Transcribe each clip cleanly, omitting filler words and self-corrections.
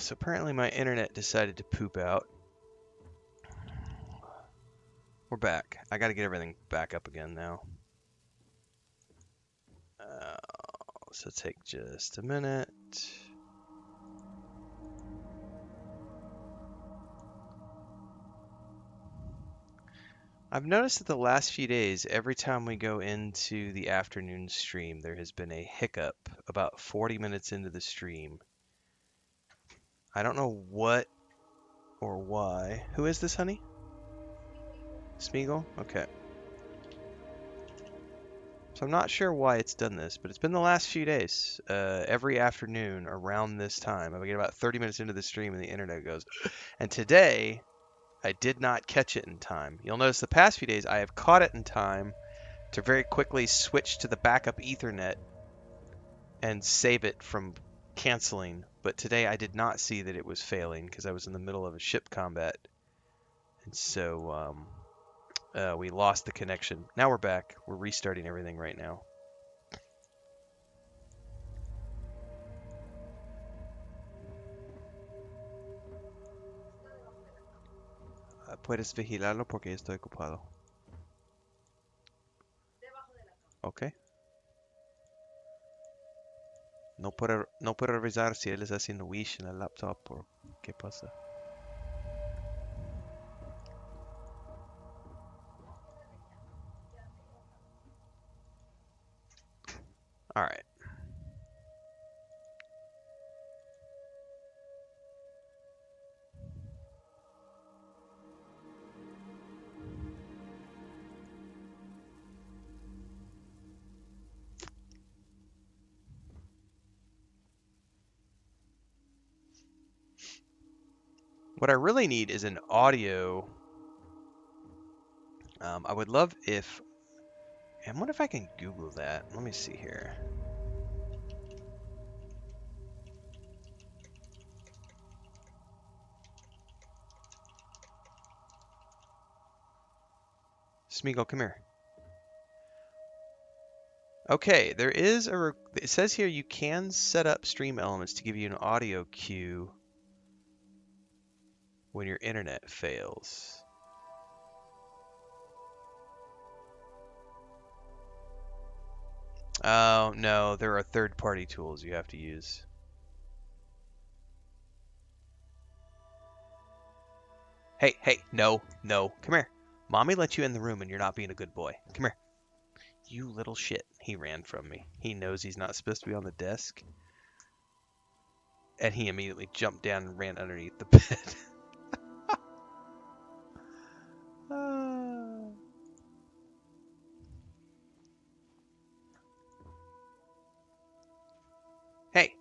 So apparently my internet decided to poop out. We're back. I got to get everything back up again now. So take just a minute. I've noticed that the last few days, every time we go into the afternoon stream, there has been a hiccup about 40 minutes into the stream. I don't know what or why. Who is this, honey? Smeagol? Okay. So I'm not sure why it's done this, but it's been the last few days. Every afternoon around this time, I get about 30 minutes into the stream and the internet goes. And today, I did not catch it in time. You'll notice the past few days, I have caught it in time to very quickly switch to the backup Ethernet and save it from canceling. But today I did not see that it was failing because I was in the middle of a ship combat. And so we lost the connection. Now we're back. We're restarting everything right now. Puedes vigilarlo porque estoy ocupado. Ok. No puedo revisar si él está haciendo wish en el laptop o qué pasa. All right. What I really need is an audio. I would love if... I wonder if I can Google that. Let me see here. Smeagol, come here. Okay, there is a... It says here you can set up stream elements to give you an audio cue when your internet fails. Oh, no, there are third-party tools you have to use. Hey, no, come here. Mommy let you in the room and you're not being a good boy. Come here. You little shit. He ran from me. He knows he's not supposed to be on the desk. And he immediately jumped down and ran underneath the bed. Hey.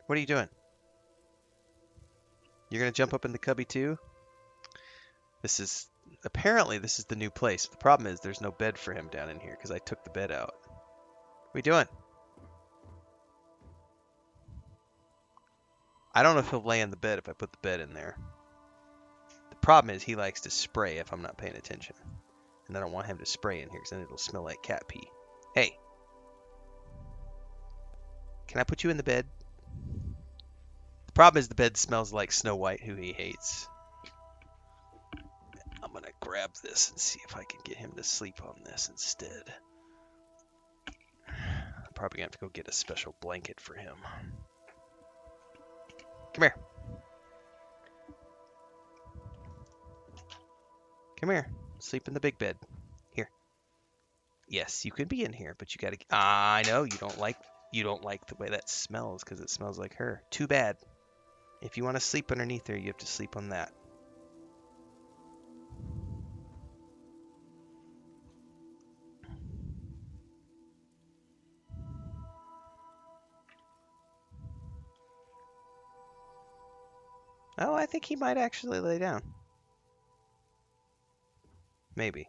What are you doing? You're going to jump up in the cubby too? Apparently this is the new place. The problem is there's no bed for him down in here because I took the bed out. What are you doing? I don't know if he'll lay in the bed if I put the bed in there. The problem is he likes to spray if I'm not paying attention. And I don't want him to spray in here because then it'll smell like cat pee. Hey. Can I put you in the bed? The problem is the bed smells like Snow White, who he hates. I'm going to grab this and see if I can get him to sleep on this instead. I'm probably going to have to go get a special blanket for him. Come here. Come here. Sleep in the big bed. Here. Yes, you could be in here, but you got to... I know you don't like the way that smells because it smells like her. Too bad. If you want to sleep underneath her, you have to sleep on that. Oh, I think he might actually lay down. Maybe.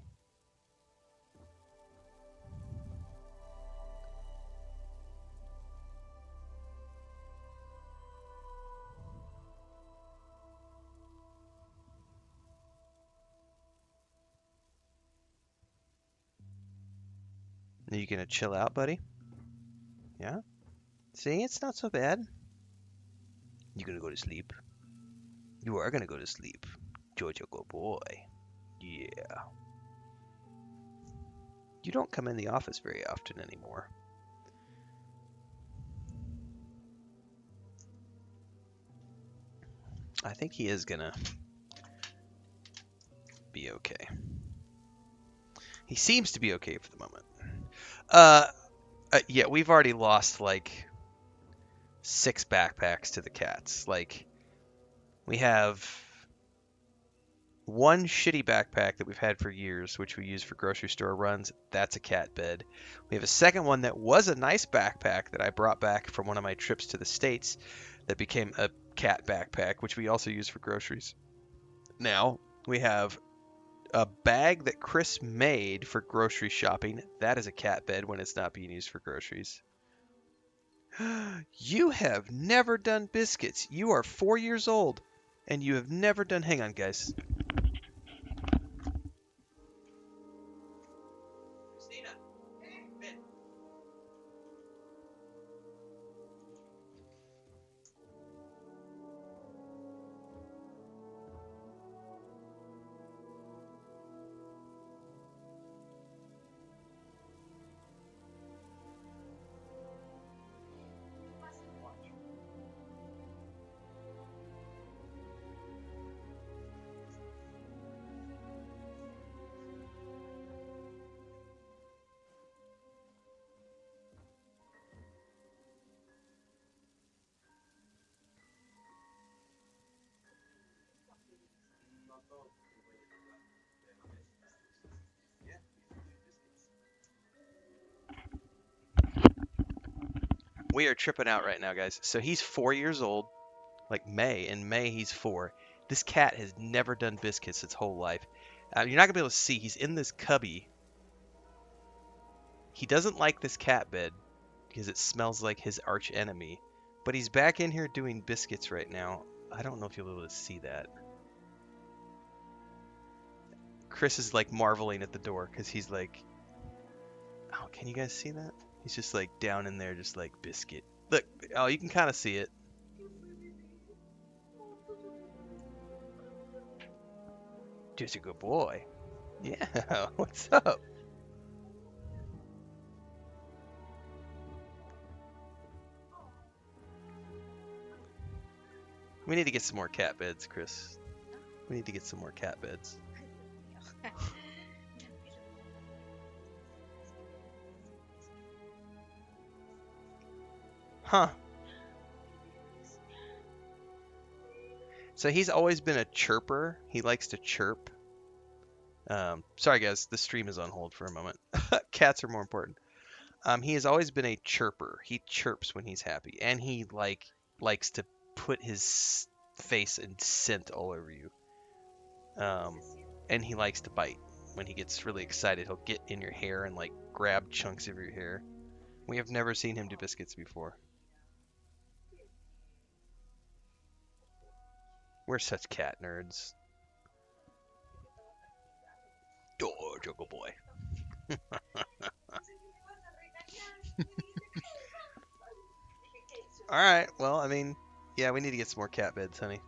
Are you gonna chill out, buddy? Yeah? See, it's not so bad. You gonna go to sleep? You are gonna go to sleep. Jojo, good boy. Yeah. You don't come in the office very often anymore. I think he is gonna be okay. He seems to be okay for the moment. Yeah, we've already lost like 6 backpacks to the cats. Like, we have one shitty backpack that we've had for years, which we use for grocery store runs. That's a cat bed. We have a second one that was a nice backpack that I brought back from one of my trips to the States that became a cat backpack, which we also use for groceries. Now, we have a bag that Chris made for grocery shopping. That is a cat bed when it's not being used for groceries. You have never done biscuits. You are 4 years old, and you have never done. Hang on, guys. Christina, Ben. We are tripping out right now, guys. So he's 4 years old, like May. In May, he's 4. This cat has never done biscuits its whole life. You're not going to be able to see. He's in this cubby. He doesn't like this cat bed because it smells like his arch enemy. But he's back in here doing biscuits right now. I don't know if you'll be able to see that. Chris is like marveling at the door because he's like, oh, can you guys see that? He's just like down in there, just like biscuit. Look, oh, you can kind of see it. Just a good boy. Yeah, what's up? We need to get some more cat beds, Chris. We need to get some more cat beds. Huh. So he's always been a chirper. He likes to chirp. Sorry guys, the stream is on hold for a moment. Cats are more important. He has always been a chirper. He chirps when he's happy, and he likes to put his face and scent all over you. And he likes to bite. When he gets really excited, he'll get in your hair and like grab chunks of your hair. We have never seen him do biscuits before. We're such cat nerds. Oh, Juggle Boy. Alright, well, I mean, yeah, we need to get some more cat beds, honey.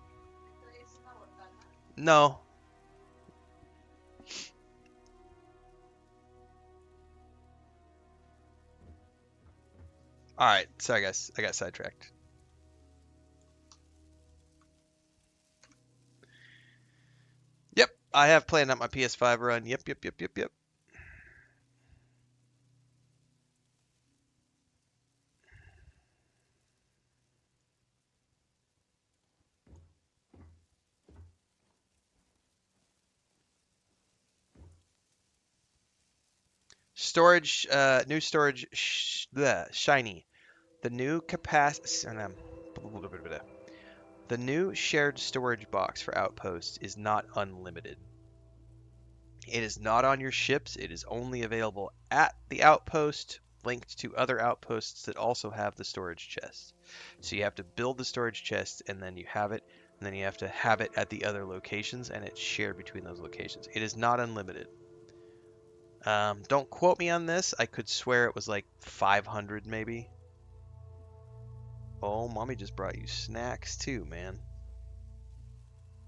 No. Alright, sorry guys, I got sidetracked. Yep, I have planned out my PS5 run. Yep. Storage, new storage, shiny. The new capacity, the new shared storage box for Outpost is not unlimited. It is not on your ships. It is only available at the Outpost, linked to other outposts that also have the storage chest. So you have to build the storage chest, and then you have it, and then you have to have it at the other locations, and it's shared between those locations. It is not unlimited. Don't quote me on this. I could swear it was like 500 maybe. Oh, mommy just brought you snacks too, man.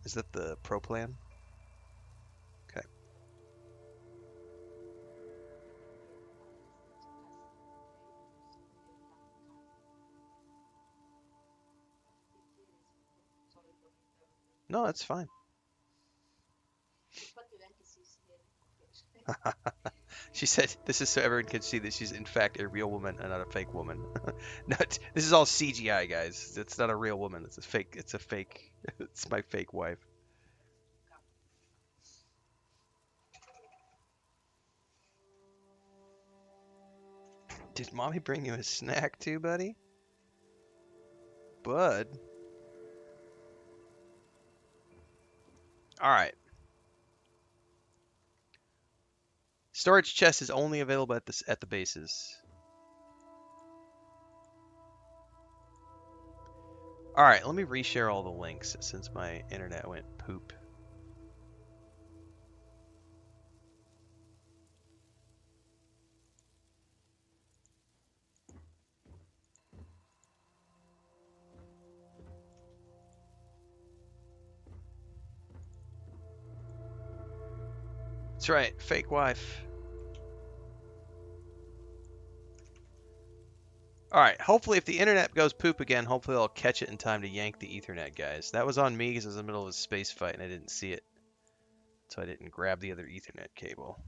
Is that the pro plan? Okay. No, that's fine. She said this is so everyone can see that she's in fact a real woman and not a fake woman. No, this is all CGI, guys. It's not a real woman. It's a fake. It's a fake. It's my fake wife. Did mommy bring you a snack too, buddy? Bud. All right. Storage chest is only available at the bases. All right, let me reshare all the links since my internet went poop. That's right, fake wife. Alright, hopefully if the internet goes poop again, hopefully I'll catch it in time to yank the Ethernet, guys. That was on me because I was in the middle of a space fight and I didn't see it. So I didn't grab the other Ethernet cable.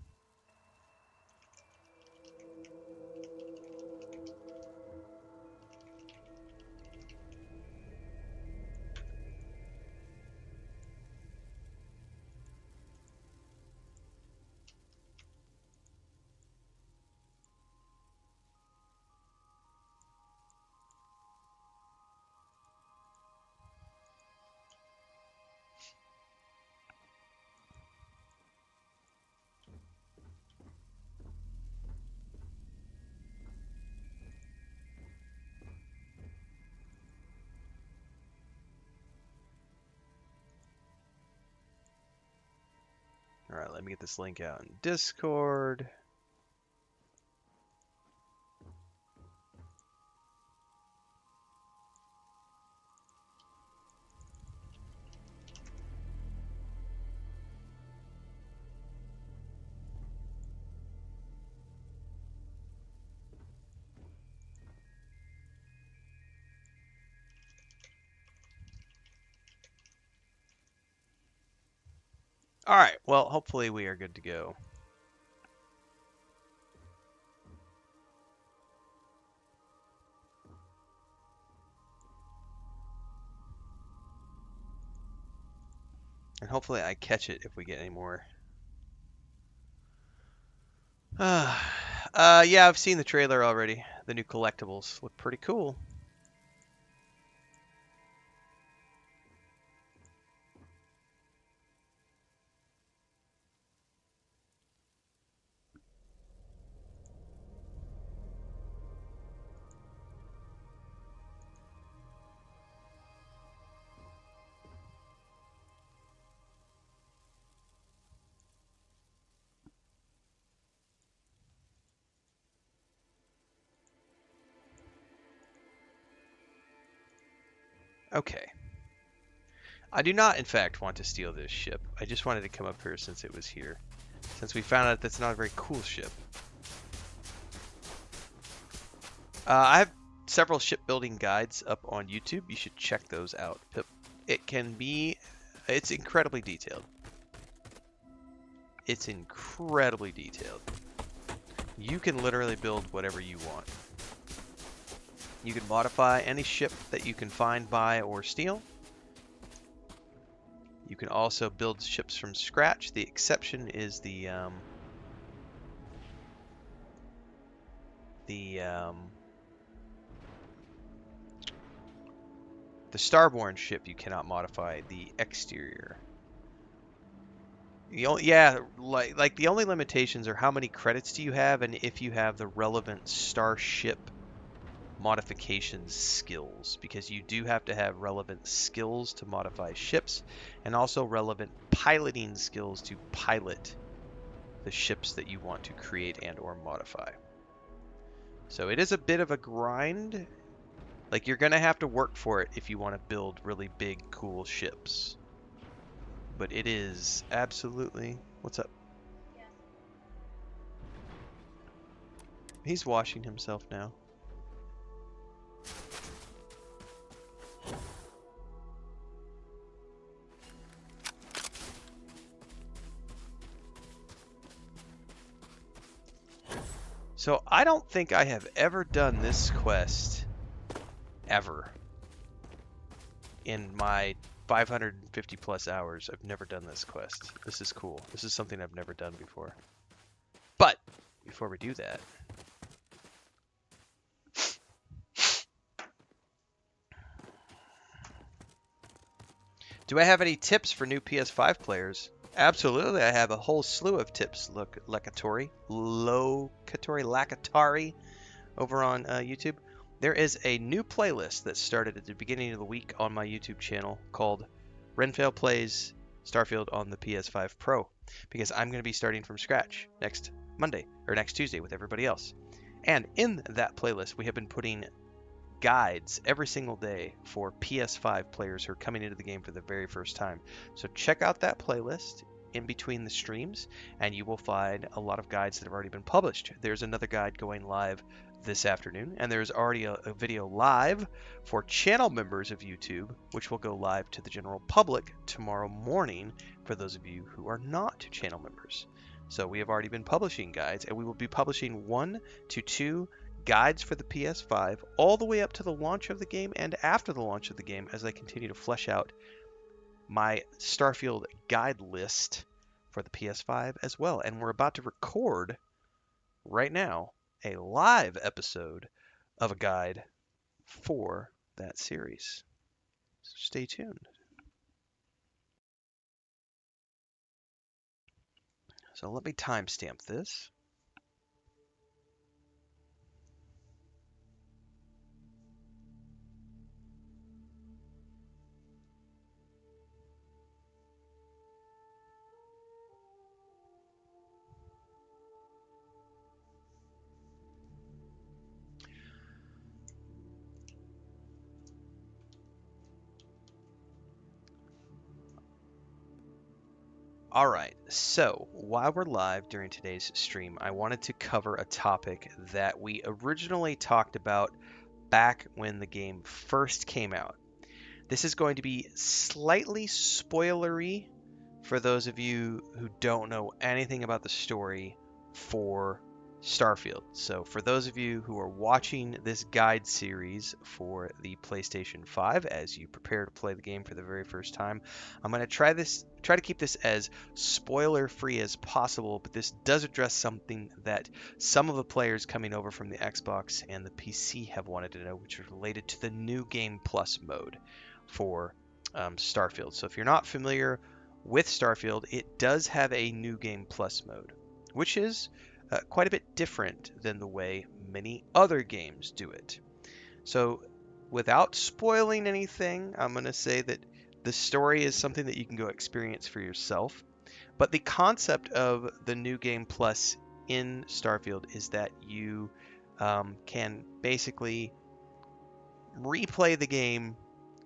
Alright, let me get this link out in Discord. Alright, well, hopefully we are good to go. And hopefully I catch it if we get any more. Yeah, I've seen the trailer already. The new collectibles look pretty cool. Okay. I do not, in fact, want to steal this ship. I just wanted to come up here since it was here. Since we found out that's not a very cool ship. I have several shipbuilding guides up on YouTube. You should check those out. It's incredibly detailed. It's incredibly detailed. You can literally build whatever you want. You can modify any ship that you can find, buy, or steal. You can also build ships from scratch. The exception is the starborn ship. You cannot modify the exterior. Like the only limitations are how many credits do you have, and if you have the relevant starship modifications skills, because you do have to have relevant skills to modify ships and also relevant piloting skills to pilot the ships that you want to create and or modify. So it is a bit of a grind. Like, you're gonna have to work for it if you want to build really big, cool ships. But it is absolutely... What's up? He's washing himself now. So I don't think I have ever done this quest ever. In my 550 plus hours, I've never done this quest. This is cool. This is something I've never done before. But before we do that, do I have any tips for new PS5 players? Absolutely, I have a whole slew of tips. Look, Lakatori over on YouTube. There is a new playlist that started at the beginning of the week on my YouTube channel called Renfail Plays Starfield on the PS5 Pro, because I'm going to be starting from scratch next Monday or next Tuesday with everybody else. And in that playlist, we have been putting guides every single day for PS5 players who are coming into the game for the very first time. So check out that playlist in between the streams, and you will find a lot of guides that have already been published. There's another guide going live this afternoon, and there's already a video live for channel members of YouTube, which will go live to the general public tomorrow morning for those of you who are not channel members. So we have already been publishing guides, and we will be publishing 1 to 2 guides for the PS5 all the way up to the launch of the game and after the launch of the game, as I continue to flesh out my Starfield guide list for the PS5 as well. And we're about to record right now a live episode of a guide for that series. So stay tuned. So let me timestamp this. All right, so while we're live during today's stream, I wanted to cover a topic that we originally talked about back when the game first came out. This is going to be slightly spoilery for those of you who don't know anything about the story for Starfield. So for those of you who are watching this guide series for the PlayStation 5 as you prepare to play the game for the very first time, I'm going to try to keep this as spoiler free as possible, but this does address something that some of the players coming over from the Xbox and the PC have wanted to know, which is related to the new Game Plus mode for Starfield. So if you're not familiar with Starfield, it does have a new Game Plus mode, which is quite a bit different than the way many other games do it. So without spoiling anything, I'm going to say that the story is something that you can go experience for yourself. But the concept of the new Game Plus in Starfield is that you can basically replay the game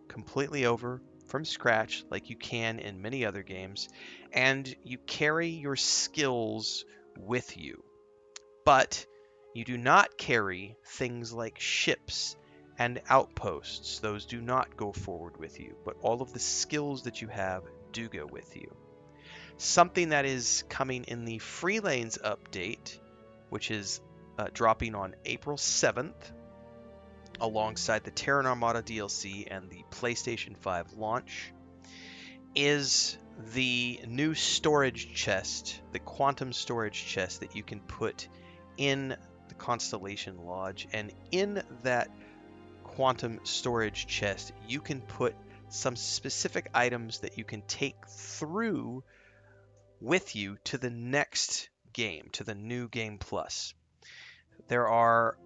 completely over from scratch like you can in many other games, and you carry your skills with you. But you do not carry things like ships and outposts. Those do not go forward with you, but all of the skills that you have do go with you. Something that is coming in the Free Lanes update, which is dropping on April 7th, alongside the Terran Armada DLC and the PlayStation 5 launch, is the new storage chest, the quantum storage chest that you can put in the Constellation Lodge. And in that quantum storage chest, you can put some specific items that you can take through with you to the next game, to the new Game Plus. There are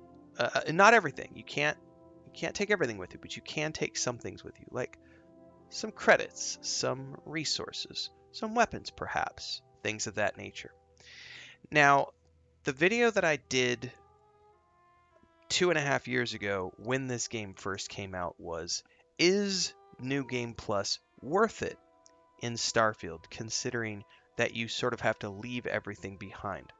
not everything. You can't take everything with you, but you can take some things with you, like some credits, some resources, some weapons perhaps, things of that nature. Now, the video that I did 2.5 years ago when this game first came out was, is New Game Plus worth it in Starfield, considering that you sort of have to leave everything behind?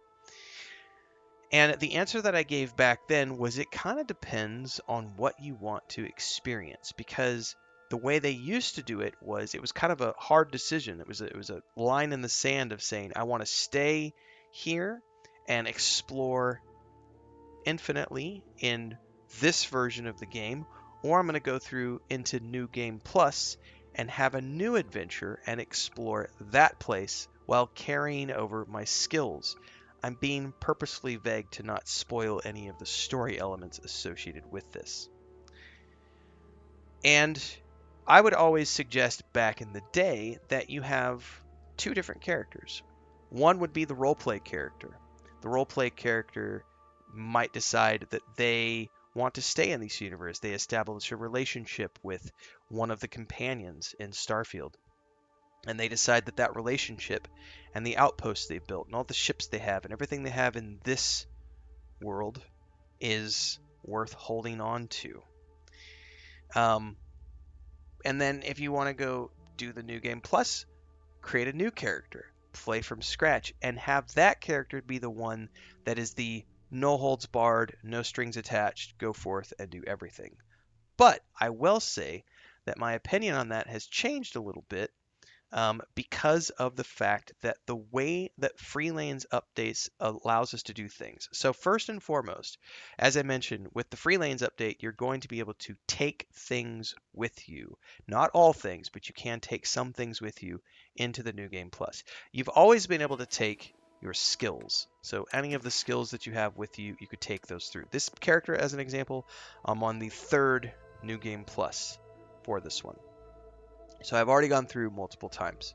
And the answer that I gave back then was it kind of depends on what you want to experience, because the way they used to do it was kind of a hard decision. It was a line in the sand of saying, I want to stay here and explore infinitely in this version of the game, or I'm going to go through into New Game Plus and have a new adventure and explore that place while carrying over my skills. I'm being purposefully vague to not spoil any of the story elements associated with this. And I would always suggest back in the day that you have two different characters. One would be the roleplay character. The roleplay character might decide that they want to stay in this universe. They establish a relationship with one of the companions in Starfield. And they decide that that relationship and the outposts they've built and all the ships they have and everything they have in this world is worth holding on to. And then if you want to go do the New Game Plus, create a new character, play from scratch, and have that character be the one that is the no holds barred, no strings attached, go forth and do everything. But I will say that my opinion on that has changed a little bit because of the fact that the way that Freelanes updates allows us to do things. So first and foremost, as I mentioned, with the Freelanes update, you're going to be able to take things with you. Not all things, but you can take some things with you into the New Game Plus. You've always been able to take your skills. So any of the skills that you have with you, you could take those through. This character, as an example, I'm on the 3rd New Game Plus for this one. So I've already gone through multiple times.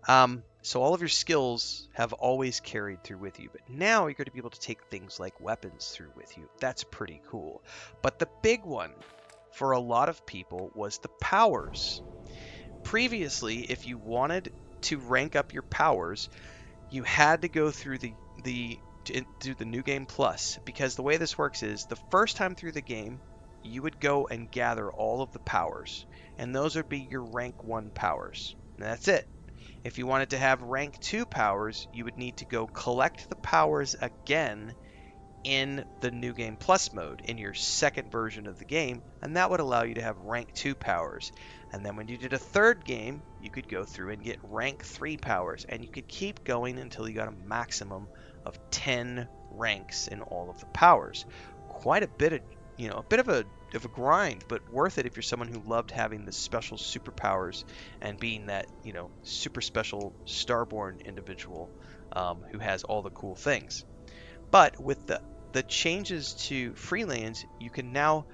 So all of your skills have always carried through with you, but now you're going to be able to take things like weapons through with you. That's pretty cool. But the big one for a lot of people was the powers. Previously, if you wanted to rank up your powers, you had to go through the New Game Plus, because the way this works is the first time through the game, you would go and gather all of the powers, and those would be your rank 1 powers. And that's it. If you wanted to have rank 2 powers, you would need to go collect the powers again in the New Game Plus mode, in your second version of the game, and that would allow you to have rank 2 powers. And then when you did a third game, you could go through and get rank 3 powers, and you could keep going until you got a maximum of 10 ranks in all of the powers. Quite a bit of a bit of a grind, but worth it if you're someone who loved having the special superpowers and being that, super special starborn individual who has all the cool things. But with the changes to Freelanes, you can now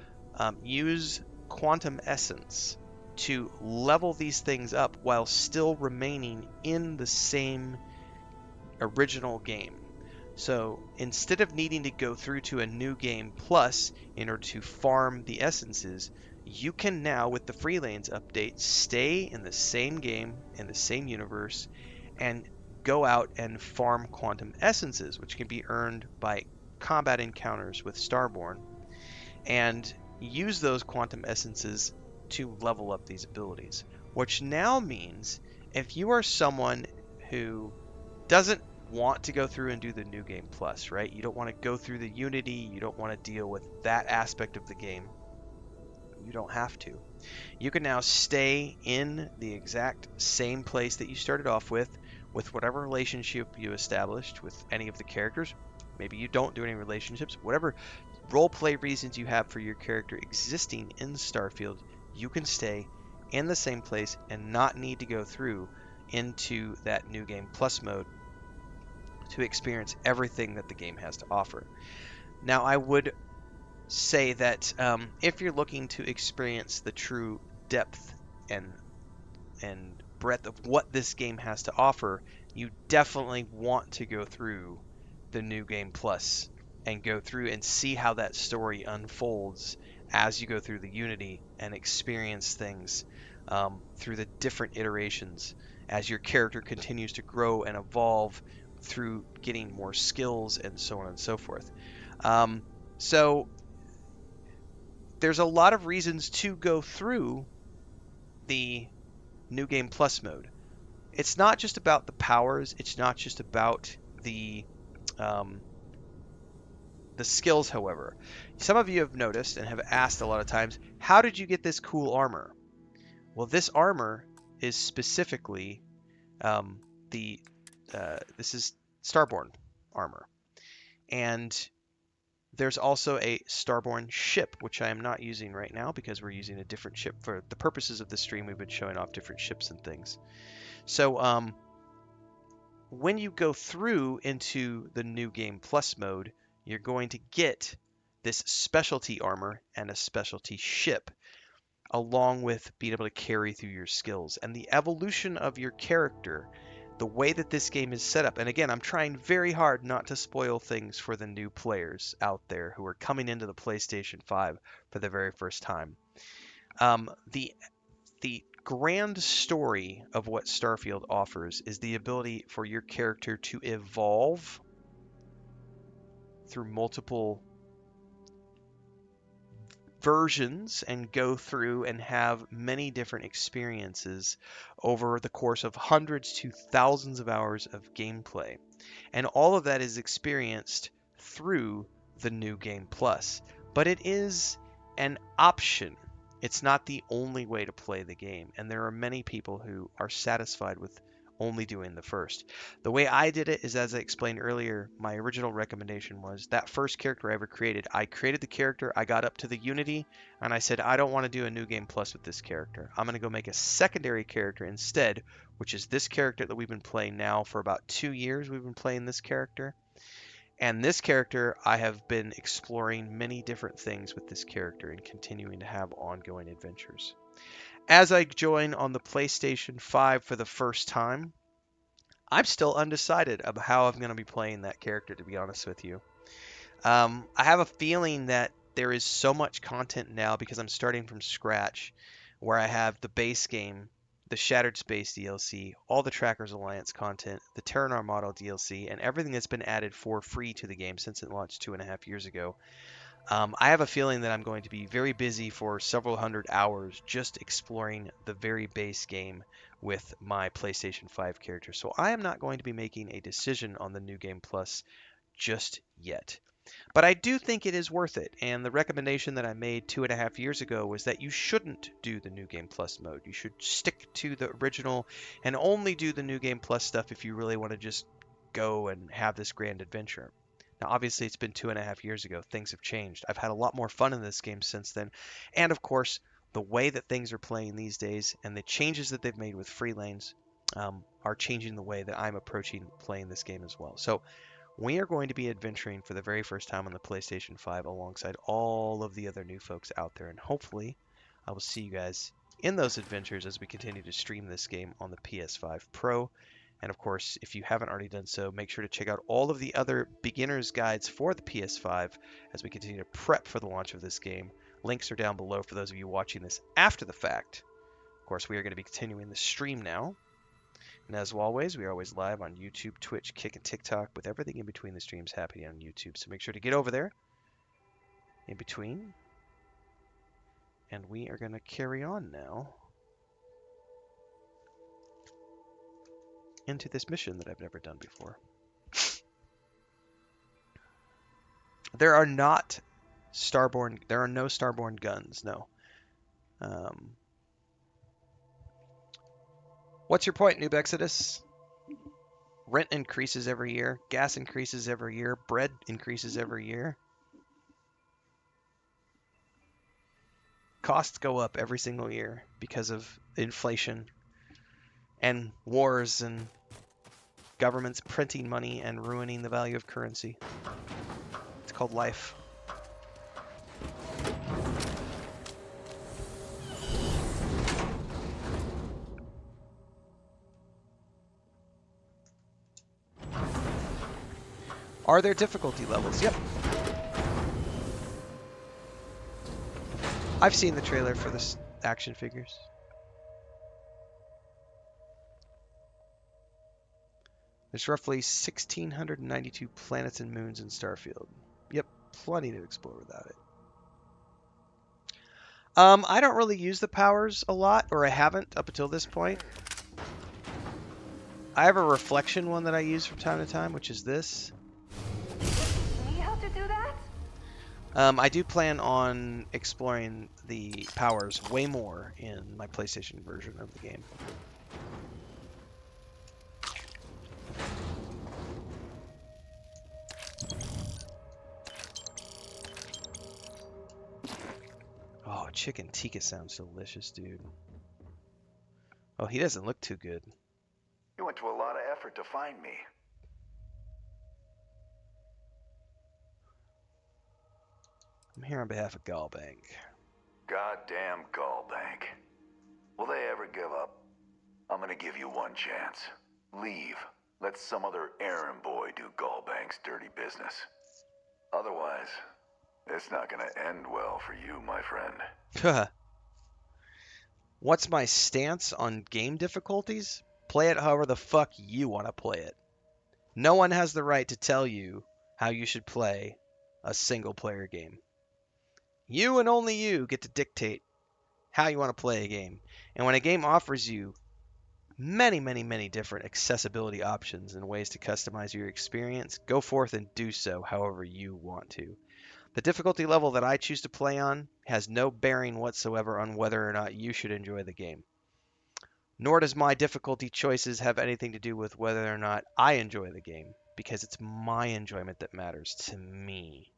use quantum essence to level these things up while still remaining in the same original game. So instead of needing to go through to a New Game Plus in order to farm the essences, you can now, with the Freelanes update, stay in the same game, in the same universe, and go out and farm quantum essences, which can be earned by combat encounters with Starborn, and use those quantum essences to level up these abilities. Which now means if you are someone who doesn't want to go through and do the New Game Plus, right? You don't want to go through the Unity, you don't want to deal with that aspect of the game. You don't have to. You can now stay in the exact same place that you started off with whatever relationship you established with any of the characters. Maybe you don't do any relationships. Whatever roleplay reasons you have for your character existing in Starfield, you can stay in the same place and not need to go through into that New Game Plus mode to experience everything that the game has to offer. Now, I would say that if you're looking to experience the true depth and breadth of what this game has to offer, you definitely want to go through the New Game Plus and go through and see how that story unfolds as you go through the Unity and experience things through the different iterations as your character continues to grow and evolve through getting more skills and so on and so forth. So there's a lot of reasons to go through the New Game Plus mode. It's not just about the powers. It's not just about um, the skills, however. Some of you have noticed and have asked a lot of times, how did you get this cool armor? Well, this armor is specifically um, the this is Starborn armor, and there's also a Starborn ship, which I am not using right now because we're using a different ship for the purposes of the stream. We've been showing off different ships and things. So when you go through into the New Game Plus mode, you're going to get this specialty armor and a specialty ship, along with being able to carry through your skills. And the evolution of your character, the way that this game is set up, and again, I'm trying very hard not to spoil things for the new players out there who are coming into the PlayStation 5 for the very first time. The grand story of what Starfield offers is the ability for your character to evolve through multiple versions and go through and have many different experiences over the course of hundreds to thousands of hours of gameplay. And all of that is experienced through the New Game Plus. But it is an option. It's not the only way to play the game. And there are many people who are satisfied with only doing the first. The way I did it is, as I explained earlier, my original recommendation was that first character I ever created. I created the character, I got up to the Unity, and I said, I don't want to do a New Game Plus with this character. I'm going to go make a secondary character instead, which is this character that we've been playing now for about 2 years. We've been playing this character. And this character, I have been exploring many different things with this character and continuing to have ongoing adventures. As I join on the PlayStation 5 for the first time, I'm still undecided about how I'm going to be playing that character, to be honest with you. I have a feeling that there is so much content now because I'm starting from scratch, where I have the base game, the Shattered Space DLC, all the Trackers Alliance content, the Terranar Model DLC, and everything that's been added for free to the game since it launched 2.5 years ago. I have a feeling that I'm going to be very busy for several hundred hours just exploring the very base game with my PlayStation 5 character. So I am not going to be making a decision on the New Game Plus just yet. But I do think it is worth it. And the recommendation that I made 2.5 years ago was that you shouldn't do the New Game Plus mode. You should stick to the original and only do the New Game Plus stuff if you really want to just go and have this grand adventure. Now, obviously, it's been 2.5 years ago. Things have changed. I've had a lot more fun in this game since then. And of course, the way that things are playing these days and the changes that they've made with free lanes are changing the way that I'm approaching playing this game as well. So we are going to be adventuring for the very first time on the PlayStation 5 alongside all of the other new folks out there. And hopefully, I will see you guys in those adventures as we continue to stream this game on the PS5 Pro. And of course, if you haven't already done so, make sure to check out all of the other beginner's guides for the PS5 as we continue to prep for the launch of this game. Links are down below for those of you watching this after the fact. Of course, we are going to be continuing the stream now. And as always, we are always live on YouTube, Twitch, Kick, and TikTok, with everything in between the streams happening on YouTube. So make sure to get over there in between. And we are going to carry on now into this mission that I've never done before. There are no Starborn guns, no. What's your point, Noob Exodus? Rent increases every year, gas increases every year, bread increases every year. Costs go up every single year because of inflation and wars and governments printing money and ruining the value of currency. It's called life. Are there difficulty levels? Yep. I've seen the trailer for this action figures. There's roughly 1,692 planets and moons in Starfield. Yep, plenty to explore without it. I don't really use the powers a lot, or I haven't up until this point. I have a reflection one that I use from time to time, which is this. Need help to do that? I do plan on exploring the powers way more in my PlayStation version of the game. Oh, chicken tikka sounds delicious, dude. Oh, he doesn't look too good. You went to a lot of effort to find me. I'm here on behalf of Gallbank. Goddamn Gallbank. Will they ever give up? I'm gonna give you one chance. Leave. Let some other errand boy do Gallbank's dirty business. Otherwise, it's not gonna end well for you, my friend. What's my stance on game difficulties? Play it however the fuck you want to play it. No one has the right to tell you how you should play a single player game. You and only you get to dictate how you want to play a game. And when a game offers you many different accessibility options and ways to customize your experience, go forth and do so however you want to. The difficulty level that I choose to play on has no bearing whatsoever on whether or not you should enjoy the game. Nor does my difficulty choices have anything to do with whether or not I enjoy the game, because it's my enjoyment that matters to me.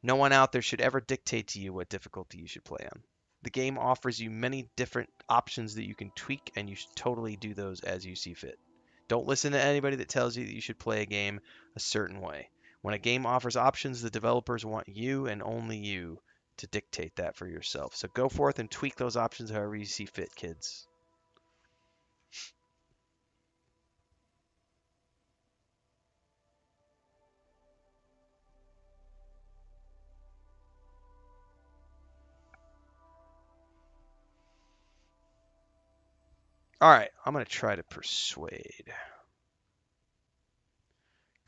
No one out there should ever dictate to you what difficulty you should play on. The game offers you many different options that you can tweak, and you should totally do those as you see fit. Don't listen to anybody that tells you that you should play a game a certain way. When a game offers options, the developers want you and only you to dictate that for yourself. So go forth and tweak those options however you see fit, kids. All right, I'm going to try to persuade.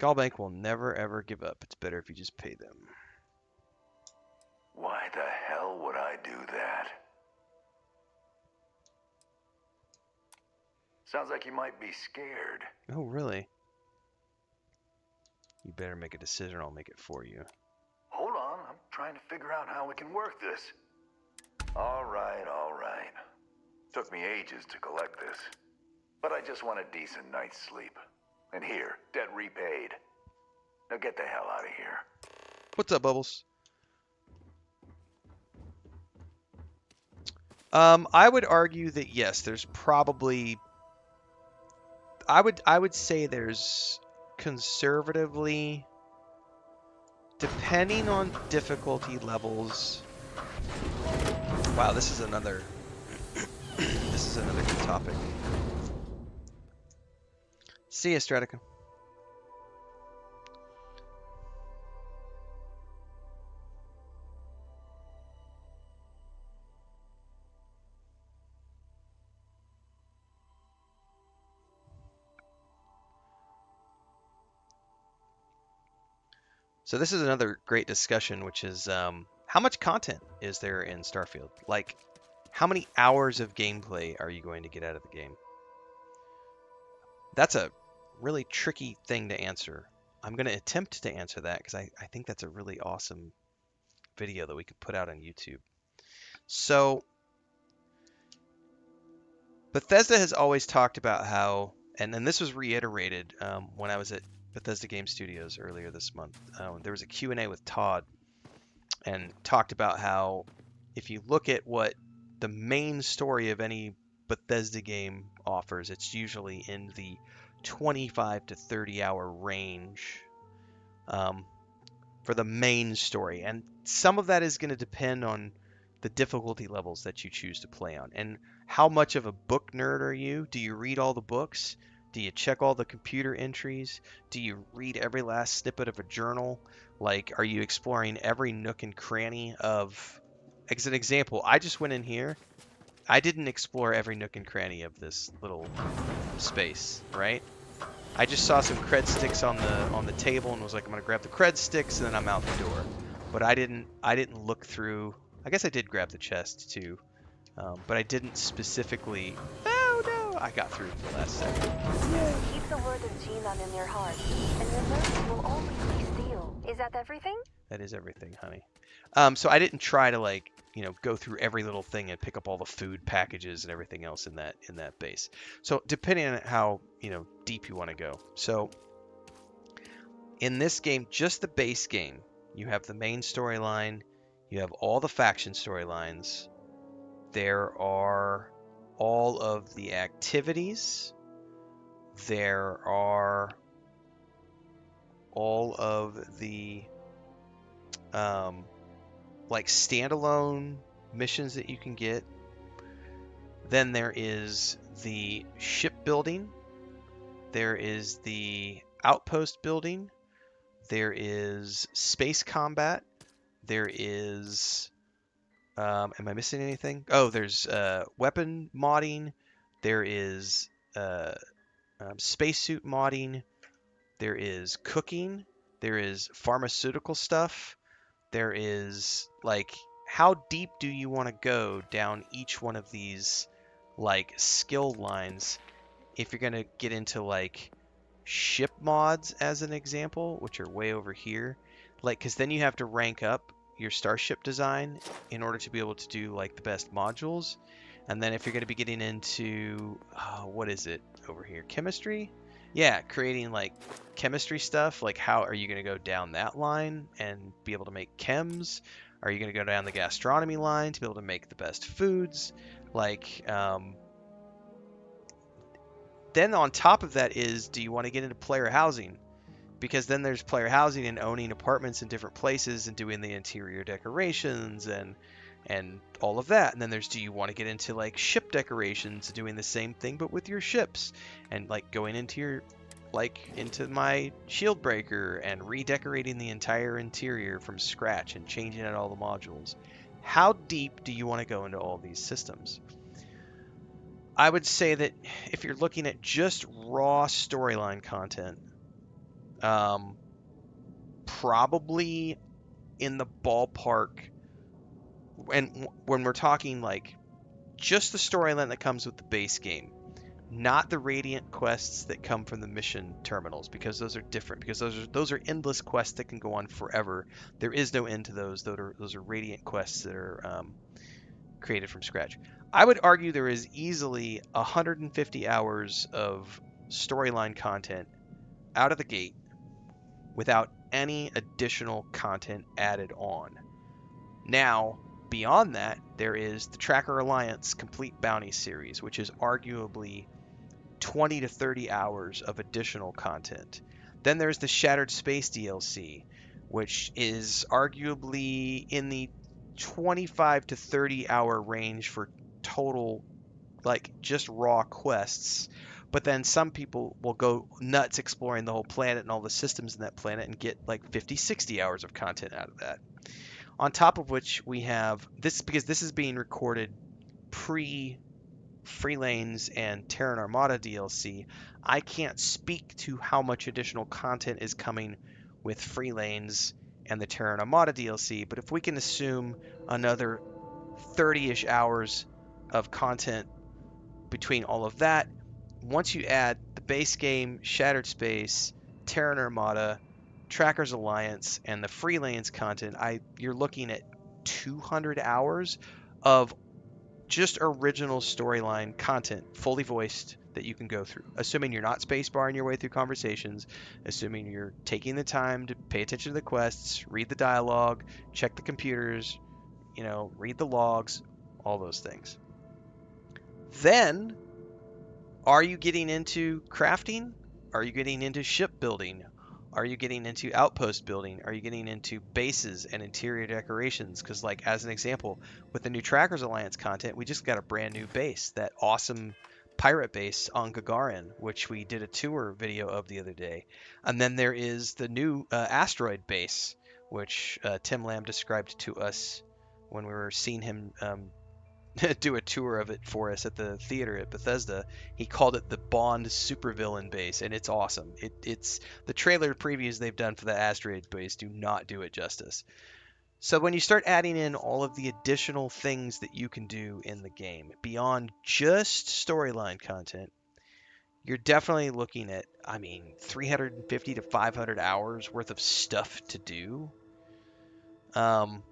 Gallbank will never ever give up. It's better if you just pay them. Why the hell would I do that? Sounds like you might be scared. Oh, really? You better make a decision, or I'll make it for you. Hold on, I'm trying to figure out how we can work this. All right. Took me ages to collect this. But I just want a decent night's sleep. And here, debt repaid. Now get the hell out of here. What's up, Bubbles? I would argue that yes, there's probably... I would say there's conservatively, depending on difficulty levels... Wow, this is another good topic. See ya, Stratica. So this is another great discussion, which is how much content is there in Starfield? Like, how many hours of gameplay are you going to get out of the game? That's a really tricky thing to answer. I'm going to attempt to answer that because I think that's a really awesome video that we could put out on YouTube. So, Bethesda has always talked about how, and this was reiterated when I was at Bethesda Game Studios earlier this month. There was a Q&A with Todd and talked about how if you look at what the main story of any Bethesda game offers, it's usually in the 25 to 30 hour range for the main story. And some of that is going to depend on the difficulty levels that you choose to play on. And how much of a book nerd are you? Do you read all the books? Do you check all the computer entries? Do you read every last snippet of a journal? Like, are you exploring every nook and cranny of... As an example, I just went in here. I didn't explore every nook and cranny of this little space, right? I just saw some cred sticks on the table and was like, I'm gonna grab the cred sticks and then I'm out the door. But I didn't look through I guess I did grab the chest too, but I didn't specifically. Oh no! I got through the last second. Keep the word of G-Man in your heart, and your nerves will always be steel. Is that everything? That is everything, honey. So I didn't try to like, go through every little thing and pick up all the food packages and everything else in that base. So depending on how, deep you want to go. So in this game, just the base game, you have the main storyline, you have all the faction storylines. There are all of the activities. There are all of the like standalone missions that you can get. Then there is the shipbuilding. There is the outpost building. There is space combat. There is. Am I missing anything? Oh, there's weapon modding. There is spacesuit modding. There is cooking. There is pharmaceutical stuff. There is like, how deep do you want to go down each one of these like skill lines if you're going to get into like ship mods as an example, which are way over here, like, because then you have to rank up your starship design in order to be able to do like the best modules. And then if you're going to be getting into what is it over here, chemistry, yeah, creating like chemistry stuff, like how are you going to go down that line and be able to make chems? Are you going to go down the gastronomy line to be able to make the best foods? Like then on top of that is, do you want to get into player housing? Because then there's player housing and owning apartments in different places and doing the interior decorations and all of that. And then there's, do you want to get into like ship decorations, doing the same thing but with your ships, and like going into your into my shield breaker and redecorating the entire interior from scratch and changing out all the modules. How deep do you want to go into all these systems? I would say that if you're looking at just raw storyline content, probably in the ballpark, and when we're talking like just the storyline that comes with the base game, not the Radiant quests that come from the mission terminals, because those are different, because those are endless quests that can go on forever. There is no end to those. Those are Radiant quests that are created from scratch. I would argue there is easily 150 hours of storyline content out of the gate without any additional content added on. Now, beyond that, there is the Tracker Alliance Complete Bounty series, which is arguably 20 to 30 hours of additional content. Then there's the Shattered Space DLC, which is arguably in the 25 to 30 hour range for total, like just raw quests. But then some people will go nuts exploring the whole planet and all the systems in that planet and get like 50, 60 hours of content out of that. On top of which we have this, because this is being recorded pre Free Lanes and Terran Armada DLC, I can't speak to how much additional content is coming with Free Lanes and the Terran Armada DLC, but if we can assume another 30-ish hours of content between all of that, once you add the base game, Shattered Space, Terran Armada, Trackers Alliance, and the Free Lanes content, you're looking at 200 hours of just original storyline content, fully voiced, that you can go through, assuming you're not spacebarring your way through conversations, assuming you're taking the time to pay attention to the quests, read the dialogue, check the computers, read the logs, all those things. Then, are you getting into crafting? Are you getting into shipbuilding? Are you getting into outpost building? Are you getting into bases and interior decorations? Because, like, as an example, with the new Trackers Alliance content, we just got a brand new base, that awesome pirate base on Gagarin, which we did a tour video of the other day. And then there is the new asteroid base, which Tim Lamb described to us when we were seeing him do a tour of it for us at the theater at Bethesda. He called it the Bond supervillain base, and it's awesome. It's the trailer previews they've done for the asteroid base do not do it justice. So when you start adding in all of the additional things that you can do in the game beyond just storyline content, you're definitely looking at, I mean, 350 to 500 hours worth of stuff to do,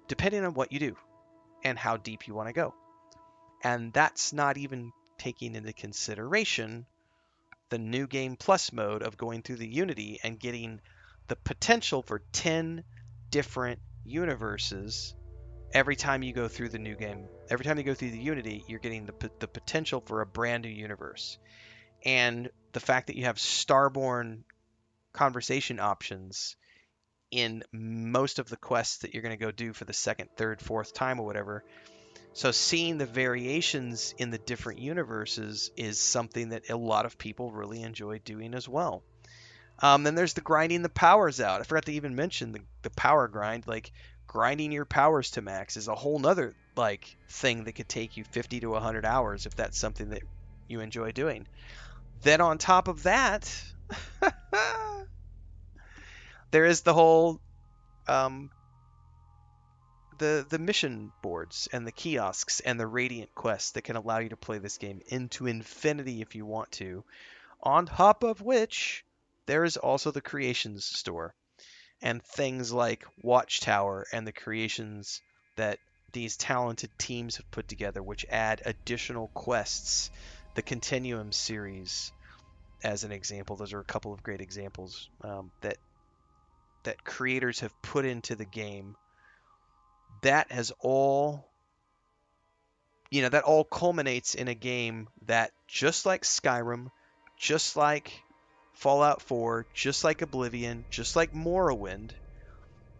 depending on what you do and how deep you want to go. And that's not even taking into consideration the new game plus mode of going through the Unity and getting the potential for 10 different universes every time you go through the new game. Every time you go through the Unity, you're getting the potential for a brand new universe. And the fact that you have Starborn conversation options in most of the quests that you're going to go do for the second, third, fourth time or whatever. So seeing the variations in the different universes is something that a lot of people really enjoy doing as well. Then there's the grinding the powers out. I forgot to even mention the power grind. Like grinding your powers to max is a whole nother like thing that could take you 50 to 100 hours if that's something that you enjoy doing. Then on top of that, there is the whole um, the mission boards and the kiosks and the radiant quests that can allow you to play this game into infinity if you want to. On top of which, there is also the creations store and things like Watchtower and the creations that these talented teams have put together, which add additional quests. The Continuum series, as an example, those are a couple of great examples that creators have put into the game. That has all, that all culminates in a game that, just like Skyrim, just like Fallout 4, just like Oblivion, just like Morrowind,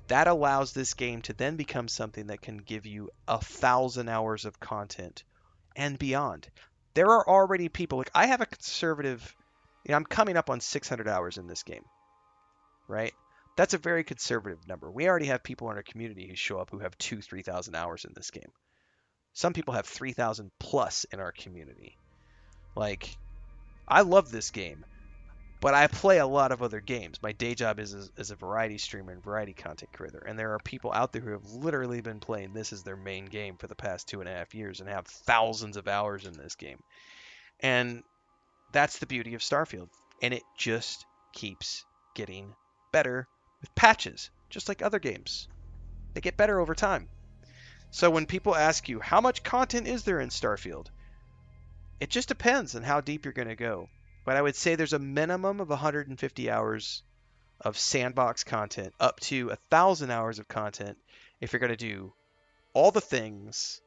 that allows this game to then become something that can give you 1,000 hours of content and beyond. There are already people, like I have a conservative, I'm coming up on 600 hours in this game, right? That's a very conservative number. We already have people in our community who show up who have 3,000 hours in this game. Some people have 3,000 plus in our community. Like, I love this game, but I play a lot of other games. My day job is as a variety streamer and variety content creator, and there are people out there who have literally been playing this as their main game for the past 2.5 years and have thousands of hours in this game. And that's the beauty of Starfield, and it just keeps getting better with patches, just like other games. They get better over time. So when people ask you, how much content is there in Starfield? It just depends on how deep you're going to go. But I would say there's a minimum of 150 hours of sandbox content, up to 1,000 hours of content if you're going to do all the things,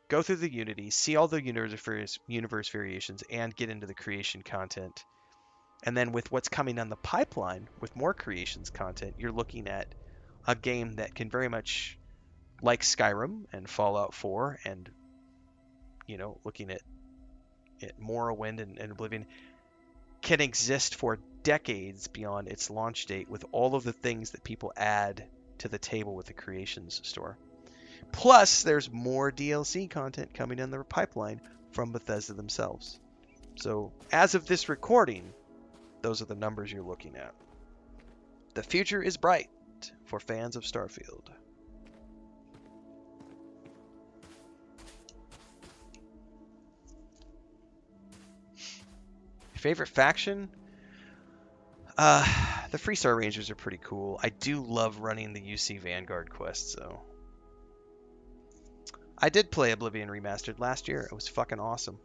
go through the Unity, see all the universe variations, and get into the creation content. And then with what's coming down the pipeline, with more creations content, you're looking at a game that can very much, like Skyrim and Fallout 4 and, looking at Morrowind and Oblivion, can exist for decades beyond its launch date with all of the things that people add to the table with the creations store. Plus, there's more DLC content coming in the pipeline from Bethesda themselves. So, as of this recording, those are the numbers you're looking at. The future is bright for fans of Starfield. Favorite faction? The Freestar Rangers are pretty cool. I do love running the UC Vanguard quests, though. I did play Oblivion Remastered last year. It was fucking awesome.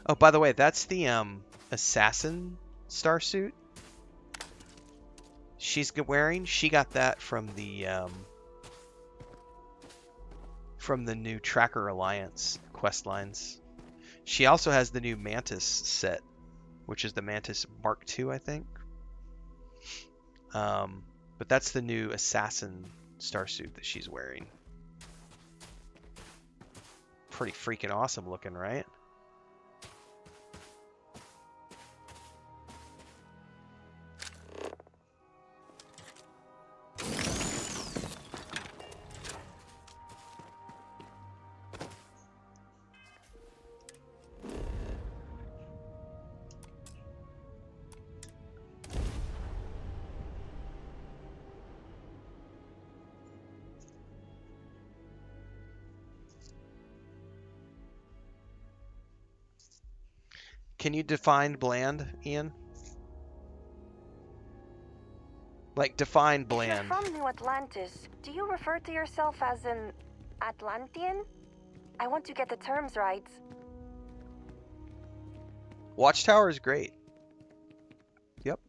Oh, by the way, that's the assassin starsuit she's wearing. She got that from the new Tracker Alliance quest lines. She also has the new Mantis set, which is the Mantis Mark II, I think. But that's the new assassin starsuit that she's wearing. Pretty freaking awesome looking, right? Can you define bland, Ian? Like, define If you're bland. from New Atlantis, do you refer to yourself as an Atlantean? I want to get the terms right. Watchtower is great. Yep.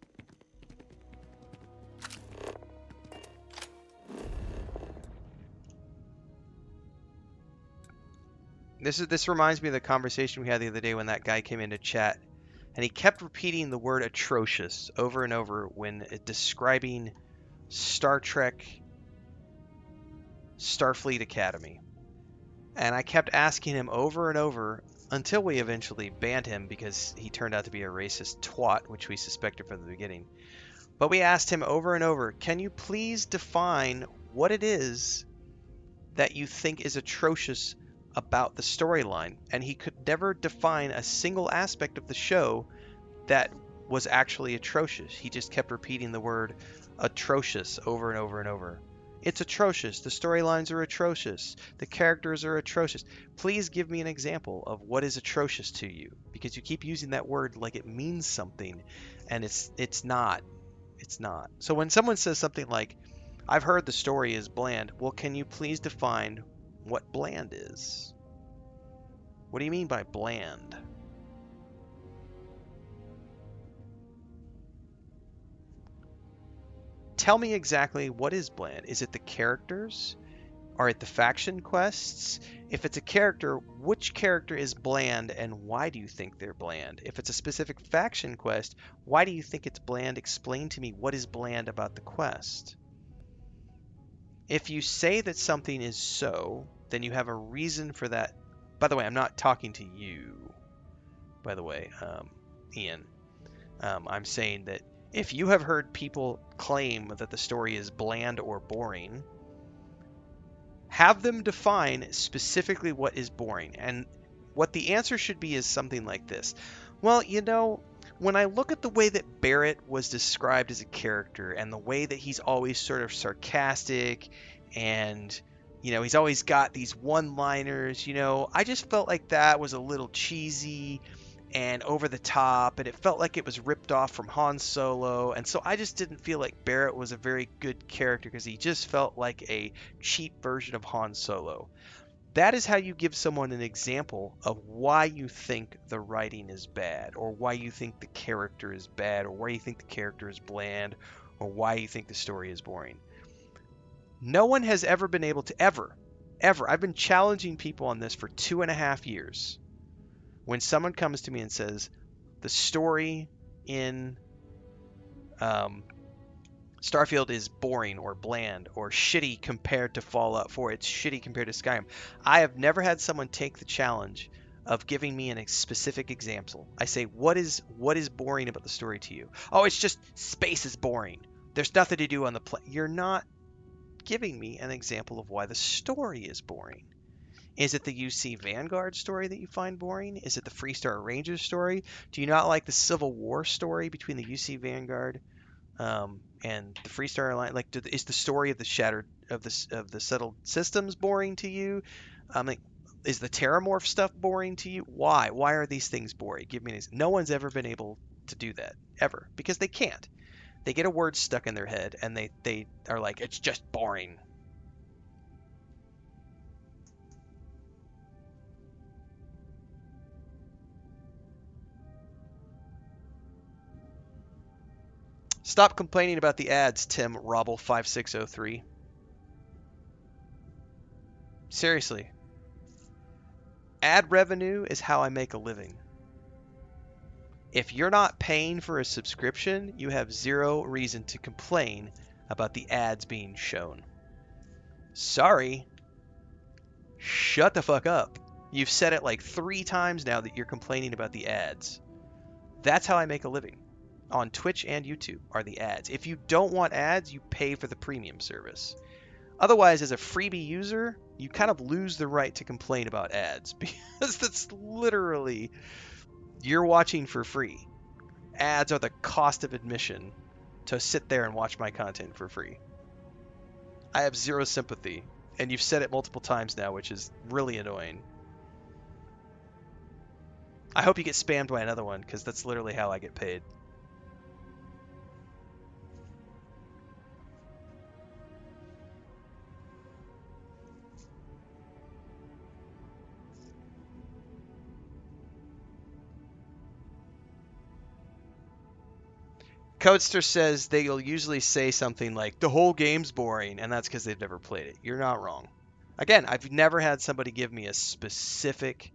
This reminds me of the conversation we had the other day when that guy came into chat, and he kept repeating the word atrocious over and over when describing Star Trek Starfleet Academy. And I kept asking him over and over until we eventually banned him because he turned out to be a racist twat, which we suspected from the beginning. But we asked him over and over, can you please define what it is that you think is atrocious about the storyline? And he could never define a single aspect of the show that was actually atrocious. He just kept repeating the word atrocious over and over and over. It's atrocious. The storylines are atrocious. The characters are atrocious. Please give me an example of what is atrocious to you, because you keep using that word like it means something, and it's not. It's not. So when someone says something like, I've heard the story is bland, well, can you please define what bland is? What do you mean by bland? Tell me exactly what is bland. Is it the characters? Are it the faction quests? If it's a character, which character is bland and why do you think they're bland? If it's a specific faction quest, why do you think it's bland? Explain to me what is bland about the quest. If you say that something is so, then you have a reason for that. By the way, I'm not talking to you, by the way, Ian. I'm saying that if you have heard people claim that the story is bland or boring, have them define specifically what is boring. And what the answer should be is something like this. Well, you know, when I look at the way that Barrett was described as a character and the way that he's always sort of sarcastic and, you know, he's always got these one-liners, you know, I just felt like that was a little cheesy and over the top, and it felt like it was ripped off from Han Solo, and so I just didn't feel like Barrett was a very good character because he just felt like a cheap version of Han Solo. That is how you give someone an example of why you think the writing is bad, or why you think the character is bad, or why you think the character is bland, or why you think the story is boring. No one has ever been able to ever, I've been challenging people on this for 2.5 years. When someone comes to me and says, the story in Starfield is boring or bland or shitty compared to Fallout 4, it's shitty compared to Skyrim, I have never had someone take the challenge of giving me a specific example. I say, what is boring about the story to you? Oh, it's just space is boring. There's nothing to do on the planet. You're not giving me an example of why the story is boring. Is it the UC Vanguard story that you find boring? Is it the Freestar Rangers story? Do you not like the Civil War story between the UC Vanguard and the Freestar Alliance? Like, is the story of the shattered of the settled systems boring to you? Like, is the Terramorph stuff boring to you? Why? Why are these things boring? Give me an example. No one's ever been able to do that ever because they can't. They get a word stuck in their head and they are like, it's just boring. Stop complaining about the ads, Tim Robble5603. Seriously. Ad revenue is how I make a living. If you're not paying for a subscription, you have zero reason to complain about the ads being shown. Sorry. Shut the fuck up. You've said it like 3 times now that you're complaining about the ads. That's how I make a living. On Twitch and YouTube are the ads. If you don't want ads, you pay for the premium service. Otherwise, as a freebie user, you kind of lose the right to complain about ads because that's literally, you're watching for free. Ads are the cost of admission to sit there and watch my content for free. I have zero sympathy, and you've said it multiple times now, which is really annoying. I hope you get spammed by another one, because that's literally how I get paid. Codester says they'll usually say something like, the whole game's boring, and that's because they've never played it. You're not wrong. Again, I've never had somebody give me a specific,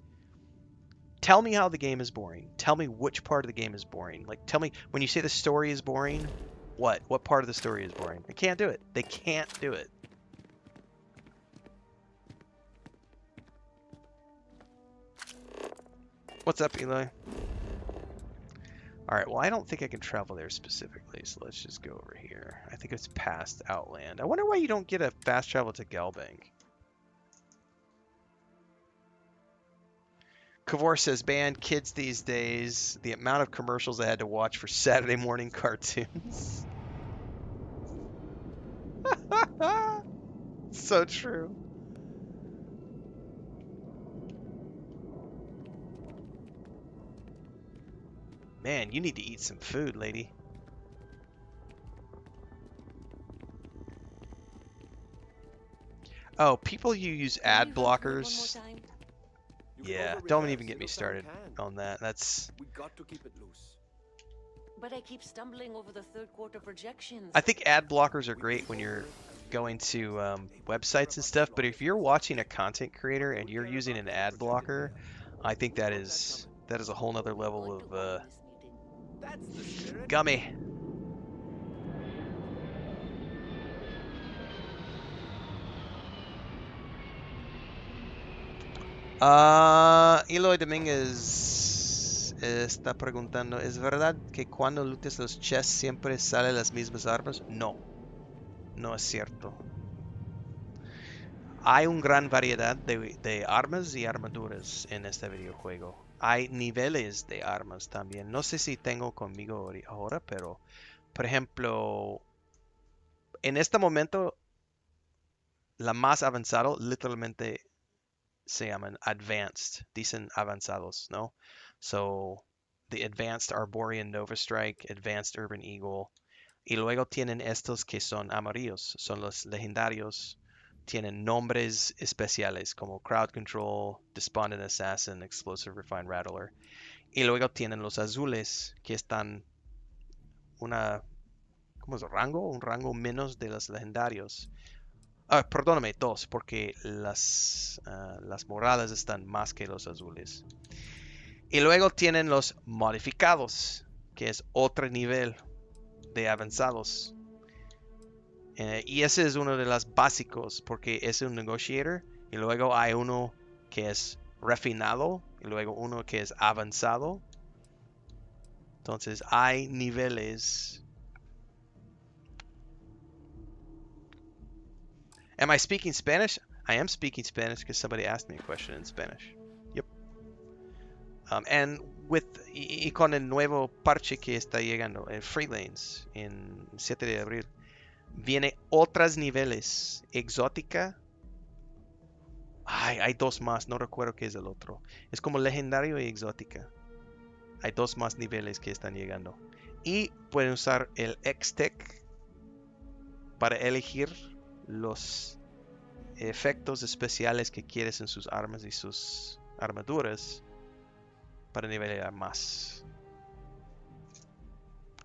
tell me how the game is boring. Tell me which part of the game is boring. Like, tell me, when you say the story is boring, what? What part of the story is boring? They can't do it. They can't do it. What's up, Eloy? All right, well, I don't think I can travel there specifically, so let's just go over here. I think it's past Outland. I wonder why you don't get a fast travel to Galbank. Kavor says, ban kids these days. The amount of commercials I had to watch for Saturday morning cartoons. So true. Man, you need to eat some food, lady. Oh, people who use ad blockers. Yeah, don't even get me started on that. That's. We got to keep it loose. But I keep stumbling over the third quarter projections. I think ad blockers are great when you're going to websites and stuff, but if you're watching a content creator and you're using an ad blocker, I think that is a whole nother level of gummy. Eloy Dominguez está preguntando, ¿es verdad que cuando lootes los chests siempre salen las mismas armas? No, no es cierto. Hay una gran variedad de armas y armaduras en este videojuego. Hay niveles de armas también. No sé si tengo conmigo ahora, pero por ejemplo, en este momento, la más avanzado literalmente se llaman advanced. Dicen avanzados, ¿no? So, the advanced Arborian Nova Strike, advanced Urban Eagle. Y luego tienen estos que son amarillos, son los legendarios. Tienen nombres especiales como Crowd Control, Despondent Assassin, Explosive Refined Rattler. Y luego tienen los azules, que están ¿cómo es? Un rango menos de los legendarios. Perdóname, dos, porque las moradas están más que los azules. Y luego tienen los modificados, que es otro nivel de avanzados. Y ese es uno de los básicos, porque es un negotiator. Y luego hay uno que es refinado, y luego uno que es avanzado. Entonces hay niveles. Am I speaking Spanish? I am speaking Spanish because somebody asked me a question in Spanish. Yep. And y con el nuevo parche que está llegando, el Free Lanes, en 7 de abril, viene otros niveles. Exótica. Ay, hay dos más, no recuerdo qué es el otro. Es como legendario y exótica. Hay dos más niveles que están llegando. Y pueden usar el X-Tech para elegir los efectos especiales que quieres en sus armas y sus armaduras para nivelar más.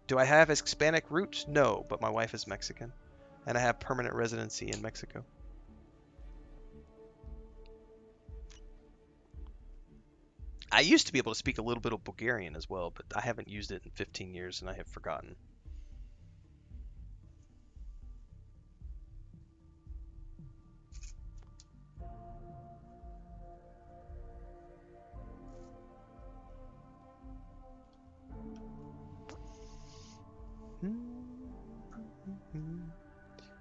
Do I have Hispanic roots? No, but my wife is Mexican, and I have permanent residency in Mexico. I used to be able to speak a little bit of Bulgarian as well, but I haven't used it in 15 years and I have forgotten.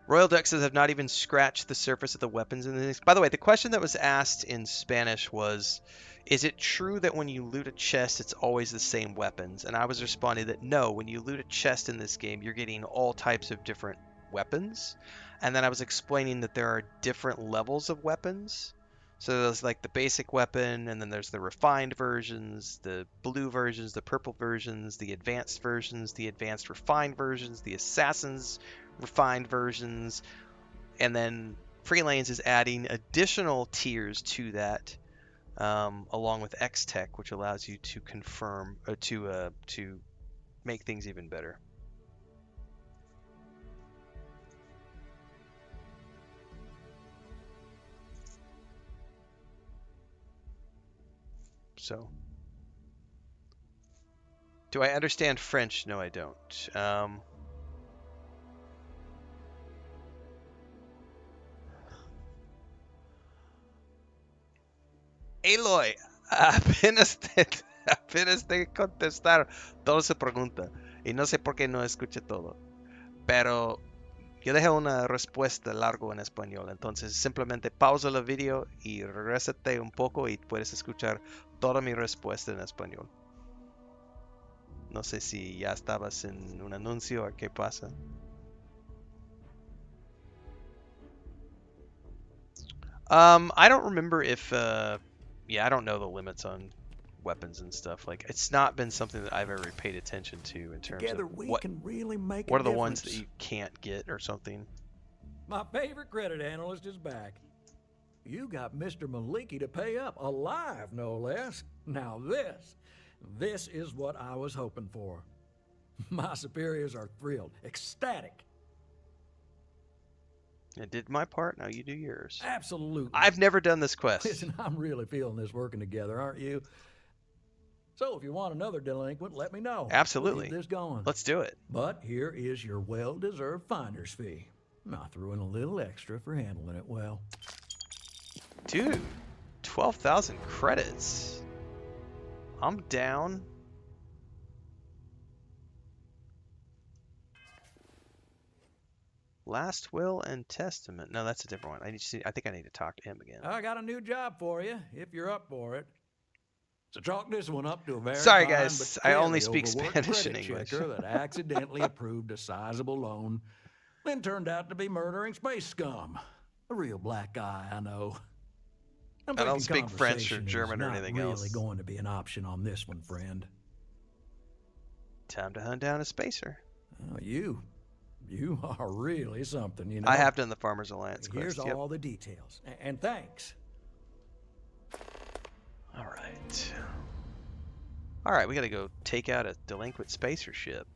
Royal Dexes have not even scratched the surface of the weapons in this. By the way, the question that was asked in Spanish was, is it true that when you loot a chest, it's always the same weapons? And I was responding that no, when you loot a chest in this game, you're getting all types of different weapons. And then I was explaining that there are different levels of weapons. So there's like the basic weapon, and then there's the refined versions, the blue versions, the purple versions, the advanced versions, the advanced refined versions, the assassins refined versions, and then Free Lanes is adding additional tiers to that, along with X Tech, which allows you to confirm to make things even better. So, do I understand French? No, I don't. Aloy, apenas te contestar toda esa pregunta. Y no sé por qué no escuché todo. Pero yo dejé una respuesta largo en español. Entonces simplemente pausa el video y regrésate un poco y puedes escuchar toda mi respuesta en español. No sé si ya estabas en un anuncio o qué pasa. I don't remember if, yeah, I don't know the limits on weapons and stuff. Like, it's not been something that I've ever paid attention to in terms Together of we what can really make are a the ones that difference. you can't get or something. My favorite credit analyst is back. You got Mr. Maliki to pay up, alive no less. Now this is what I was hoping for. My superiors are thrilled, ecstatic. I did my part, now you do yours. Absolutely. I've never done this quest. Listen, I'm really feeling this working together, aren't you? So if you want another delinquent, let me know. Absolutely. We'll keep this going. Let's do it. But here is your well-deserved finder's fee. I threw in a little extra for handling it well. Dude, 12,000 credits. I'm down. Last will and testament. No, that's a different one. I think I need to talk to him again. I got a new job for you, if you're up for it. So chalk this one up to a very Sorry, fine, guys. but I only clearly speak overworked Spanish and credit English. checker that accidentally approved a sizable loan, then turned out to be murdering space scum. A real black guy, I know. I don't speak French or conversation German is or not anything really else. going to be an option on this one, friend. Time to hunt down a spacer. Oh, you are really something, you know. I have done the Farmers Alliance quest. Here's Yep. all the details, and thanks. All right. All right, we got to go take out a delinquent spacer ship.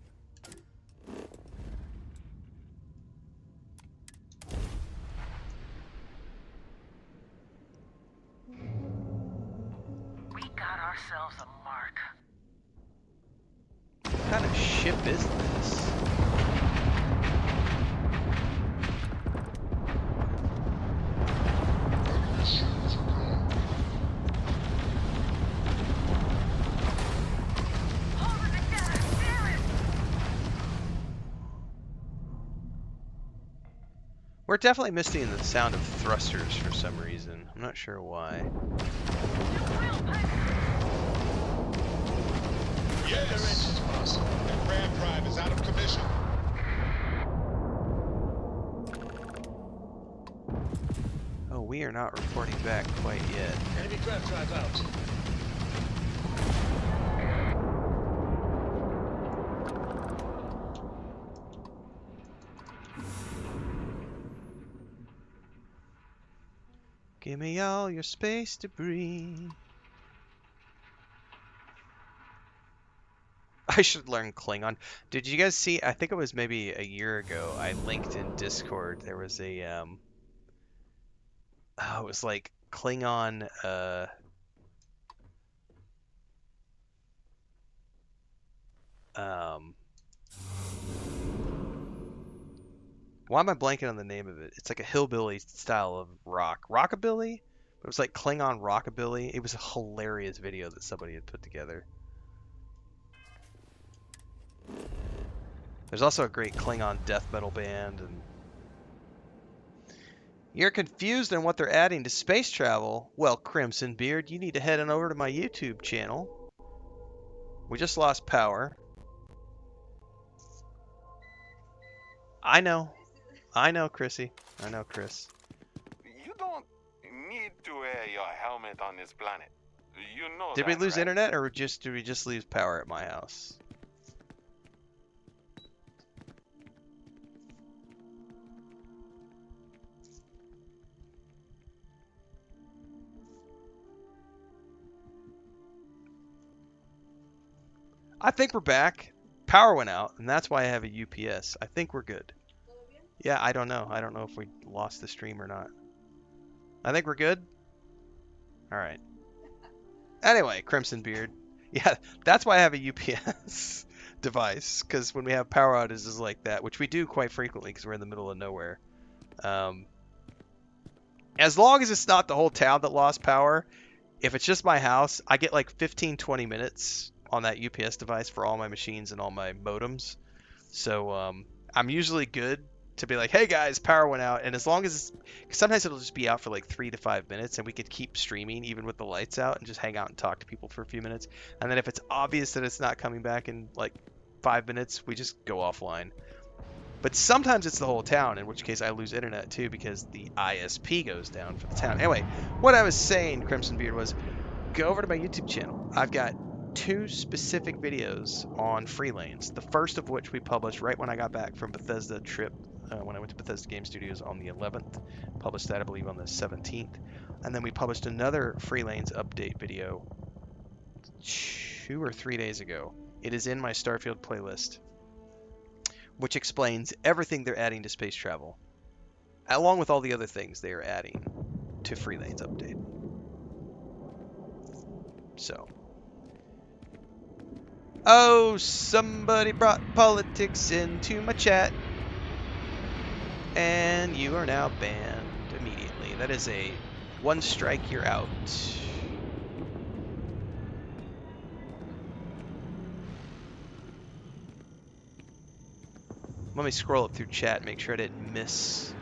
We got ourselves a mark. What kind of ship is this? We're definitely missing the sound of thrusters for some reason. I'm not sure why. Yes, boss. The crab drive is out of commission. Oh, we are not reporting back quite yet. Enemy crab drive out. Give me all your space debris. I should learn Klingon. Did you guys see? I think it was maybe a year ago. I linked in Discord. There was a it was like Klingon. Why am I blanking on the name of it? It's like a hillbilly style of rockabilly. It was like Klingon rockabilly. It was a hilarious video that somebody had put together. There's also a great Klingon death metal band, and you're confused on what they're adding to space travel? Well, Crimson Beard, you need to head on over to my YouTube channel. We just lost power. I know, Chrissy. I know, Chris. You don't need to wear your helmet on this planet. You know Did we that, lose right? internet, or did we just lose power at my house? I think we're back. Power went out, and that's why I have a UPS. I think we're good. Yeah, I don't know. I don't know if we lost the stream or not. I think we're good. All right. Anyway, Crimson Beard. Yeah, that's why I have a UPS device, because when we have power outages like that, which we do quite frequently because we're in the middle of nowhere, as long as it's not the whole town that lost power, if it's just my house, I get like 15, 20 minutes on that UPS device for all my machines and all my modems. So I'm usually good to be like, hey guys, power went out. And as long as sometimes it'll just be out for like 3 to 5 minutes, and we could keep streaming even with the lights out and just hang out and talk to people for a few minutes. And then if it's obvious that it's not coming back in like 5 minutes, we just go offline. But sometimes it's the whole town, in which case I lose internet too because the ISP goes down for the town. Anyway, what I was saying, Crimson Beard, was go over to my YouTube channel. I've got 2 specific videos on free lanes. The first of which we published right when I got back from Bethesda trip, when I went to Bethesda Game Studios on the 11th. Published that, I believe, on the 17th. And then we published another free lanes update video 2 or 3 days ago. It is in my Starfield playlist, which explains everything they're adding to space travel, along with all the other things they are adding to free lanes update. So, oh, somebody brought politics into my chat, and you are now banned immediately. That is a 1 strike, you're out. Let me scroll up through chat and make sure I didn't miss.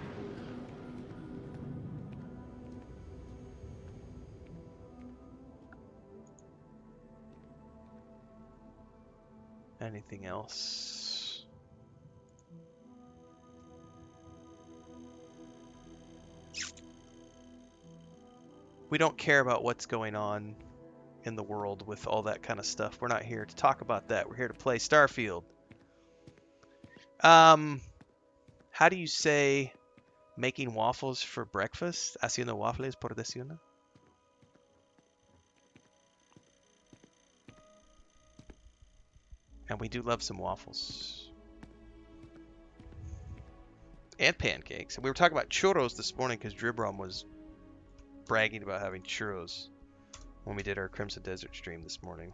Anything else? We don't care about what's going on in the world with all that kind of stuff. We're not here to talk about that. We're here to play Starfield. How do you say making waffles for breakfast? Haciendo waffles por desayuno? And we do love some waffles. And pancakes. And we were talking about churros this morning because Dribrom was bragging about having churros when we did our Crimson Desert stream this morning.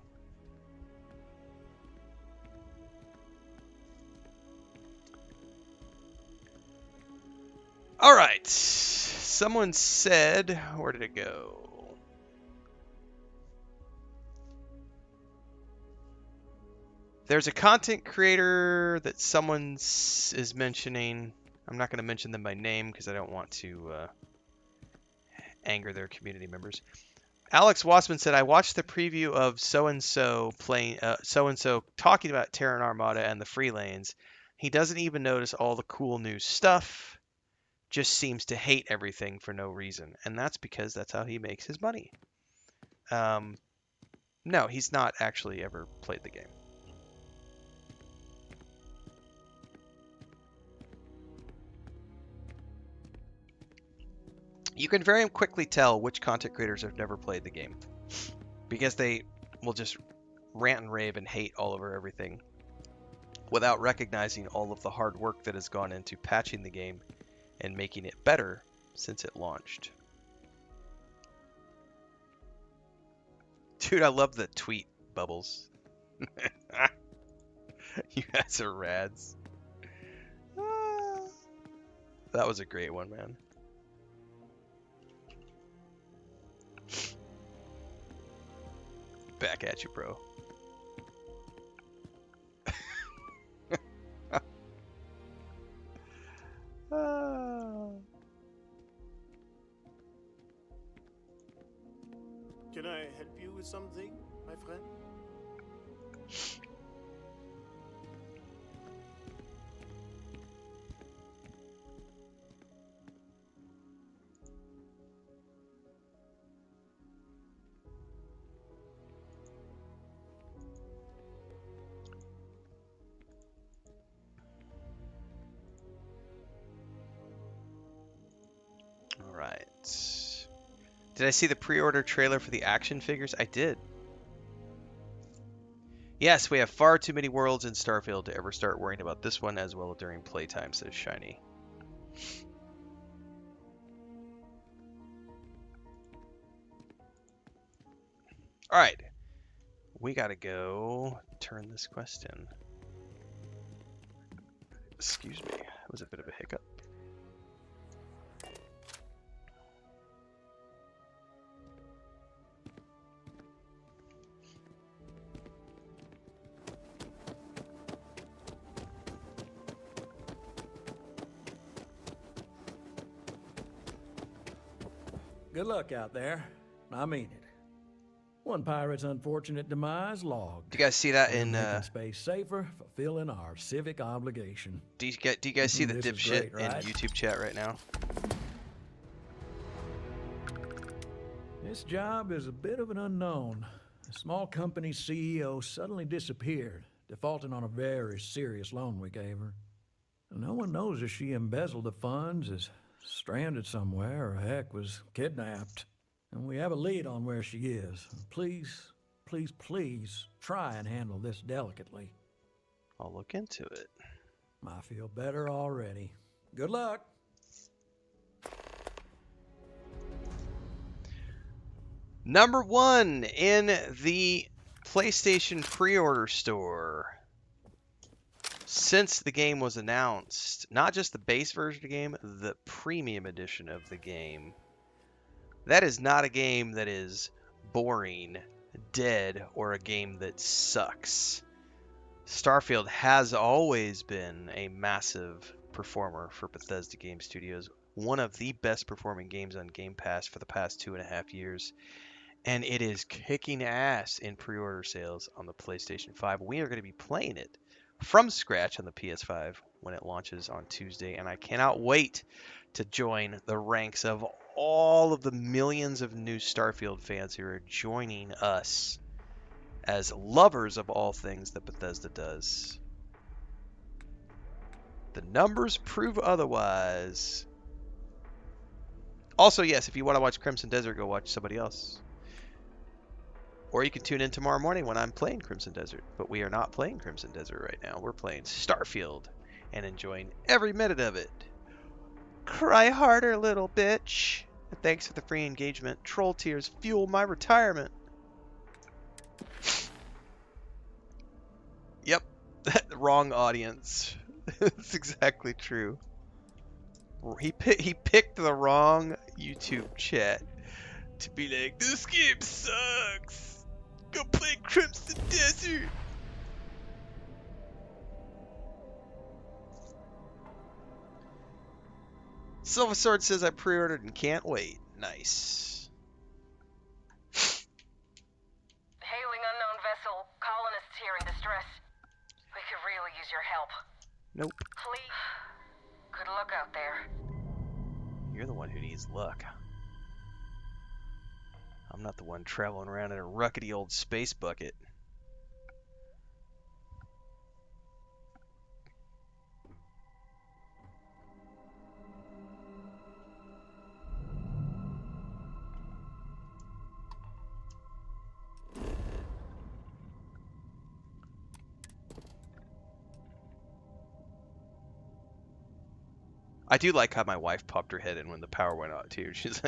All right. Someone said, where did it go? There's a content creator that someone is mentioning. I'm not going to mention them by name because I don't want to anger their community members. Alex Wassman said, I watched the preview of so-and-so playing, so-and-so talking about Terran Armada and the free lanes. He doesn't even notice all the cool new stuff, just seems to hate everything for no reason. And that's because that's how he makes his money. No, he's not actually ever played the game. You can very quickly tell which content creators have never played the game, because they will just rant and rave and hate all over everything without recognizing all of the hard work that has gone into patching the game and making it better since it launched. Dude, I love the tweet bubbles. You guys are rads. That was a great one, man. Back at you, bro. Can I help you with something, my friend? Did I see the pre-order trailer for the action figures? I did. Yes, we have far too many worlds in Starfield to ever start worrying about this one as well during playtime, says Shiny. Alright. We gotta go turn this quest in. Excuse me. That was a bit of a hiccup. Good luck out there. I mean it. One pirate's unfortunate demise logged. Do you guys see that in making space safer, fulfilling our civic obligation. do you guys see the This is dipshit great, right? in YouTube chat right now? This job is a bit of an unknown. A small company's CEO suddenly disappeared, defaulting on a very serious loan we gave her. No one knows if she embezzled the funds, is stranded somewhere, or heck, was kidnapped. And we have a lead on where she is. Please, please, please try and handle this delicately. I'll look into it. I feel better already. Good luck. Number 1 in the PlayStation pre-order store. Since the game was announced, not just the base version of the game, the premium edition of the game. That is not a game that is boring, dead, or a game that sucks. Starfield has always been a massive performer for Bethesda Game Studios. One of the best performing games on Game Pass for the past 2.5 years. And it is kicking ass in pre-order sales on the PlayStation 5. We are going to be playing it from scratch on the PS5 when it launches on Tuesday. And I cannot wait to join the ranks of all of the millions of new Starfield fans who are joining us as lovers of all things that Bethesda does. The numbers prove otherwise. Also, yes, if you want to watch Crimson Desert, go watch somebody else. Or you can tune in tomorrow morning when I'm playing Crimson Desert. But we are not playing Crimson Desert right now. We're playing Starfield and enjoying every minute of it. Cry harder, little bitch. And thanks for the free engagement. Troll tears fuel my retirement. Yep. Wrong audience. That's exactly true. He picked the wrong YouTube chat to be like, this game sucks. Go play Crimson Desert. Silver Sword says I pre-ordered and can't wait. Nice. Hailing unknown vessel. Colonists here in distress. We could really use your help. Nope. Please. Good luck out there. You're the one who needs luck. I'm not the one traveling around in a ruckety old space bucket. I do like how my wife popped her head in when the power went out too. She's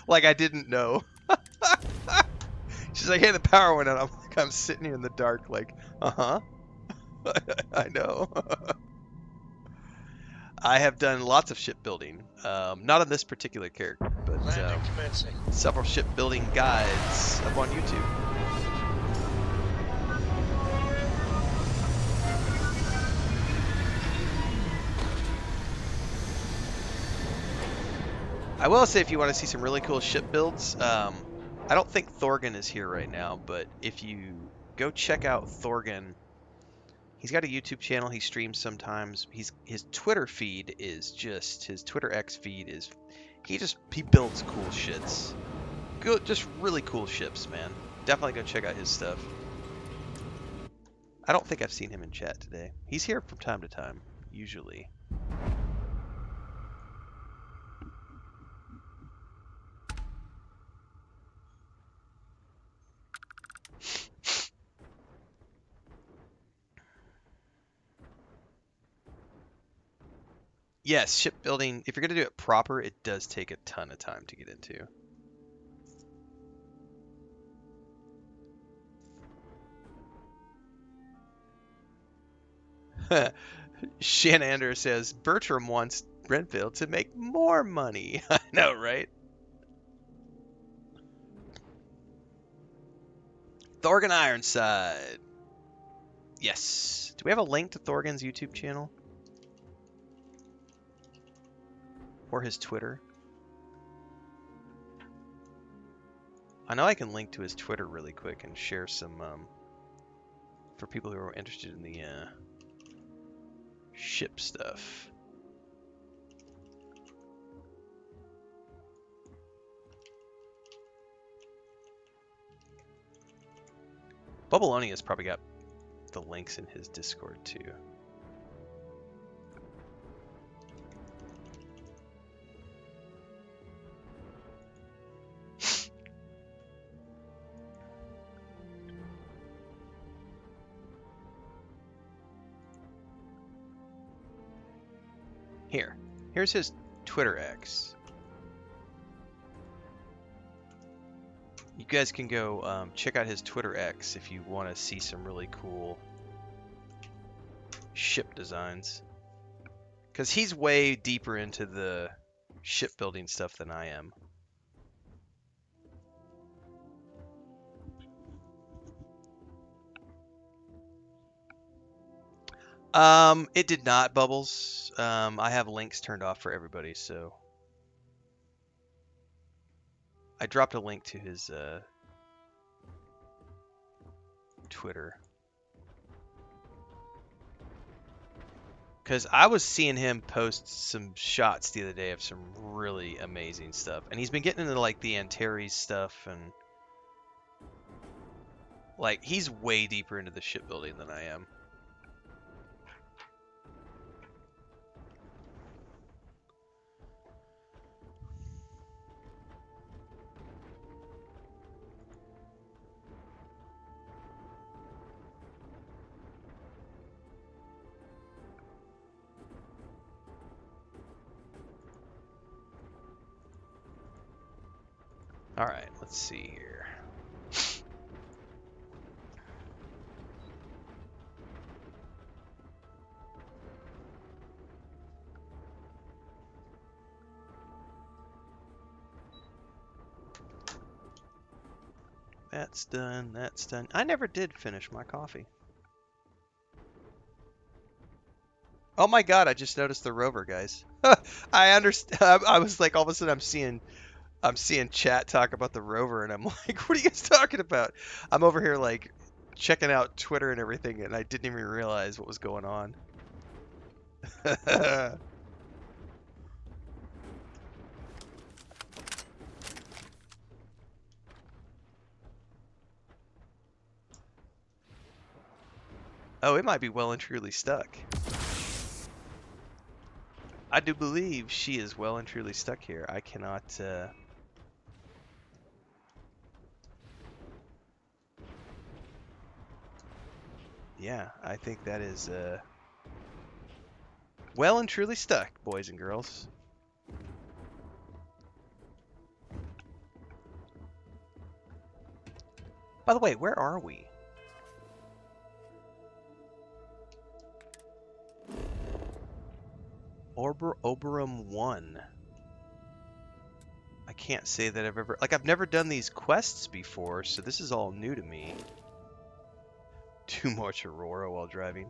like I didn't know. She's like, hey, the power went out. I'm like, I'm sitting here in the dark, like, uh-huh. I know. I have done lots of shipbuilding. Not on this particular character, but several shipbuilding guides up on YouTube. I will say, if you want to see some really cool ship builds, I don't think Thorgan is here right now, but if you go check out Thorgan, he's got a YouTube channel. He streams sometimes. His Twitter feed is just, his Twitter X feed is, he builds cool shits. Good, just really cool ships, man. Definitely go check out his stuff. I don't think I've seen him in chat today. He's here from time to time, usually. Yes, shipbuilding, if you're going to do it proper, it does take a ton of time to get into. Shanander says, Bertram wants Renfail to make more money. I know, right? Thorgan Ironside. Yes. Do we have a link to Thorgan's YouTube channel? Or his Twitter? I know I can link to his Twitter really quick and share some, for people who are interested in the, ship stuff. Bubbalonia's probably got the links in his Discord too. Here's his Twitter X. You guys can go check out his Twitter X if you want to see some really cool ship designs. Because he's way deeper into the shipbuilding stuff than I am. It did not, Bubbles. I have links turned off for everybody, so I dropped a link to his Twitter. Because I was seeing him post some shots the other day of some really amazing stuff. And he's been getting into like the Antares stuff and like he's way deeper into the shipbuilding than I am. All right, let's see here. That's done, that's done. I never did finish my coffee. Oh my god, I just noticed the rover, guys. I understand. I was like, all of a sudden I'm seeing chat talk about the rover, and I'm like, what are you guys talking about? I'm over here, like, checking out Twitter and everything, and I didn't even realize what was going on. Oh, it might be well and truly stuck. I do believe she is well and truly stuck here. I cannot, yeah, I think that is, well and truly stuck, boys and girls. By the way, where are we? Oberum 1. I can't say that I've ever... Like, I've never done these quests before, so this is all new to me. Too much Aurora while driving.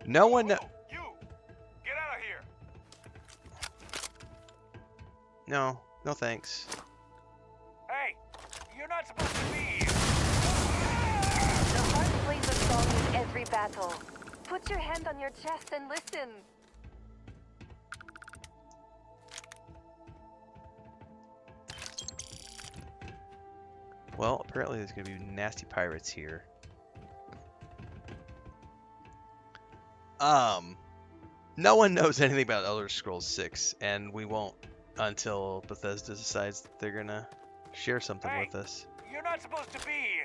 No one... You! Get out of here! No. No thanks. Hey! You're not supposed to be here! The heart plays a song in every battle. Put your hand on your chest and listen. Well, apparently there's going to be nasty pirates here. No one knows anything about Elder Scrolls 6, and we won't until Bethesda decides that they're going to share something with us. You're not supposed to be here!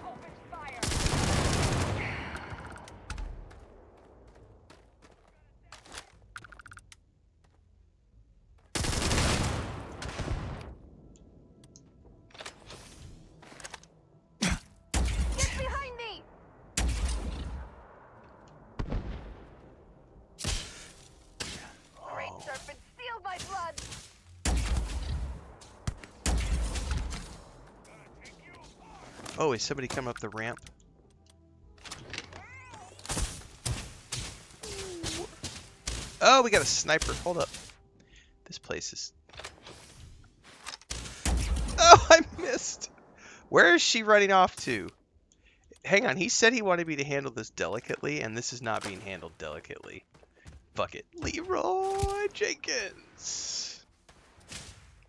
Open fire! Oh, is somebody coming up the ramp? Oh, we got a sniper. Hold up. This place is... Oh, I missed. Where is she running off to? Hang on, he said he wanted me to handle this delicately, and this is not being handled delicately. Fuck it. Leroy Jenkins.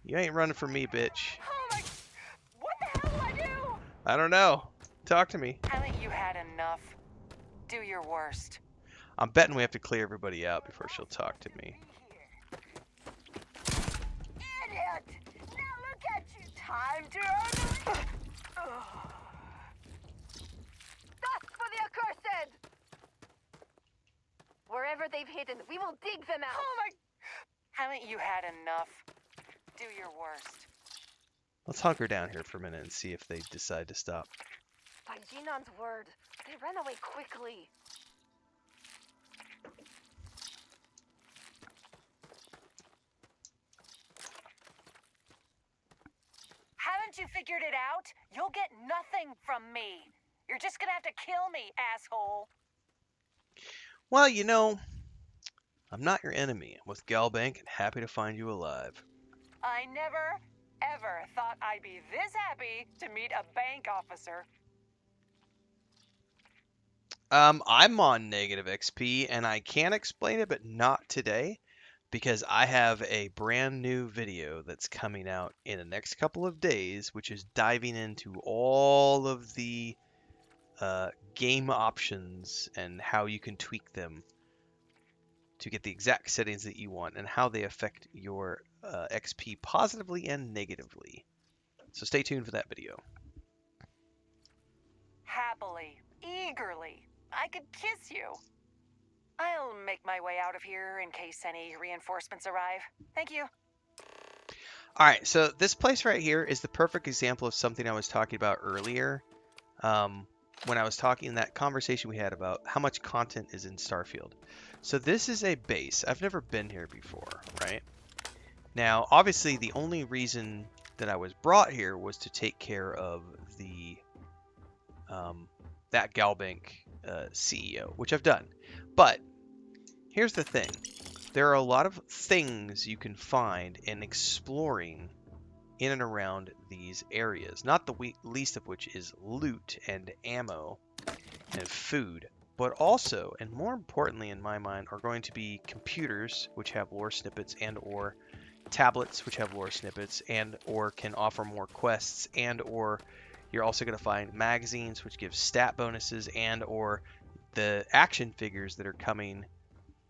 You ain't running from me, bitch. Oh my... What the hell do I do? I don't know. Talk to me. Haven't you had enough? Do your worst. I'm betting we have to clear everybody out before she'll talk to me. Idiot! Now look at you. Time to earn the... That's for the accursed! Wherever they've hidden, we will dig them out. Oh my... Haven't you had enough? Do your worst. Let's hunker down here for a minute and see if they decide to stop. By Jinan's word, they ran away quickly. Haven't you figured it out? You'll get nothing from me. You're just gonna have to kill me, asshole. Well, you know, I'm not your enemy. I'm with Galbank and happy to find you alive. I never, ever thought I'd be this happy to meet a bank officer. I'm on negative XP, and I can explain it, but not today, because I have a brand new video that's coming out in the next couple of days, which is diving into all of the game options and how you can tweak them to get the exact settings that you want and how they affect your XP positively and negatively. So stay tuned for that video. Happily, eagerly, I could kiss you. I'll make my way out of here in case any reinforcements arrive. Thank you. All right, so this place right here is the perfect example of something I was talking about earlier. When I was talking in that conversation we had about how much content is in Starfield. So this is a base. I've never been here before, right? Now, obviously, the only reason that I was brought here was to take care of the that Galbank CEO, which I've done. But here's the thing. There are a lot of things you can find in exploring in and around these areas. Not the least of which is loot and ammo and food. But also, and more importantly in my mind, are going to be computers, which have lore snippets, and or tablets, which have lore snippets, and or can offer more quests, and or you're also going to find magazines, which give stat bonuses, and or the action figures that are coming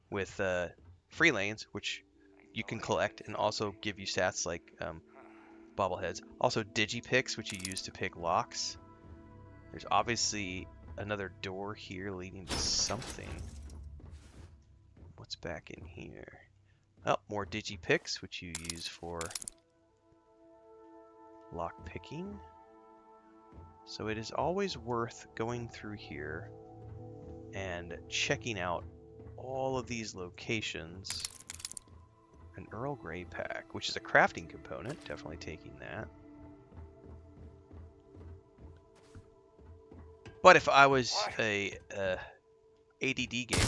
with free lanes, which you can collect and also give you stats like bobbleheads. Also digipicks, which you use to pick locks. There's obviously another door here leading to something. What's back in here? Oh, more digipicks, which you use for lock picking. So it is always worth going through here and checking out all of these locations. An Earl Grey pack, which is a crafting component. Definitely taking that. But if I was a ADD gamer,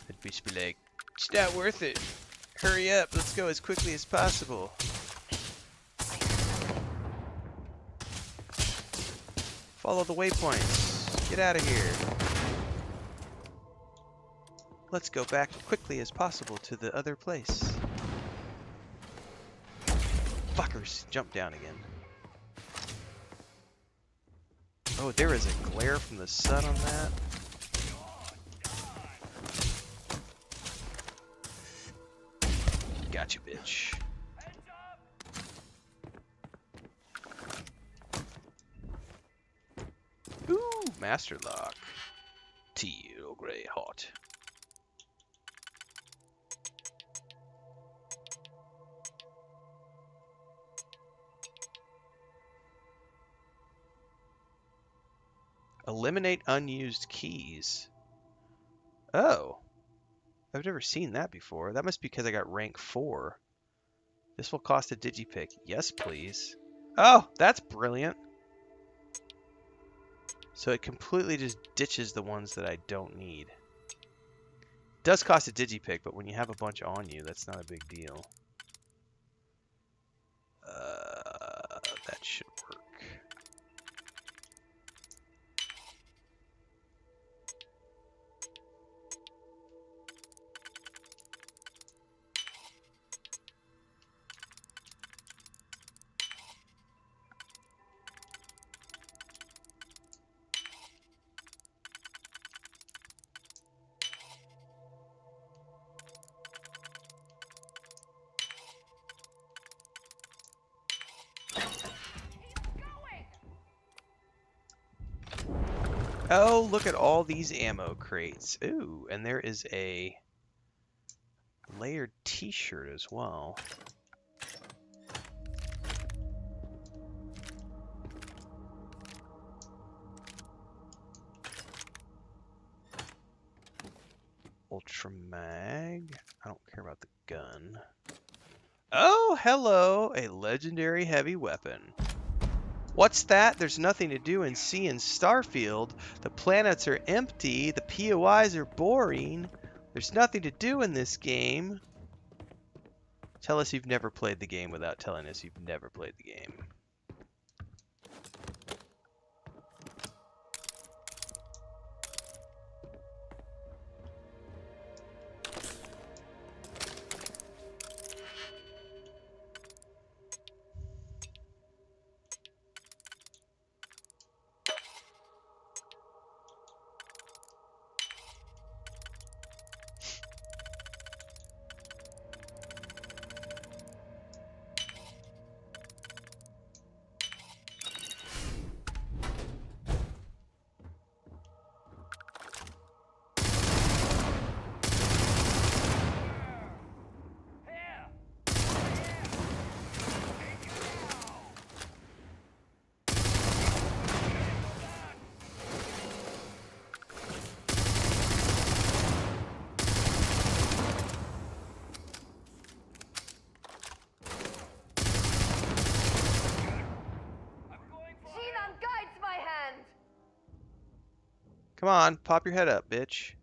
I'd just be like, it's not worth it. Hurry up, let's go as quickly as possible. Follow the waypoints. Get out of here. Let's go back quickly as possible to the other place. Fuckers, jump down again. Oh, there is a glare from the sun on that. Gotcha, bitch. Ooh, master lock. Tea Earl Grey hot. Eliminate unused keys. Oh. I've never seen that before. That must be because I got rank 4. This will cost a digipick. Yes, please. Oh, that's brilliant. So it completely just ditches the ones that I don't need. It does cost a digipick, but when you have a bunch on you, that's not a big deal. That should work. Oh, look at all these ammo crates. Ooh, and there is a layered t-shirt as well. Ultra mag. I don't care about the gun. Oh, hello, a legendary heavy weapon. What's that? There's nothing to do in sea and Starfield. The planets are empty. The POIs are boring. There's nothing to do in this game. Tell us you've never played the game without telling us you've never played the game. Come on, pop your head up, bitch.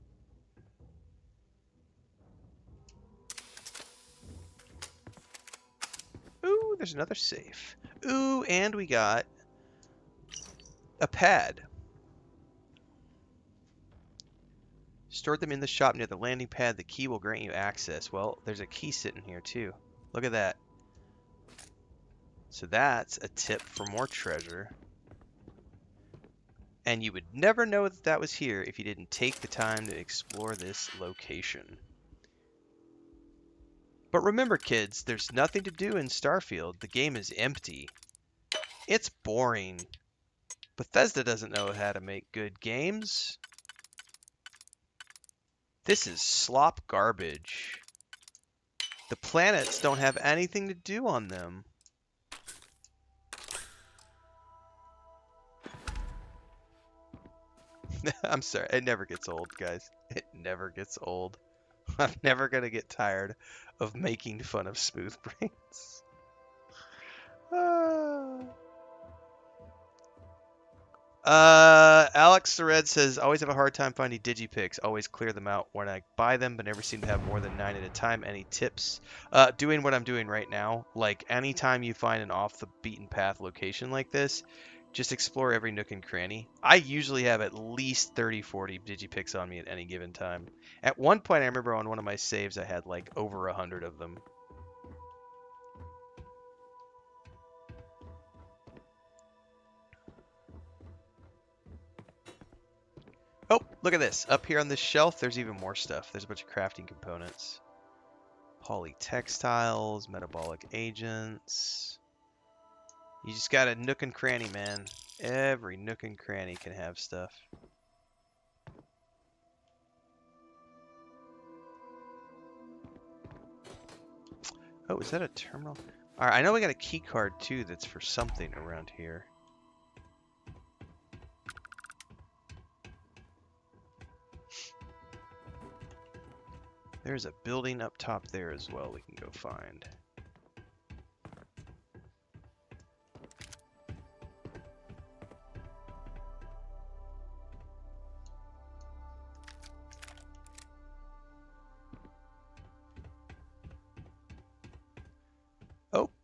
Ooh, there's another safe. Ooh, and we got a pad. Store them in the shop near the landing pad. The key will grant you access. Well, there's a key sitting here too. Look at that. So that's a tip for more treasure. And you would never know that that was here if you didn't take the time to explore this location. But remember, kids, there's nothing to do in Starfield. The game is empty. It's boring. Bethesda doesn't know how to make good games. This is slop garbage. The planets don't have anything to do on them. I'm sorry, it never gets old, guys. It never gets old. I'm never going to get tired of making fun of Smooth Brains. Alex the Red says, always have a hard time finding digipicks. Always clear them out when I buy them, but never seem to have more than 9 at a time. Any tips? Doing what I'm doing right now. Like, anytime you find an off-the-beaten-path location like this, just explore every nook and cranny. I usually have at least 30, 40 digipicks on me at any given time. At one point, I remember on one of my saves, I had like over 100 of them. Oh, look at this. Up here on this shelf, there's even more stuff. There's a bunch of crafting components. Polytextiles, metabolic agents. You just got a nook and cranny, man. Every nook and cranny can have stuff. Oh, is that a terminal? Alright, I know we got a key card too that's for something around here. There's a building up top there as well we can go find.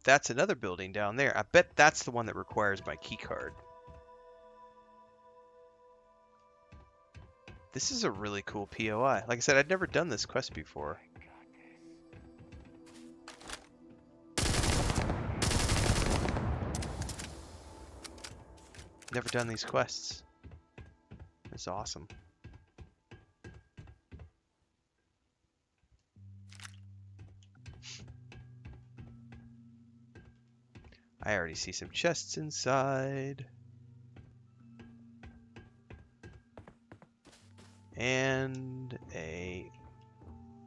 that's another building down there. I bet that's the one that requires my key card. This is a really cool POI. Like I said, I'd never done this quest before. Never done these quests. It's awesome. I already see some chests inside. And a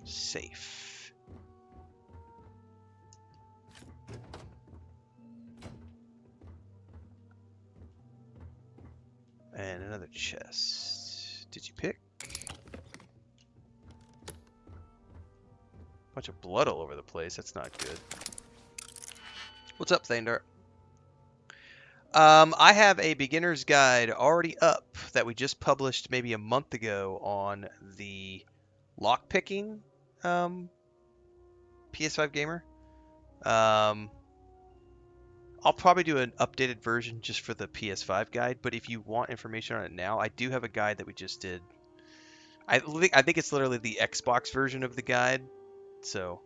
safe. And another chest. Did you pick? Bunch of blood all over the place. That's not good. What's up, Thandar? I have a beginner's guide already up that we just published maybe a month ago on the lockpicking PS5 gamer. I'll probably do an updated version just for the PS5 guide, but if you want information on it now, I do have a guide that we just did. I think it's literally the Xbox version of the guide, so...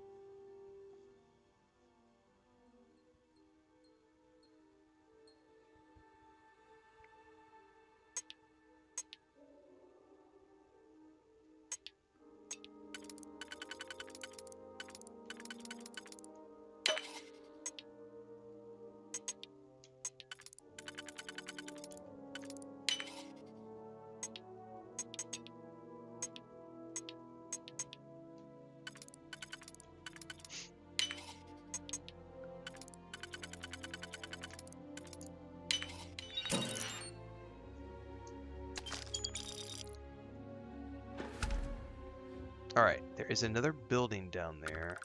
Alright, there is another building down there.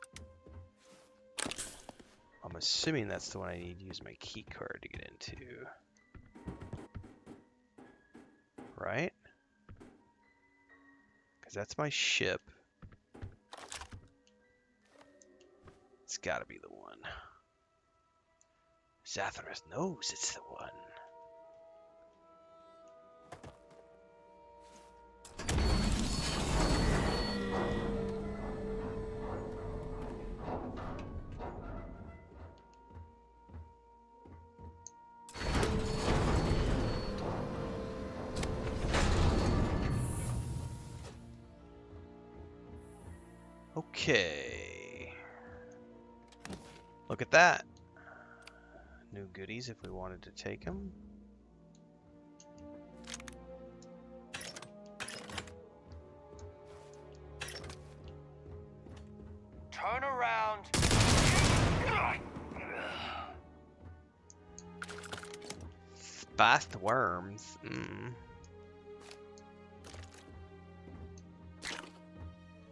I'm assuming that's the one I need to use my key card to get into. Right? Because that's my ship. It's gotta be the one. Zathras knows it's the one. Okay. Look at that. New goodies if we wanted to take them. Turn around. Spiced worms.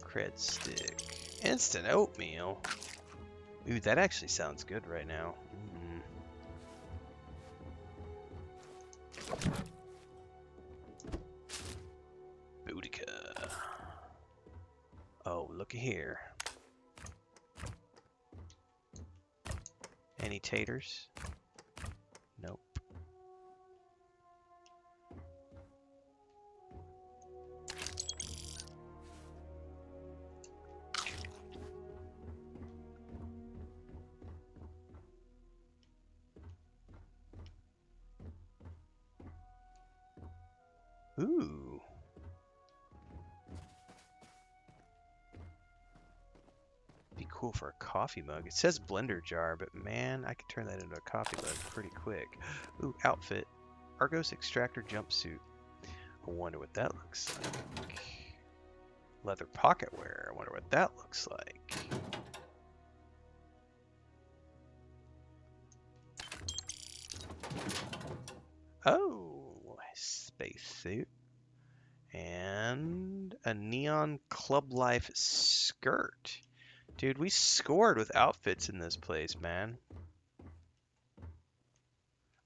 Cred stick. Instant oatmeal. Ooh, that actually sounds good right now. Boudica. Oh, looky here. Any taters? Nope. Ooh. Be cool for a coffee mug. It says blender jar, but man, I could turn that into a coffee mug pretty quick. Ooh, outfit. Argos extractor jumpsuit. I wonder what that looks like. Leather pocket wear. I wonder what that looks like. Oh. Spacesuit and a neon club life skirt. Dude, we scored with outfits in this place, man.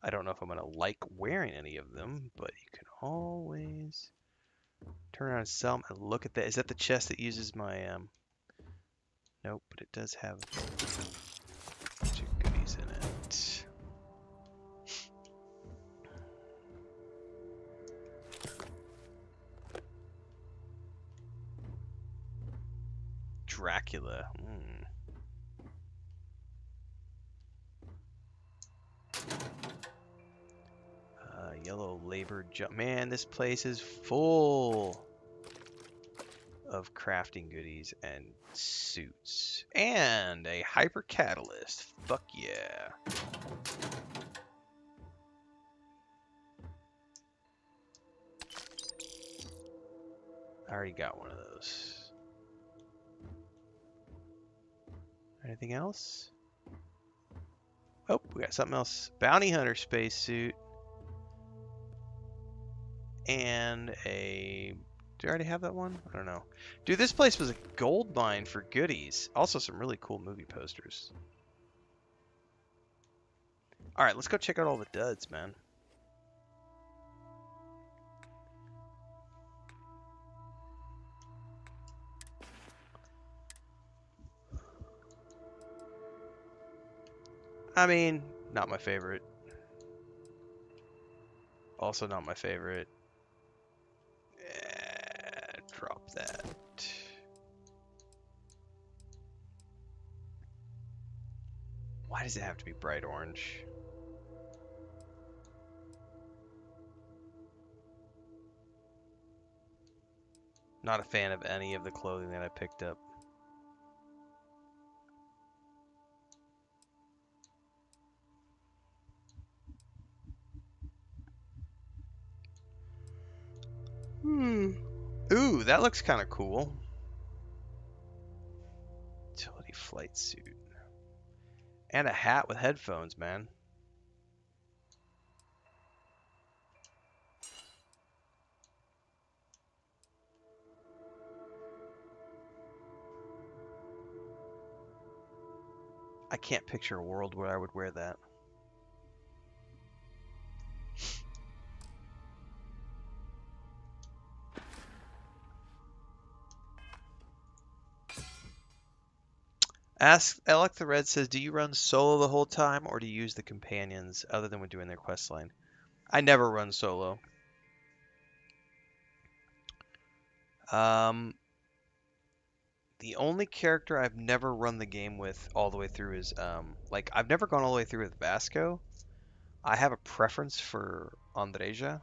I don't know if I'm gonna like wearing any of them, but you can always turn around and sell them. And look at that. Is that the chest that uses my nope, but it does have a bunch of goodies Dracula. Yellow labor jump. Man, this place is full of crafting goodies and suits. And a hyper catalyst. Fuck yeah. I already got one of those. Anything else? Oh, we got something else. Bounty hunter spacesuit. And a... Do I already have that one? I don't know. Dude, this place was a gold mine for goodies. Also some really cool movie posters. Alright, let's go check out all the duds, man. I mean, not my favorite. Also not my favorite. Drop that. Why does it have to be bright orange? Not a fan of any of the clothing that I picked up. Ooh, that looks kind of cool. Utility flight suit. And a hat with headphones, man. I can't picture a world where I would wear that. Ask Alec the Red says, do you run solo the whole time or do you use the companions other than when doing their quest line? I never run solo. The only character I've never run the game with all the way through is, like, I've never gone all the way through with Vasco. I have a preference for Andreja.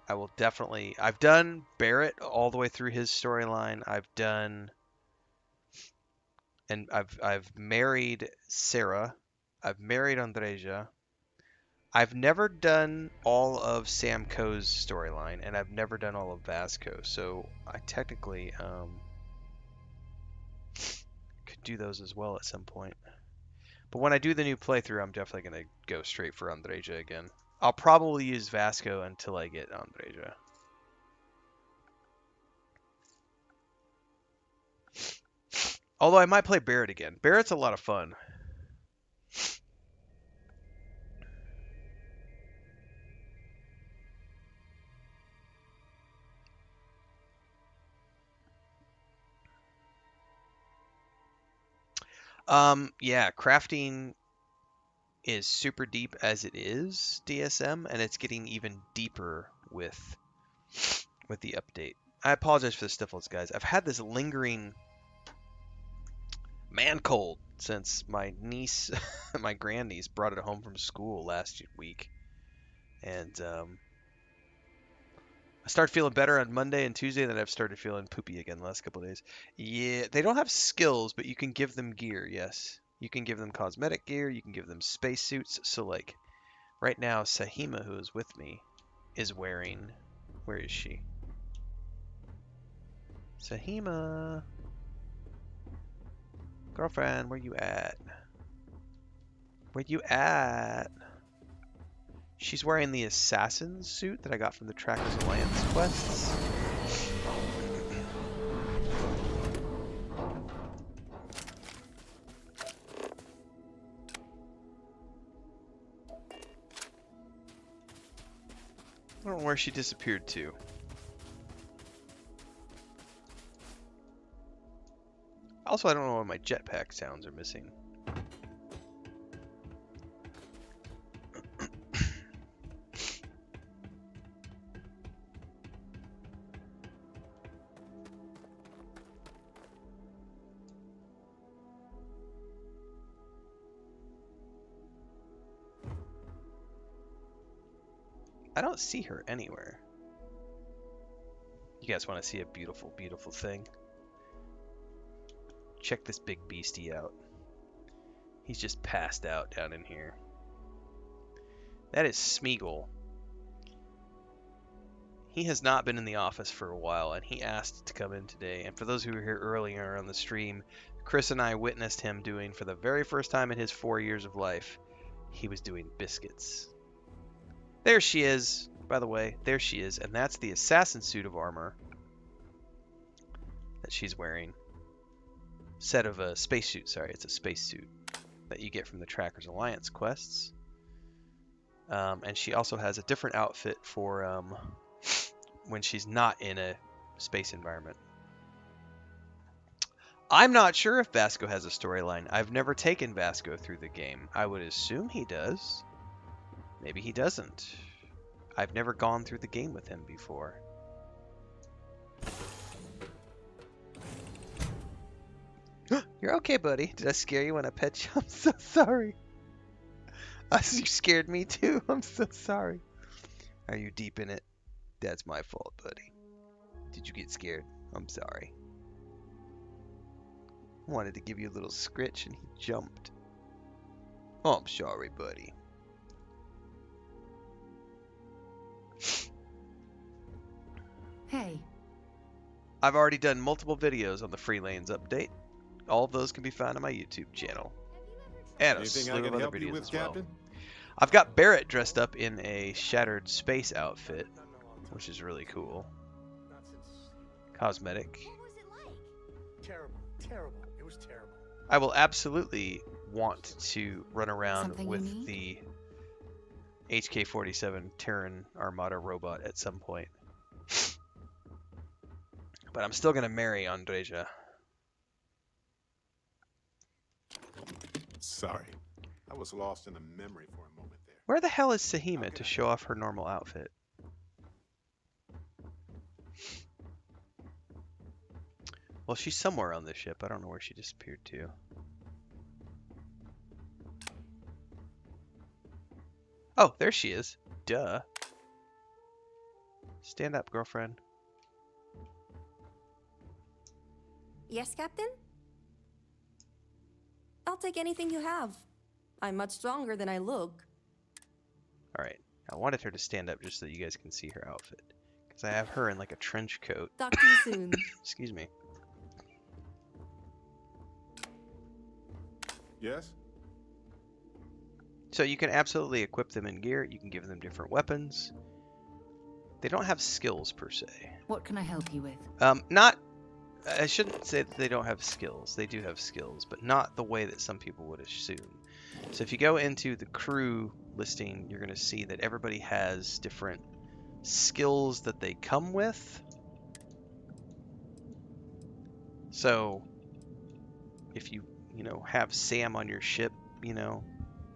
I will definitely... I've done Barrett all the way through his storyline. I've done... And I've married Sarah. I've married Andreja. I've never done all of Sam Coe's storyline, and I've never done all of Vasco, so I technically could do those as well at some point. But when I do the new playthrough, I'm definitely going to go straight for Andreja again. I'll probably use Vasco until I get Andreja. Although I might play Barrett again. Barrett's a lot of fun. Yeah, crafting is super deep as it is DSM, and it's getting even deeper with the update. I apologize for the sniffles, guys. I've had this lingering man cold since my niece, my grandniece, brought it home from school last week, and I started feeling better on Monday and Tuesday, then I've started feeling poopy again the last couple of days. Yeah, they don't have skills, but you can give them gear, yes. You can give them cosmetic gear, you can give them spacesuits. So, like, right now, Sahima, who is with me, is wearing... Where is she? Sahima! Girlfriend, where you at? Where you at? She's wearing the assassin suit that I got from the Trackers Alliance quests. I don't know where she disappeared to. Also, I don't know why my jetpack sounds are missing. I don't see her anywhere. You guys want to see a beautiful, beautiful thing? Check this big beastie out. He's just passed out down in here. That is Smeagol. He has not been in the office for a while, and he asked to come in today. And for those who were here earlier on the stream, Chris and I witnessed him doing, for the very first time in his 4 years of life, he was doing biscuits. There she is, by the way. There she is, and that's the assassin suit of armor that she's wearing. Set of a spacesuit, sorry, it's a spacesuit that you get from the Trackers Alliance quests. And she also has a different outfit for when she's not in a space environment. I'm not sure if Vasco has a storyline. I've never taken Vasco through the game. I would assume he does. Maybe he doesn't. I've never gone through the game with him before. You're okay, buddy. Did I scare you when I pet you? I'm so sorry. You scared me too. I'm so sorry. Are you deep in it? That's my fault, buddy. Did you get scared? I'm sorry. I wanted to give you a little scritch and he jumped. Oh, I'm sorry, buddy. Hey. I've already done multiple videos on the Free Lanes update. All of those can be found on my YouTube channel. And a slew of other videos as well. I've got Barrett dressed up in a shattered space outfit, which is really cool. Cosmetic. What was it like? Terrible. Terrible. It was terrible. I will absolutely want to run around Something with the HK-47 Terran Armada robot at some point. But I'm still going to marry Andreja. Sorry. I was lost in a memory for a moment there. Where the hell is Sahima to show off her normal outfit? Well, she's somewhere on this ship. I don't know where she disappeared to. Oh, there she is. Duh. Stand up, girlfriend. Yes, Captain? I'll take anything you have. I'm much stronger than I look. Alright. I wanted her to stand up just so that you guys can see her outfit. Because I have her in like a trench coat. Talk to you soon. Excuse me. Yes? So you can absolutely equip them in gear. You can give them different weapons. They don't have skills per se. What can I help you with? I shouldn't say that they don't have skills. They do have skills, but not the way that some people would assume. So if you go into the crew listing, you're going to see that everybody has different skills that they come with. So if you have Sam on your ship, he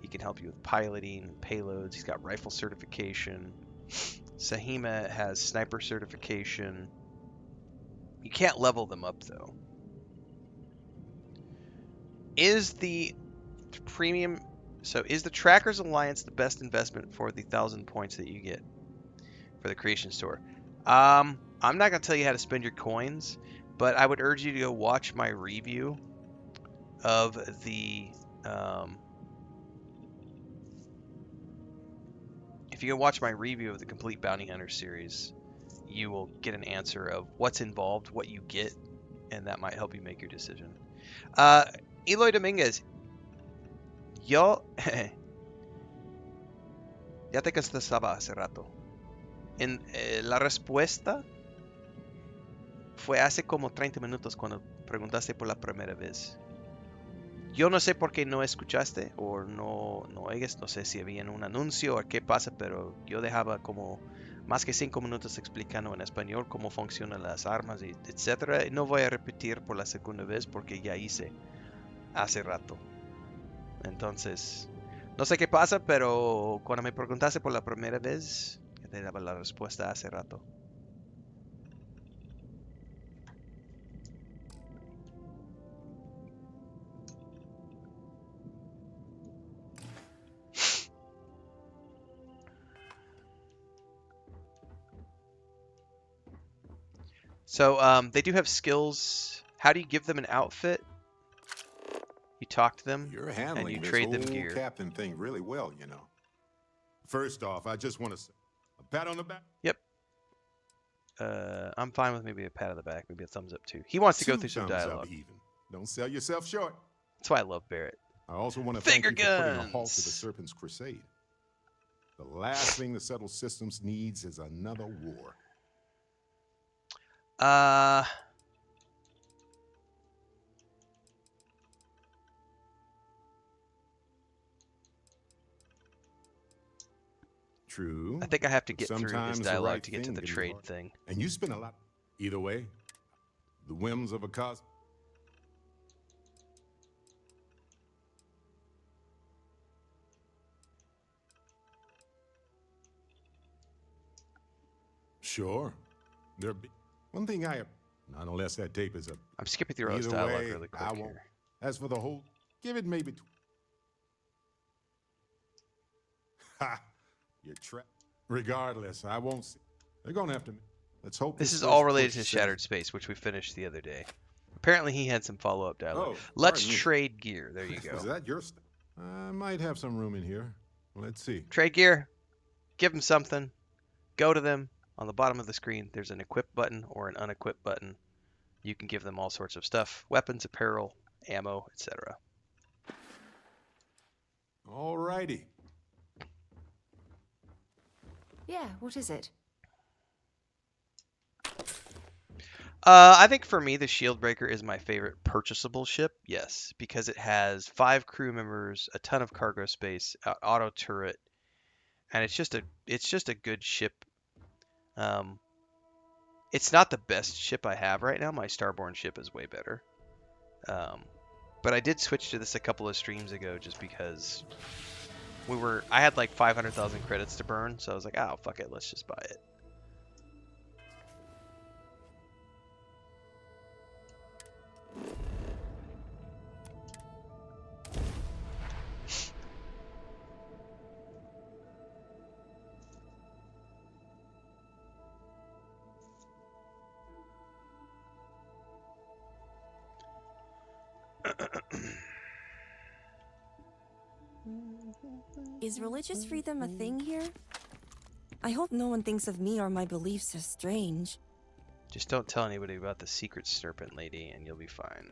can help you with piloting, payloads. He's got rifle certification. Sahima has sniper certification. You can't level them up, though. Is the Trackers Alliance the best investment for the 1,000 points that you get for the Creation Store? I'm not going to tell you how to spend your coins, but I would urge you to go watch my review of the... if you go watch my review of the Complete Bounty Hunter series, you will get an answer of what's involved, what you get, and that might help you make your decision. Eloy Dominguez, yo ya te contestaba hace rato. La respuesta fue hace como 30 minutos cuando preguntaste por la primera vez. Yo no sé por qué no escuchaste o no oigas, no sé si había un anuncio o qué pasa, pero yo dejaba como más que 5 minutos explicando en español cómo funcionan las armas, etc. No voy a repetir por la segunda vez porque ya hice hace rato. Entonces, no sé qué pasa, pero cuando me preguntaste por la primera vez, ya te daba la respuesta hace rato. So they do have skills. How do you give them an outfit? You talk to them, You're and handling you this trade them whole gear. captain thing really well, you know. First off, I just want to say a pat on the back. Yep. I'm fine with maybe a pat on the back, maybe a thumbs up too. He wants to go through some Thumbs up dialogue. even. Don't sell yourself short. That's why I love Barrett. I also want to Finger thank you for putting a halt to the guns. Serpent's crusade. The last thing the settled systems needs is another war. True. I think I have to get through Sometimes his the dialogue right to get to thing the can be trade hard. thing. And you spend a lot. Either way, the whims of a cos. Sure. One thing not unless that tape is a. I'm skipping through all his Either dialogue way, really quick I won't. here. As for the whole, give it maybe. Ha! You're trapped. Regardless, I won't. They're gonna have to. Let's hope This is first all related push to says- Shattered Space, which we finished the other day. Apparently, he had some follow-up dialogue. Oh, Let's pardon me. trade gear. There you Is go. that your stuff? I might have some room in here. Let's see. Trade gear. Give them something. Go to them. On the bottom of the screen, there's an equip button or an unequip button. You can give them all sorts of stuff. Weapons, apparel, ammo, etc. All righty. Yeah, what is it? I think for me, the Shieldbreaker is my favorite purchasable ship. Yes, because it has 5 crew members, a ton of cargo space, auto turret, and it's just a good ship. It's not the best ship I have right now. My Starborn ship is way better. But I did switch to this a couple of streams ago just because I had like 500,000 credits to burn, so I was like, oh, fuck it, let's just buy it. Is religious freedom a thing here? I hope no one thinks of me or my beliefs as strange. Just don't tell anybody about the secret serpent lady and you'll be fine.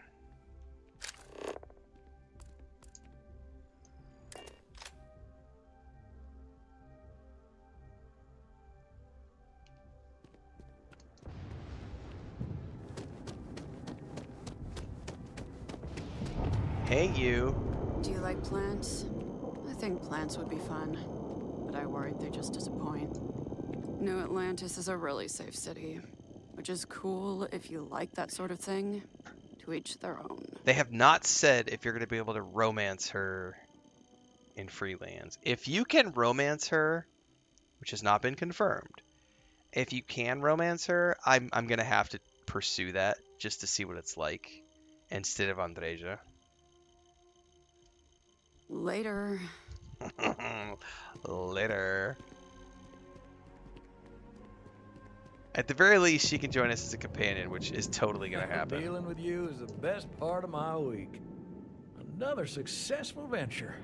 Hey, you. Do you like plants? I think plants would be fun, but I worried they just disappoint. New Atlantis is a really safe city, which is cool if you like that sort of thing. To each their own. They have not said if you're going to be able to romance her in Freelands. If you can romance her, which has not been confirmed, if you can romance her, I'm going to have to pursue that just to see what it's like instead of Andreja. Later. Later. At the very least, she can join us as a companion, which is totally going to happen. Dealing with you is the best part of my week. Another successful venture.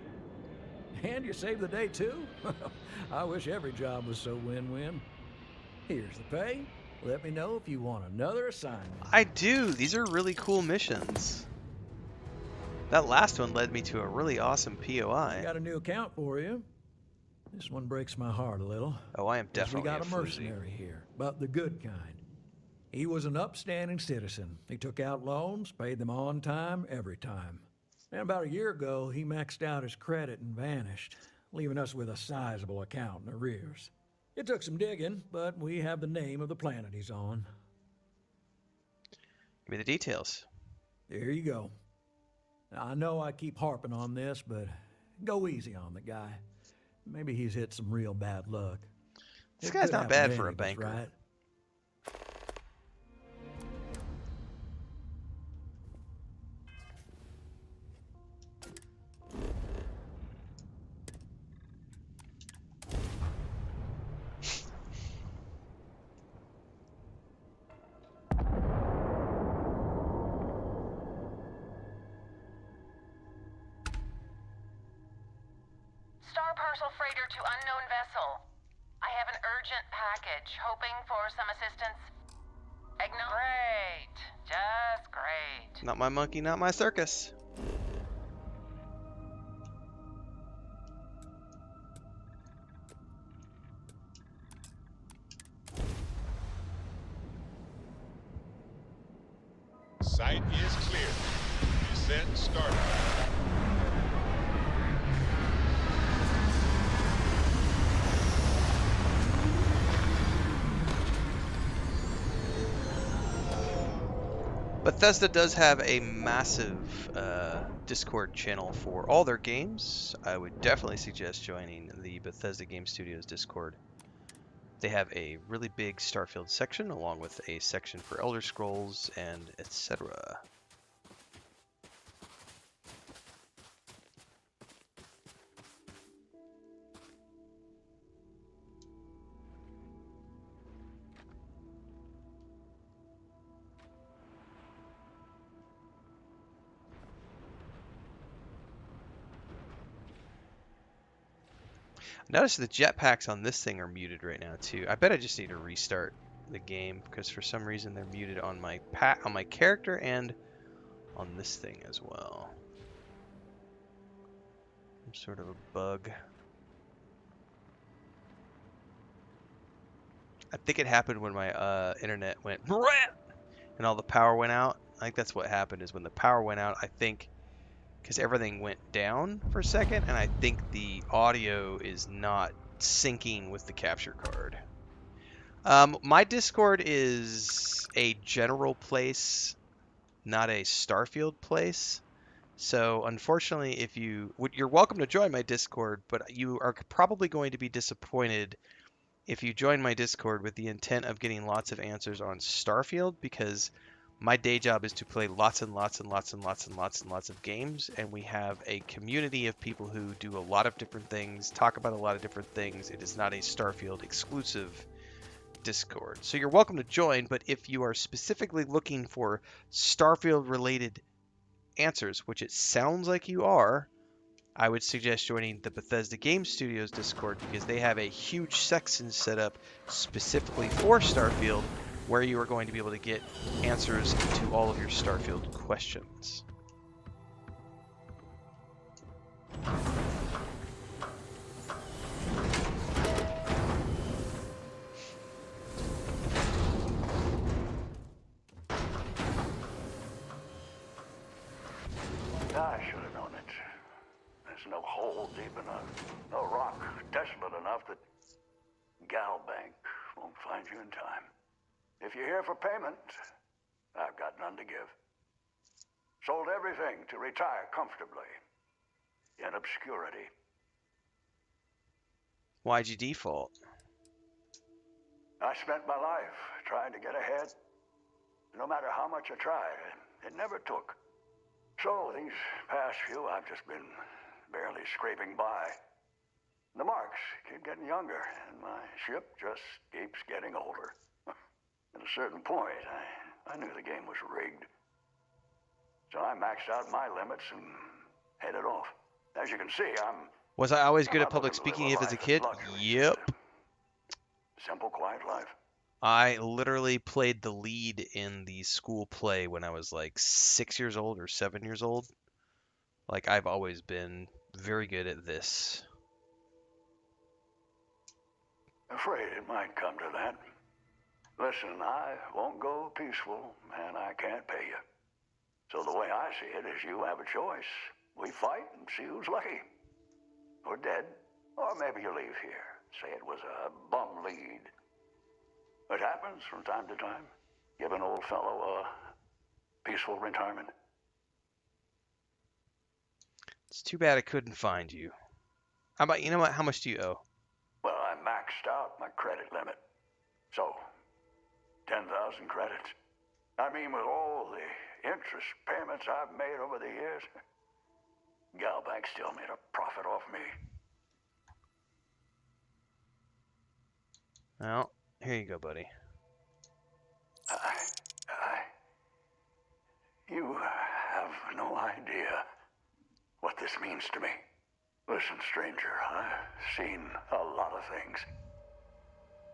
And you saved the day, too? I wish every job was so win-win. Here's the pay. Let me know if you want another assignment. I do. These are really cool missions. That last one led me to a really awesome POI. I got a new account for you. This one breaks my heart a little. Oh, I am definitely We got a floozy. mercenary here, but the good kind. He was an upstanding citizen. He took out loans, paid them on time, every time. And about a year ago, he maxed out his credit and vanished, leaving us with a sizable account in arrears. It took some digging, but we have the name of the planet he's on. Give me the details. There you go. Now, I know I keep harping on this, but go easy on the guy. Maybe he's hit some real bad luck. This It guy's could not happen bad to for a any of us, banker. right? commercial freighter to unknown vessel. I have an urgent package, hoping for some assistance. Great. Just great. Not my monkey, not my circus. Site is clear. Descent started. Bethesda does have a massive Discord channel for all their games. I would definitely suggest joining the Bethesda Game Studios Discord. They have a really big Starfield section, along with a section for Elder Scrolls and etc. Notice the jetpacks on this thing are muted right now too. I bet I just need to restart the game because for some reason they're muted on my character and on this thing as well. Some sort of a bug. I think it happened when my internet went and all the power went out. I think that's what happened is when the power went out, I think because everything went down for a second, and I think the audio is not syncing with the capture card. My Discord is a general place, not a Starfield place. So unfortunately, if you're welcome to join my Discord, but you are probably going to be disappointed if you join my Discord with the intent of getting lots of answers on Starfield, because my day job is to play lots and lots and lots and lots and lots and lots of games, and we have a community of people who do a lot of different things, talk about a lot of different things. It is not a Starfield exclusive Discord. So you're welcome to join, but if you are specifically looking for Starfield related answers, which it sounds like you are, I would suggest joining the Bethesda Game Studios Discord because they have a huge section set up specifically for Starfield where you are going to be able to get answers to all of your Starfield questions. I should have known it. There's no hole deep enough, no rock desolate enough that Galbank won't find you in time. If you're here for payment, I've got none to give. Sold everything to retire comfortably in obscurity. Why'd you default? I spent my life trying to get ahead. No matter how much I tried, it never took. So these past few, I've just been barely scraping by. The marks keep getting younger, and my ship just keeps getting older. At a certain point, I knew the game was rigged. So I maxed out my limits and headed off. As you can see, Was I always good at public speaking as a kid? Yep. Simple, quiet life. I literally played the lead in the school play when I was like 6 years old or 7 years old. Like, I've always been very good at this. Afraid it might come to that. Listen, I won't go peaceful, and I can't pay you. So the way I see it is you have a choice. We fight and see who's lucky. Or dead. Or maybe you leave here. Say it was a bum lead. It happens from time to time. Give an old fellow a peaceful retirement. It's too bad I couldn't find you. How about, you know what? How much do you owe? Well, I maxed out my credit limit. So, 10,000 credits. I mean, with all the interest payments I've made over the years, Galbank still made a profit off me. Well, here you go, buddy. You have no idea what this means to me. Listen, stranger, I've seen a lot of things,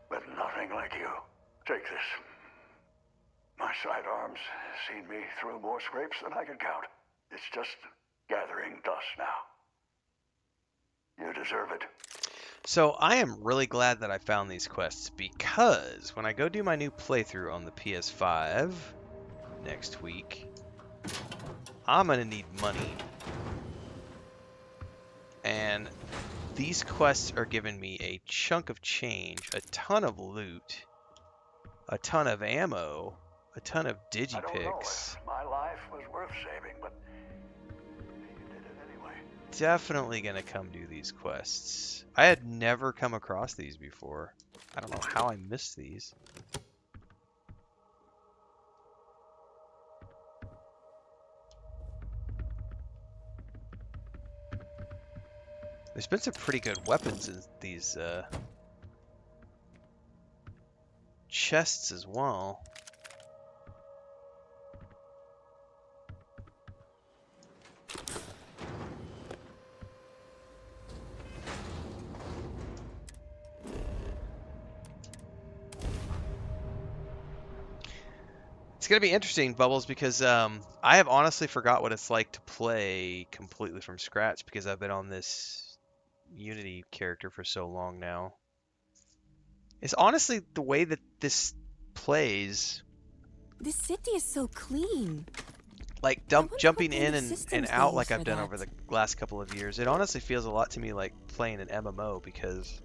but nothing like you. Take this. My sidearms seen me through more scrapes than I can count. It's just gathering dust now. You deserve it. So I am really glad that I found these quests, because when I go do my new playthrough on the PS5 next week, I'm going to need money. And these quests are giving me a chunk of change, a ton of loot, a ton of ammo, a ton of I don't know digipicks. if my life was worth saving, but you did it anyway. Definitely going to come do these quests. I had never come across these before. I don't know how I missed these. There's been some pretty good weapons in these chests as well. It's going to be interesting, Bubbles, because I have honestly forgot what it's like to play completely from scratch, because I've been on this Unity character for so long now. It's honestly the way that this plays. This city is so clean. Like jumping in and out like I've done over the last couple of years. It honestly feels a lot to me like playing an MMO, because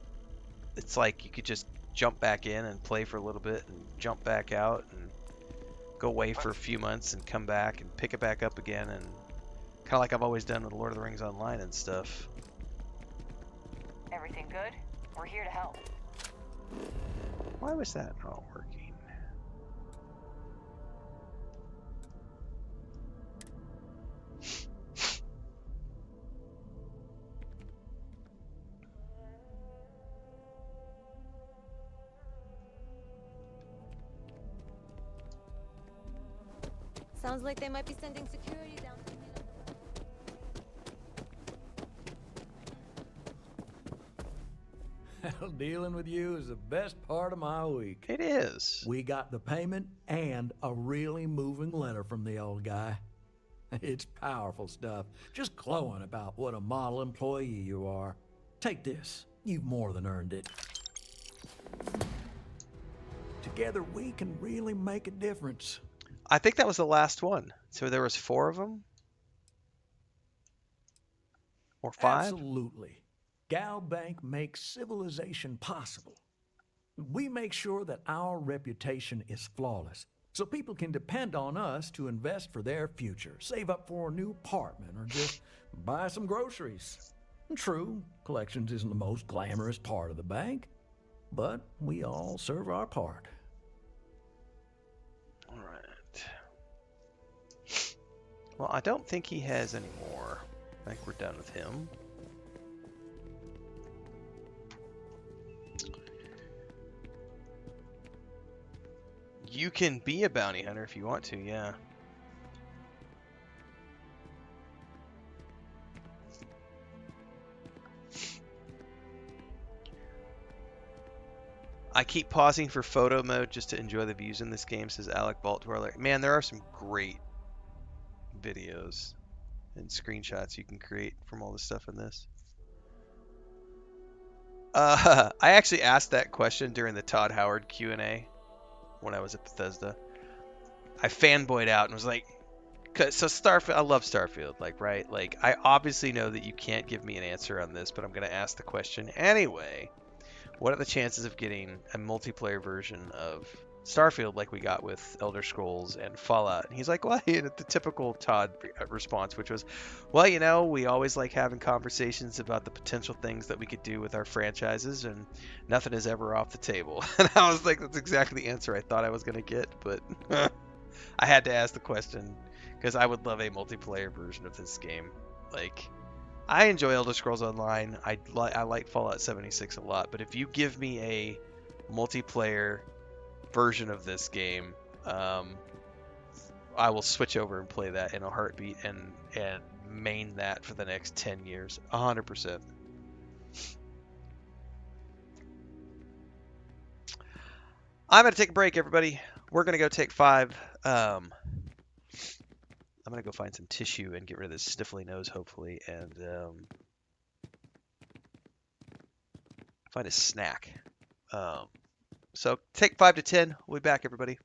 it's like you could just jump back in and play for a little bit and jump back out and go away for a few months and come back and pick it back up again, and kind of like I've always done with Lord of the Rings Online and stuff. Everything good? We're here to help. Why was that not working? Sounds like they might be sending security down to Hell, dealing with you is the best part of my week. It is. We got the payment and a really moving letter from the old guy. It's powerful stuff. Just glowing about what a model employee you are. Take this. You've more than earned it. Together we can really make a difference. I think that was the last one. So there was 4 of them? Or 5? Absolutely. GalBank makes civilization possible. We make sure that our reputation is flawless, so people can depend on us to invest for their future, save up for a new apartment, or just buy some groceries. True, collections isn't the most glamorous part of the bank, but we all serve our part. All right. Well, I don't think he has any more. I think we're done with him. You can be a bounty hunter if you want to, yeah. I keep pausing for photo mode just to enjoy the views in this game, says Alec Vault Dweller. Man, there are some great videos and screenshots you can create from all the stuff in this. I actually asked that question during the Todd Howard Q&A when I was at Bethesda. I fanboyed out and was like, so Starfield, I love Starfield, like, right? Like, I obviously know that you can't give me an answer on this, but I'm going to ask the question anyway. What are the chances of getting a multiplayer version of Starfield like we got with Elder Scrolls and Fallout? And he's like, well, the typical Todd response, which was, well, you know, we always like having conversations about the potential things that we could do with our franchises, and nothing is ever off the table. And I was like, that's exactly the answer I thought I was going to get, but I had to ask the question because I would love a multiplayer version of this game. Like, I enjoy Elder Scrolls Online. I like Fallout 76 a lot, but if you give me a multiplayer version of this game, I will switch over and play that in a heartbeat. And main that for the next 10 years. 100%. I'm going to take a break, everybody. We're going to go take 5. I'm going to go find some tissue and get rid of this sniffly nose, hopefully, and find a snack. So take 5 to 10. We'll be back, everybody.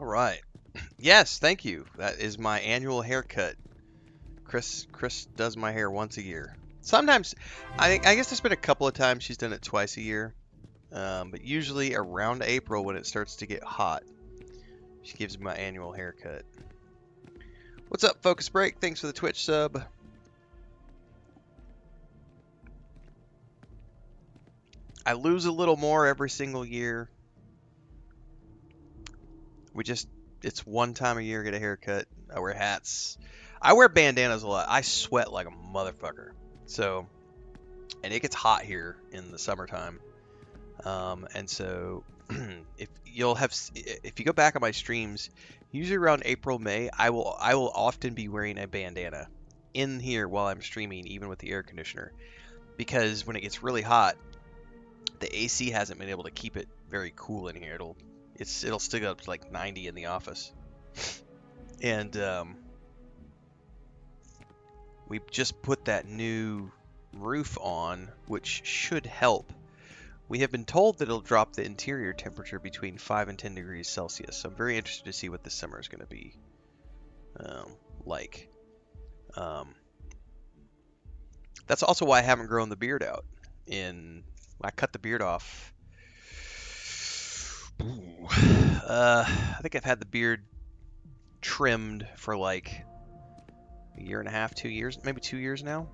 right. Yes, thank you. That is my annual haircut. Chris does my hair once a year. Sometimes, I guess there's been a couple of times she's done it twice a year. But usually around April when it starts to get hot, she gives me my annual haircut. What's up, Focus Break? Thanks for the Twitch sub. I lose a little more every single year. It's one time a year get a haircut. I wear hats. I wear bandanas a lot. I sweat like a motherfucker. So, and it gets hot here in the summertime. And so if you go back on my streams, usually around April, May, I will often be wearing a bandana in here while I'm streaming, even with the air conditioner, because when it gets really hot, the AC hasn't been able to keep it very cool in here. It'll stick up to like 90 in the office. And we just put that new roof on, which should help. We have been told that it'll drop the interior temperature between 5 and 10 degrees Celsius. So I'm very interested to see what this summer is going to be like. That's also why I haven't grown the beard out. I cut the beard off. I think I've had the beard trimmed for like a year and a half, 2 years, maybe 2 years now.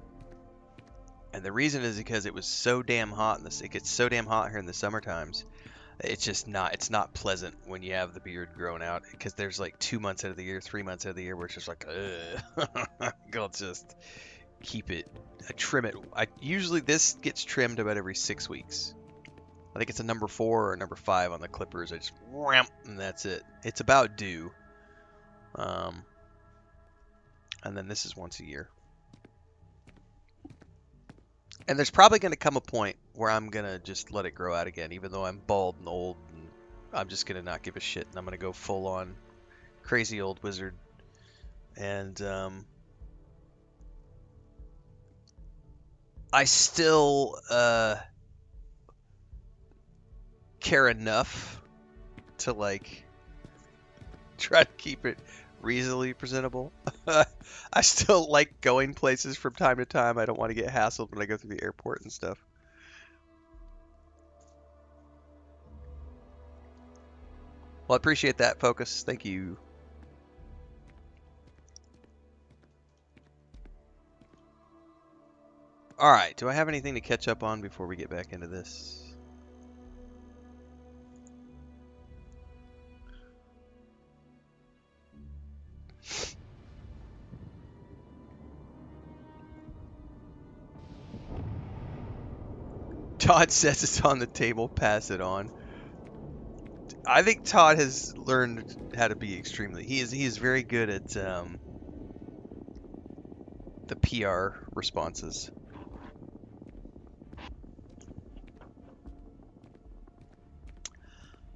And the reason is because it was so damn hot it gets so damn hot here in the summer times. It's not pleasant when you have the beard growing out, because there's like 2 months out of the year, 3 months out of the year where it's just like, I'll just keep it, I trim it. Usually this gets trimmed about every 6 weeks. I think it's a number 4 or a number 5 on the clippers. I just wham, and that's it. It's about due. And then this is once a year. And there's probably going to come a point where I'm going to just let it grow out again, even though I'm bald and old, and I'm just going to not give a shit, and I'm going to go full on crazy old wizard. And I still care enough to like try to keep it reasonably presentable. I still like going places from time to time. I don't want to get hassled when I go through the airport and stuff. Well, I appreciate that, Focus. Thank you. All right, do I have anything to catch up on before we get back into this? Todd says it's on the table, pass it on. I think Todd has learned how to be extremely... He is very good at the PR responses.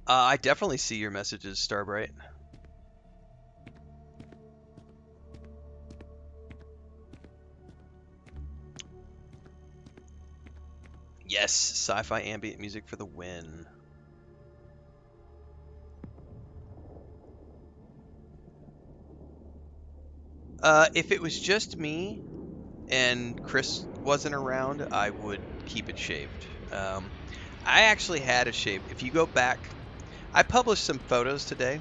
I definitely see your messages, Starbright. Yes, sci-fi ambient music for the win. If it was just me and Chris wasn't around, I would keep it shaved. I actually had a shave. If you go back, I published some photos today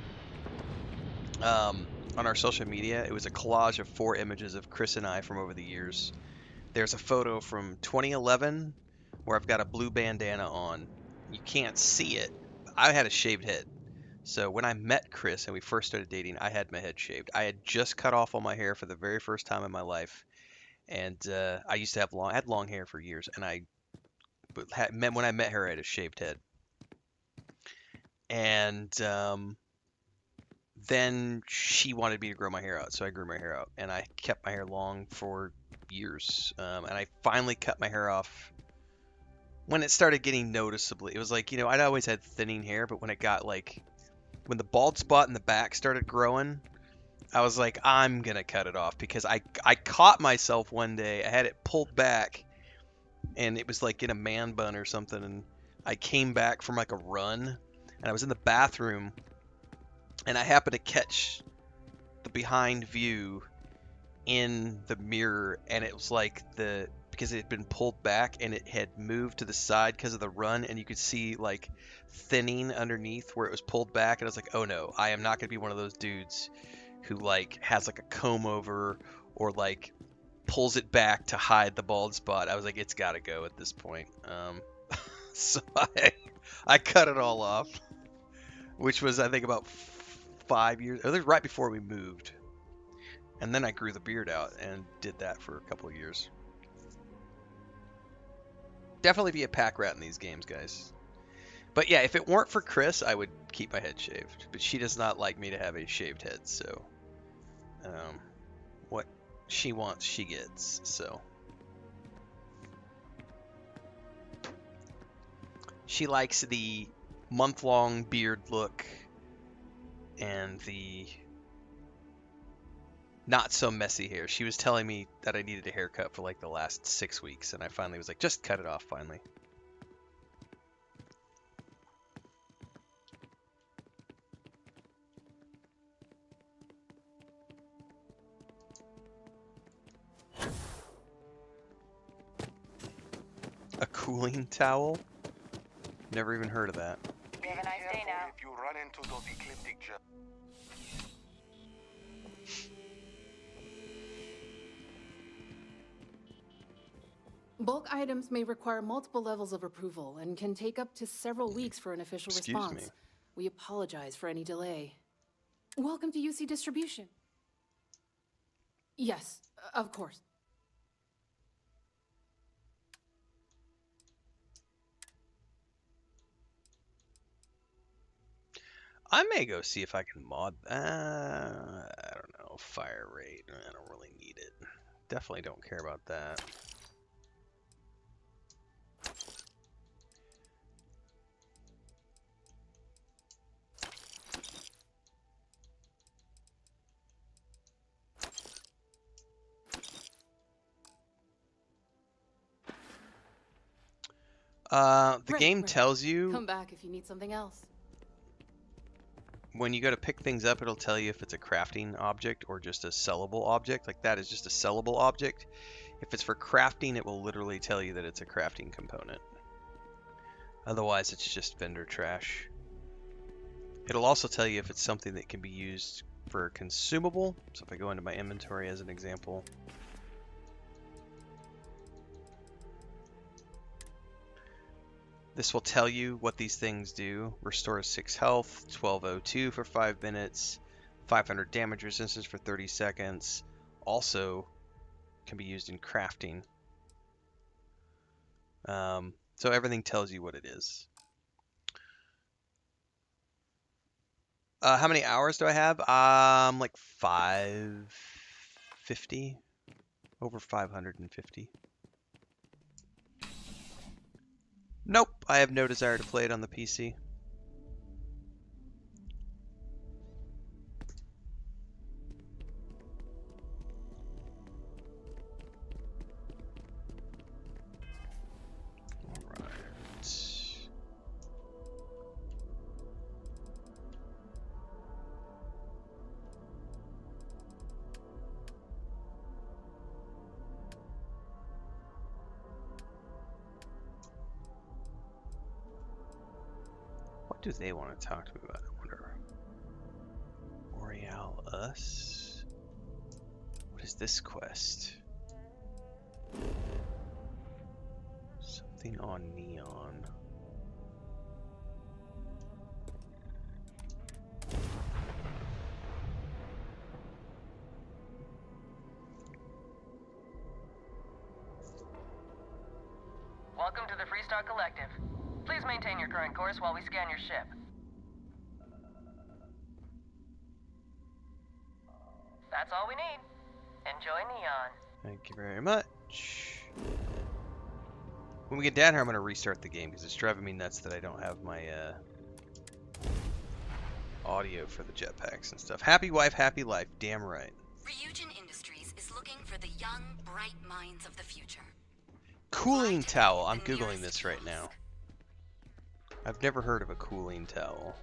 on our social media. It was a collage of 4 images of Chris and I from over the years. There's a photo from 2011 where I've got a blue bandana on. You can't see it. I had a shaved head. So when I met Chris and we first started dating, I had my head shaved. I had just cut off all my hair for the very first time in my life. And I used to have I had long hair for years. And when I met her, I had a shaved head. And then she wanted me to grow my hair out. So I grew my hair out. And I kept my hair long for years. And I finally cut my hair off when it started getting noticeably. It was like, I'd always had thinning hair, but when it got like... When the bald spot in the back started growing, I was like, I'm going to cut it off, because I caught myself one day. I had it pulled back, and it was like in a man bun or something, and I came back from like a run, and I was in the bathroom, and I happened to catch the behind view in the mirror, and it was like because it had been pulled back and it had moved to the side because of the run, and you could see like thinning underneath where it was pulled back, and I was like, oh no, I am not going to be one of those dudes who like has like a comb over or like pulls it back to hide the bald spot. I was like, it's got to go at this point. So I cut it all off, which was I think about 5 years. It was right before we moved. And then I grew the beard out and did that for a couple of years. Definitely be a pack rat in these games, guys. But yeah, if it weren't for Chris, I would keep my head shaved. But she does not like me to have a shaved head, so what she wants, she gets. So she likes the month-long beard look and the not so messy hair. She was telling me that I needed a haircut for like the last 6 weeks, and I finally was like, just cut it off finally. A cooling towel? Never even heard of that. Have a nice day now. If you run into those ecliptic jets. Bulk items may require multiple levels of approval and can take up to several weeks for an official response. We apologize for any delay. Welcome to UC Distribution. Yes, of course. I may go see if I can mod. I don't know. Fire rate. I don't really need it. Definitely don't care about that. The game tells you. Come back if you need something else. When you go to pick things up, it'll tell you if it's a crafting object or just a sellable object. Like that is just a sellable object. If it's for crafting, it will literally tell you that it's a crafting component. Otherwise, it's just vendor trash. It'll also tell you if it's something that can be used for a consumable. So if I go into my inventory as an example. This will tell you what these things do. Restores 6 health, 1202 for 5 minutes, 500 damage resistance for 30 seconds. Also can be used in crafting. So everything tells you what it is. How many hours do I have? Like 550. Over 550. Nope, I have no desire to play it on the PC. What do they want to talk to me about? I wonder. L'Oreal Us? What is this quest? Something on neon. Welcome to the Freestar Collective. Please maintain your current course while we scan your ship. That's all we need. Enjoy Neon. Thank you very much. When we get down here, I'm going to restart the game because it's driving me nuts that I don't have my audio for the jetpacks and stuff. Happy wife, happy life. Damn right. Ryujin Industries is looking for the young, bright minds of the future. Cooling towel. I'm Googling this right now. I've never heard of a cooling towel.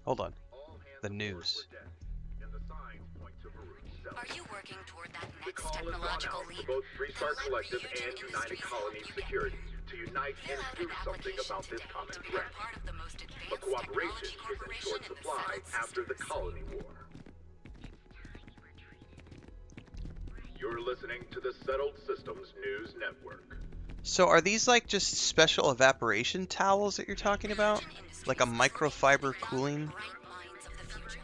Hold on. The news. Are you working toward that next technological leap? Both Restart Then let Collective Ryujin and United Industries Colony help you get Security to unite Fill and out do an something application about this today common to be threat. a part of the most advanced But cooperation technology is in corporation short in the supply settled after the systems. Colony War. You're listening to the Settled Systems News Network. So are these like just special evaporation towels that you're talking about? Like a microfiber cooling? Bright minds of the future.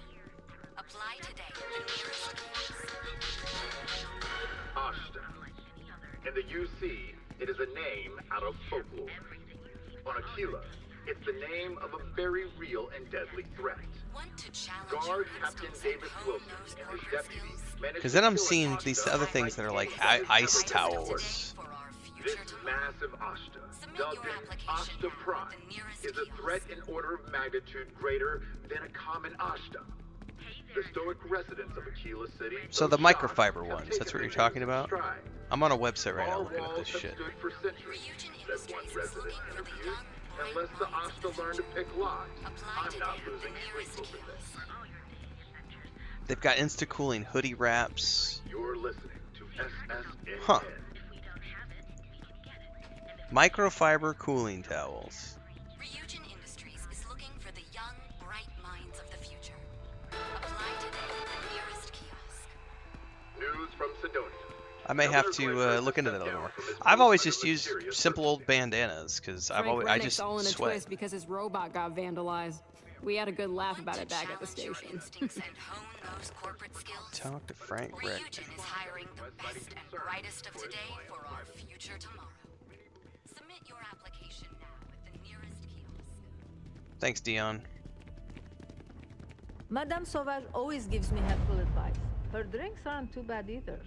Apply today at the nearest kiosk. Ashta. In the UC, it is a name out of folklore. On Aquila, it's the name of a very real and deadly threat. Want to challenge Guard your Captain instincts Davis and hone Wilson those and his corporate deputy skills? managed Because to then I'm kill an seeing Ashta these other by things that are like lightning ice today towels. For our This future tomorrow. massive Ashta, Submit dubbed your an application Ashta now at Prime, the nearest is a threat in order of magnitude greater than a common Ashta. The stoic residents of Aquila City. So the those shocked, microfiber have ones, that's taken what you're the talking news in about? stride. I'm on a website right now Our looking at walls this have shit. stood for centuries, said one resident interviewed. Unless the Ashta learn to pick locks, I'm not losing sleep over this. They've got insta-cooling hoodie wraps. You're listening to SSN. Huh. Microfiber cooling towels. Ryujin Industries is looking for the young, bright minds of the future. Apply today at the nearest kiosk. News from Sidonia. I may have to look into that a little more. I've always just used simple old bandanas because I just all in a sweat. twist because his robot got vandalized. We had a good laugh about it back at the station. Talk to Frank Rick. Ryujin is hiring the best and brightest of today for our future tomorrow. Submit your application now at the nearest kiosk. Thanks, Dion. Madame Sauvage always gives me helpful advice. Her drinks aren't too bad either.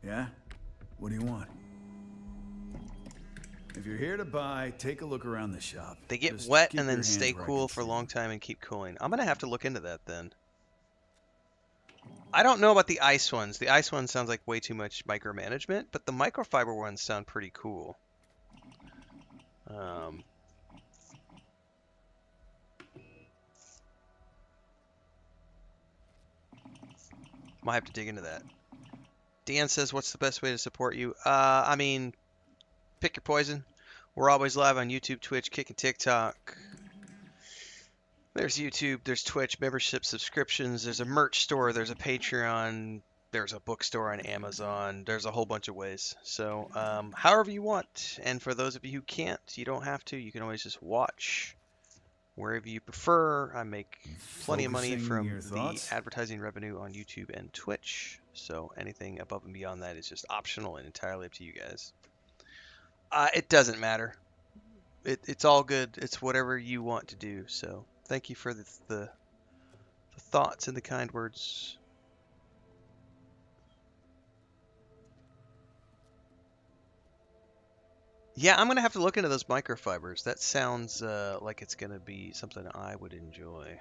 Yeah? What do you want? If you're here to buy, take a look around the shop. They get Just wet keep and your then stay hands where I cool can for a see long time and keep cooling. I'm going to have to look into that then. I don't know about the ice ones. The ice one sounds like way too much micromanagement, but the microfiber ones sound pretty cool. Might have to dig into that. Dan says, what's the best way to support you? I mean, pick your poison. We're always live on YouTube, Twitch, Kick, and TikTok. There's YouTube, there's Twitch, membership, subscriptions, there's a merch store, there's a Patreon, there's a bookstore on Amazon, there's a whole bunch of ways. So, however you want. And for those of you who can't, you don't have to. You can always just watch wherever you prefer. I make plenty of money from the advertising revenue on YouTube and Twitch. So anything above and beyond that is just optional and entirely up to you guys. It doesn't matter. It's all good. It's whatever you want to do. So thank you for the thoughts and the kind words. Yeah, I'm going to have to look into those microfibers. That sounds like it's going to be something I would enjoy.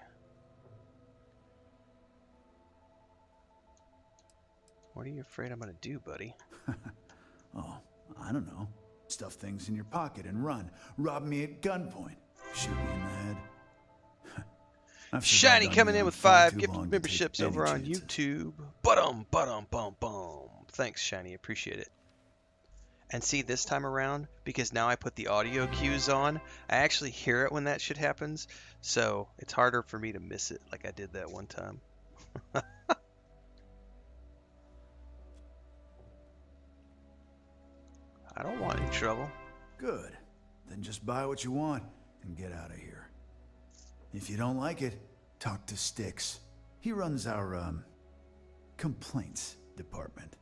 What are you afraid I'm going to do, buddy? Oh, I don't know. Stuff things in your pocket and run. Rob me at gunpoint. Shoot me in the head. Shiny coming in with 5 gifted memberships over on YouTube. Bum. Thanks, Shiny. Appreciate it. And see, this time around, because now I put the audio cues on, I actually hear it when that shit happens. So it's harder for me to miss it like I did that one time. I don't want any trouble. Good. Then just buy what you want and get out of here. If you don't like it, talk to Styx. He runs our, complaints department.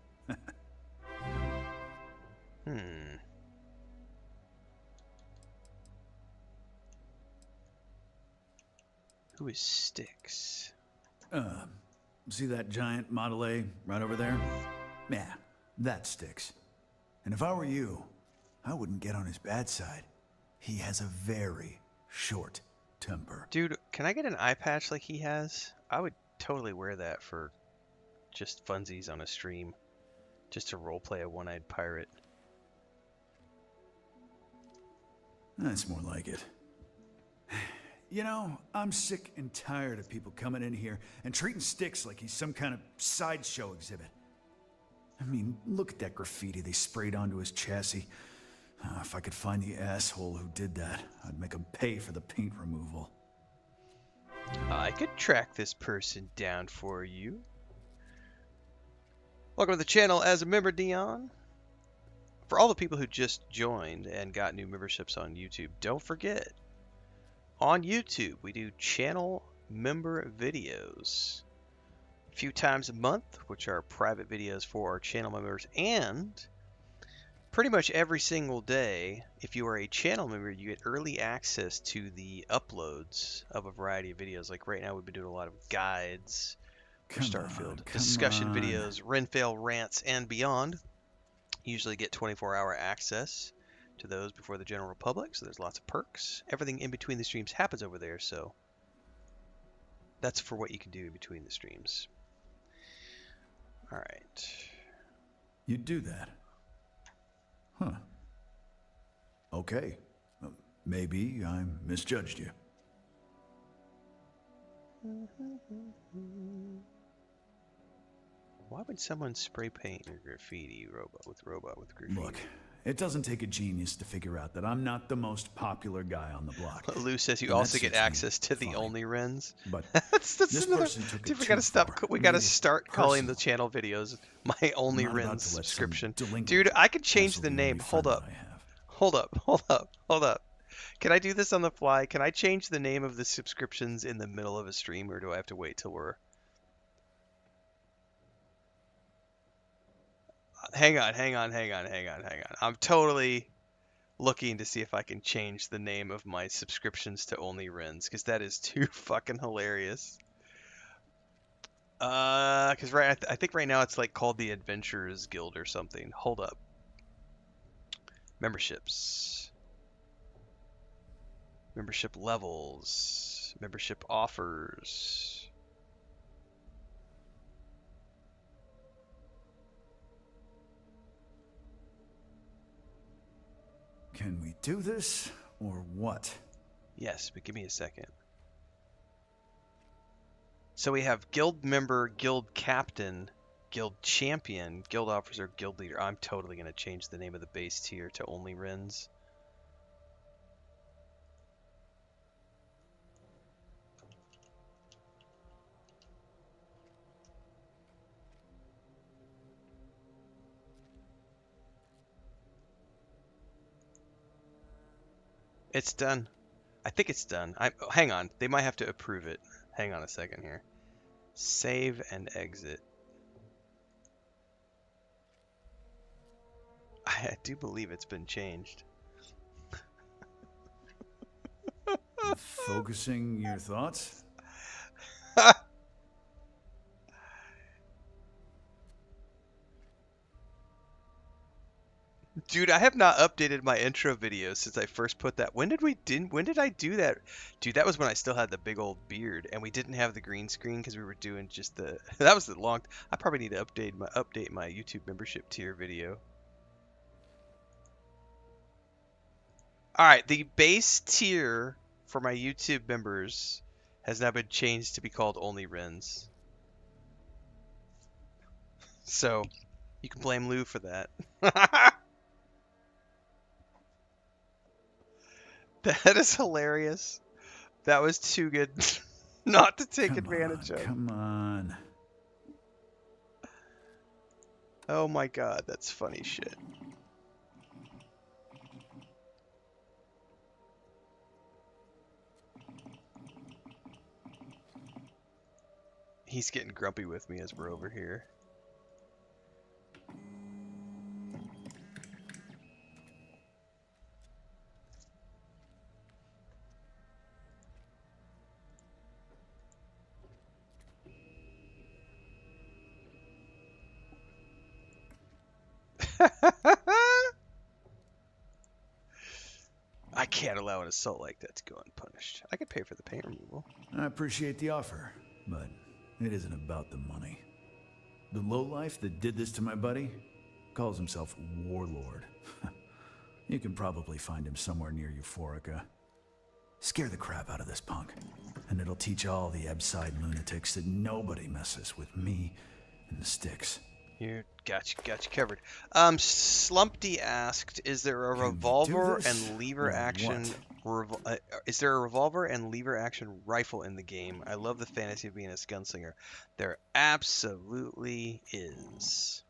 Who is Styx? See that giant Model A right over there? Yeah, that's Styx. And if I were you, I wouldn't get on his bad side. He has a very short temper. Dude, can I get an eye patch like he has? I would totally wear that for just funsies on a stream. Just to roleplay a one-eyed pirate. That's more like it. You know, I'm sick and tired of people coming in here and treating Styx like he's some kind of sideshow exhibit. I mean, look at that graffiti they sprayed onto his chassis. If I could find the asshole who did that, I'd make him pay for the paint removal. I could track this person down for you. Welcome to the channel as a member, Dion. For all the people who just joined and got new memberships on YouTube, don't forget, on YouTube, we do channel member videos a few times a month, which are private videos for our channel members, and pretty much every single day, if you are a channel member, you get early access to the uploads of a variety of videos. Like right now, we've been doing a lot of guides for Starfield, discussion videos, Renfail rants, and beyond. You usually get 24-hour access to those before the general public, so there's lots of perks. Everything in between the streams happens over there, so that's for what you can do in between the streams. All right. You do that? Huh. Okay. Maybe I misjudged you. Why would someone spray paint or graffiti robot with graffiti? Look, it doesn't take a genius to figure out that I'm not the most popular guy on the block. Lou says you also get access to the only Rens. But that's this another. person took Dude, it we gotta too stop. far. We gotta Maybe start it's calling the personal. channel videos my only I'm not about Rens to let some subscription. delinquent Dude, I could change cancel the the name. only Hold friend up. that I have. Hold up. Hold up. Hold up. Can I do this on the fly? Can I change the name of the subscriptions in the middle of a stream, or do I have to wait till we're... Hang on. I'm totally looking to see if I can change the name of my subscriptions to only Rens, because that is too fucking hilarious. Because I think right now it's like called the Adventurers Guild or something. Hold up. Memberships. Membership levels. Membership offers. Can we do this, or what? Yes, but give me a second. So we have guild member, guild captain, guild champion, guild officer, guild leader. I'm totally going to change the name of the base tier to only Rens. It's done. I think it's done. Hang on. They might have to approve it. Hang on a second here. Save and exit. I do believe it's been changed. Focusing your thoughts? Dude, I have not updated my intro video since I first put that. When did I do that? Dude, that was when I still had the big old beard and we didn't have the green screen because we were doing just the that was the long. I probably need to update my YouTube membership tier video. All right, the base tier for my YouTube members has now been changed to be called only Rens. So, you can blame Lou for that. That is hilarious. That was too good not to take advantage of. Come on. Oh my god, that's funny shit. He's getting grumpy with me as we're over here. I can't allow an assault like that to go unpunished. I could pay for the paint removal. I appreciate the offer, but it isn't about the money. The lowlife that did this to my buddy calls himself Warlord. You can probably find him somewhere near Euphorica. Scare the crap out of this punk. And it'll teach all the Ebside lunatics that nobody messes with me and the sticks. You got you covered. Slumpty asked, "Is there a revolver and lever action? Is there a revolver and lever action rifle in the game? I love the fantasy of being a gunslinger. There absolutely is."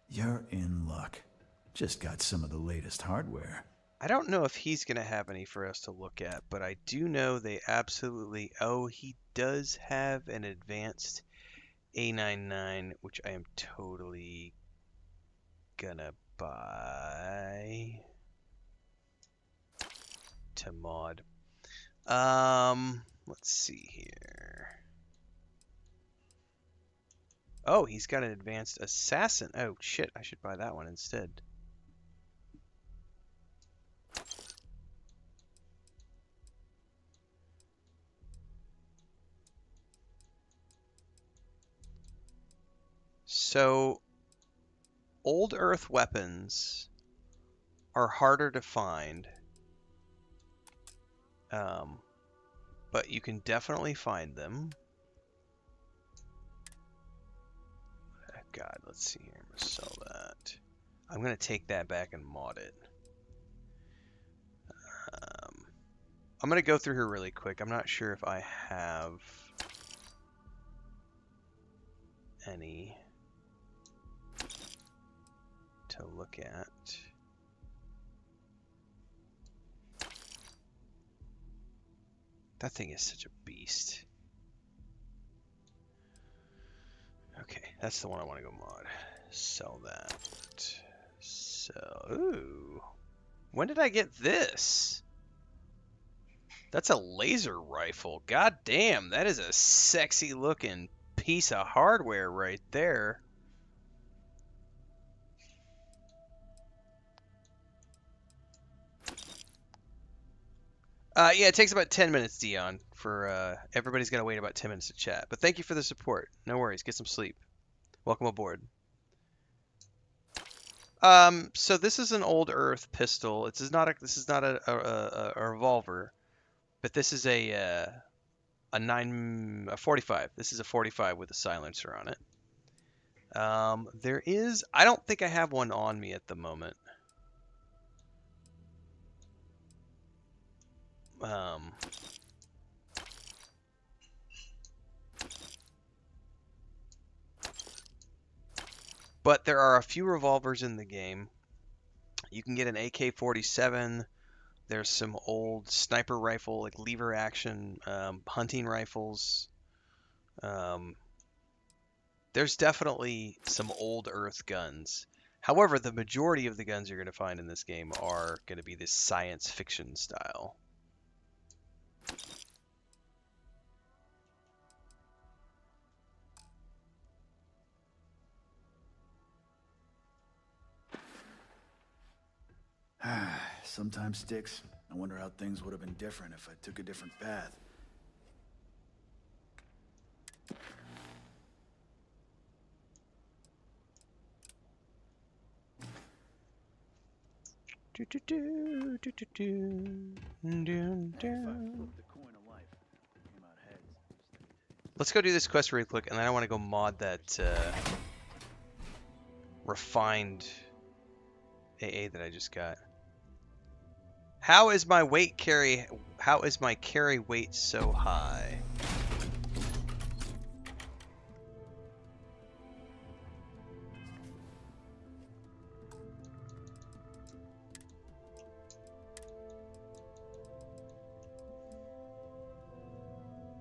You're in luck. Just got some of the latest hardware. I don't know if he's going to have any for us to look at, but I do know they absolutely... Oh, he does have an advanced A99, which I am totally gonna buy to mod. Let's see here. Oh, he's got an advanced assassin. Oh, shit, I should buy that one instead. So, old Earth weapons are harder to find, but you can definitely find them. Oh, God, let's see here. I'm going to sell that. I'm going to take that back and mod it. I'm going to go through here really quick. I'm not sure if I have any to look at. That thing is such a beast. Okay, that's the one I want to go mod. Sell that. So, ooh. When did I get this? That's a laser rifle. God damn, that is a sexy looking piece of hardware right there. Yeah, it takes about 10 minutes, Dion, for everybody's got to wait about 10 minutes to chat. But thank you for the support. No worries. Get some sleep. Welcome aboard. So this is an old Earth pistol. This is not a revolver, but this is a 45. This is a 45 with a silencer on it. I don't think I have one on me at the moment. But there are a few revolvers in the game. You can get an AK-47. There's some old sniper rifle, like lever action, hunting rifles. There's definitely some old Earth guns. However, the majority of the guns you're going to find in this game are going to be this science fiction style. Sometimes, Sticks, I wonder how things would have been different if I took a different path. Let's go do this quest really quick, and then I want to go mod that refined AA that I just got. How is my carry weight so high?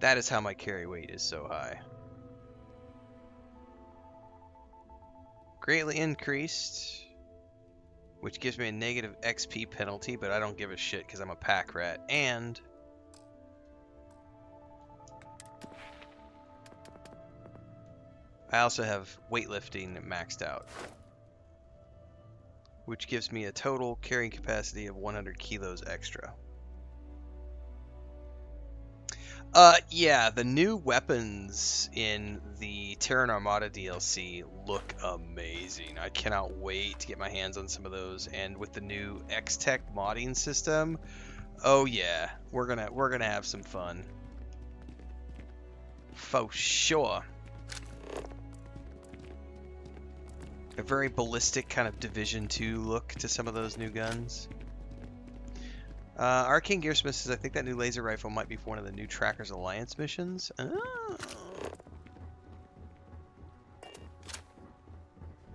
That is how my carry weight is so high. Greatly increased, which gives me a negative XP penalty, but I don't give a shit because I'm a pack rat. And I also have weightlifting maxed out, which gives me a total carrying capacity of 100 kilos extra. Yeah, the new weapons in the Terran Armada DLC look amazing. I cannot wait to get my hands on some of those. And with the new X-Tech modding system, oh yeah, we're gonna have some fun. For sure. A very ballistic kind of Division 2 look to some of those new guns. Arcane Gearsmith says, I think that new laser rifle might be for one of the new Trackers Alliance missions. Oh.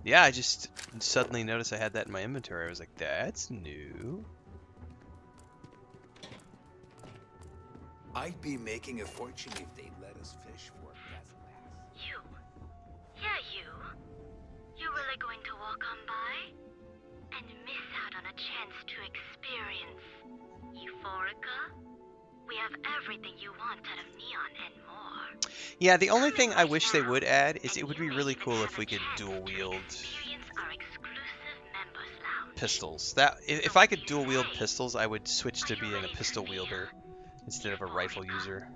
Yeah, I just suddenly noticed I had that in my inventory. I was like, that's new. I'd be making a fortune if they'd let us fish for it. You. Yeah, you. You really going to walk on by? And miss out on a chance to experience Euphorica? We have everything you want out of Neon and more. Yeah, the only thing I wish they would add is it would be really cool if we could dual wield pistols. That if I could dual wield pistols, I would switch to being a pistol wielder instead of a rifle user.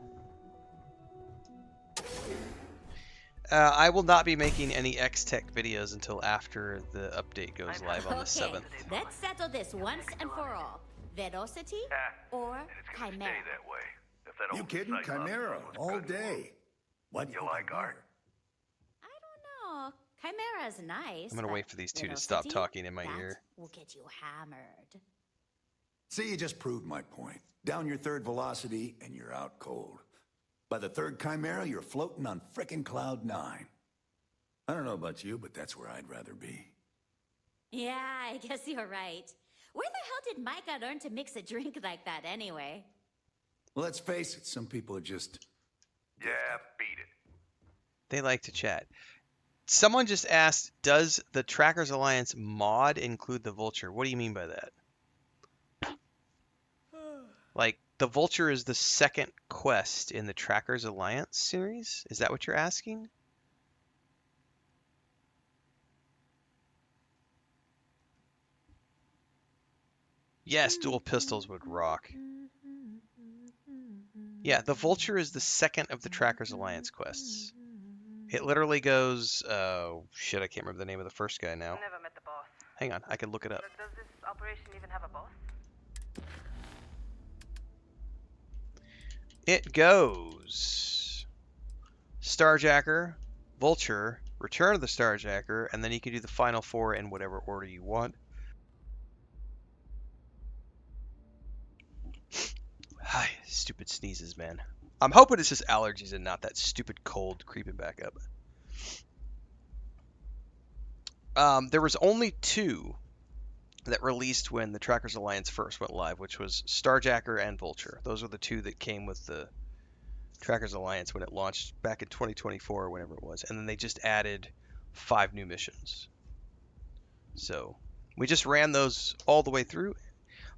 I will not be making any X-Tech videos until after the update goes live on the 7th. Let's settle this once and for all. Velocity or Chimera? You kidding? Chimera all day. What do you like art? I don't know. Chimera's nice. I'm gonna wait for these two to stop talking in my ear. Will get you hammered. See, you just proved my point. Down your third velocity and you're out cold. By the third Chimera, you're floating on frickin' Cloud 9. I don't know about you, but that's where I'd rather be. Yeah, I guess you're right. Where the hell did Micah learn to mix a drink like that anyway? Well, let's face it, some people are just... Yeah, beat it. They like to chat. Someone just asked, does the Trackers Alliance mod include the Vulture? What do you mean by that? Like, the Vulture is the second quest in the Trackers Alliance series? Is that what you're asking? Yes, dual pistols would rock. Yeah, the Vulture is the second of the Trackers Alliance quests. It literally goes, shit, I can't remember the name of the first guy now. Never met the boss. Hang on, I can look it up. Does this operation even have a boss? It goes Starjacker, Vulture, Return of the Starjacker, and then you can do the final four in whatever order you want. Hi, stupid sneezes, man. I'm hoping it's just allergies and not that stupid cold creeping back up. There was only two that released when the Trackers Alliance first went live, which was Starjacker and Vulture. Those were the two that came with the Trackers Alliance when it launched back in 2024 or whenever it was. And then they just added 5 new missions. So we just ran those all the way through.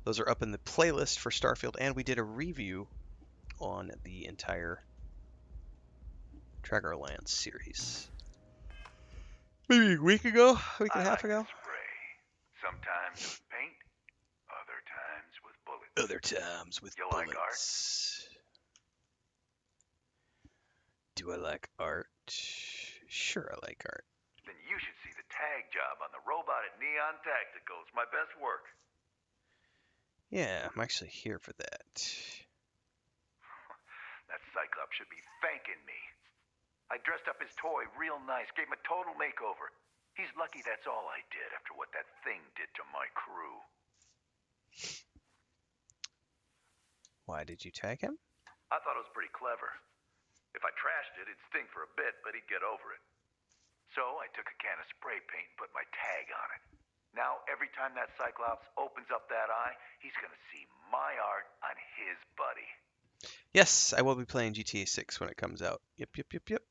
Those are up in the playlist for Starfield, and we did a review on the entire Tracker Alliance series. Maybe a week ago, a week and a half ago. Sometimes with paint, other times with bullets. Other times with you bullets. Like art? Do I like art? Sure, I like art. Then you should see the tag job on the robot at Neon Tacticals. My best work. Yeah, I'm actually here for that. That Cyclops should be thanking me. I dressed up his toy real nice, gave him a total makeover. He's lucky that's all I did after what that thing did to my crew. Why did you tag him? I thought it was pretty clever. If I trashed it, it'd sting for a bit, but he'd get over it. So I took a can of spray paint and put my tag on it. Now, every time that Cyclops opens up that eye, he's gonna see my art on his buddy. Yes, I will be playing GTA 6 when it comes out. Yep. 100%.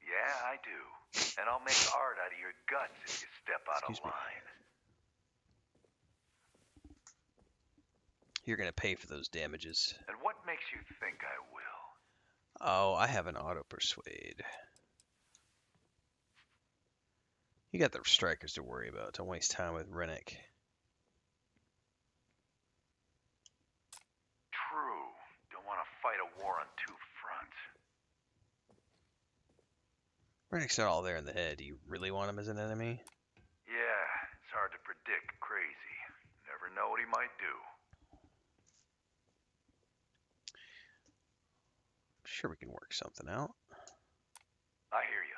Yeah, I do. And I'll make art out of your guts if you step out of line. You're gonna pay for those damages. And what makes you think I will? Oh, I have an auto persuade. You got the strikers to worry about. Don't waste time with Rennick. True. Don't want to fight a war on two fronts. Rennick's not all there in the head. Do you really want him as an enemy? Yeah, it's hard to predict. Crazy. Never know what he might do. Sure, we can work something out. I hear you.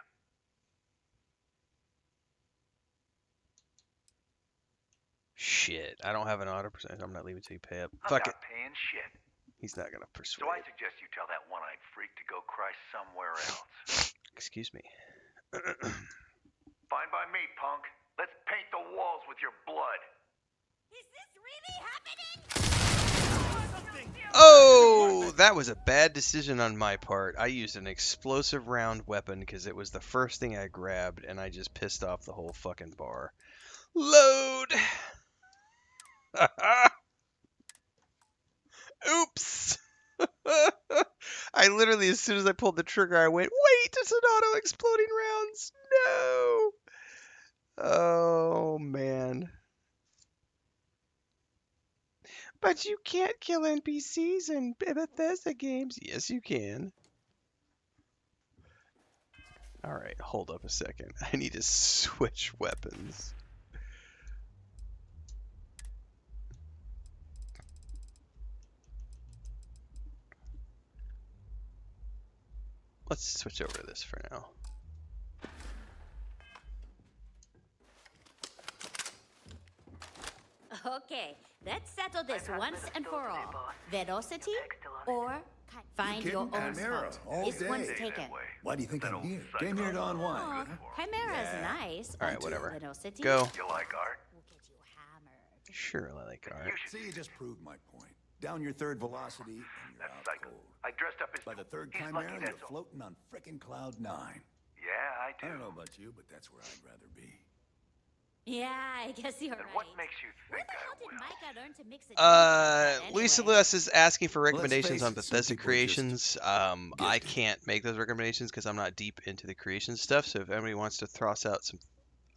Shit, I don't have an auto percentage. I'm not leaving till you pay up. I'm Fuck not it. paying shit. He's not gonna persuade. So I suggest you tell that one-eyed freak to go cry somewhere else. Excuse me. Fine by me, punk. Let's paint the walls with your blood. Is this really happening? Oh, that was a bad decision on my part. I used an explosive round weapon because it was the first thing I grabbed, and I just pissed off the whole fucking bar. Load! Oops! I literally, as soon as I pulled the trigger, I went, wait, it's an auto-exploding rounds! No! Oh, man. But you can't kill NPCs in Bethesda games. Yes, you can. Alright, hold up a second. I need to switch weapons. Let's switch over to this for now. Okay, let's settle this once and for all. Velocity or find your own Chimera, spot. all This day. one's taken. Why do you think I'm here? Came here to unwind. Oh, Chimera's nice. All right, whatever. Velocity. Go. You like art? We'll get you hammered. Sure, I like art. See, you just proved my point. Down your third velocity, and you're That's out psycho. cold. I dressed up as... By the third He's Chimera, lucky, you're that's all. floating on frickin' cloud 9. Yeah, I do. I don't know about you, but that's where I'd rather be. Yeah, I guess you're And right. what makes you Where think the hell I did will? Micah learn to mix a drink like that Luisa anyway? Lewis is asking for let's recommendations face on it, some Bethesda people are just creations. I gifted. can't make those recommendations because I'm not deep into the creation stuff. So if anybody wants to toss out some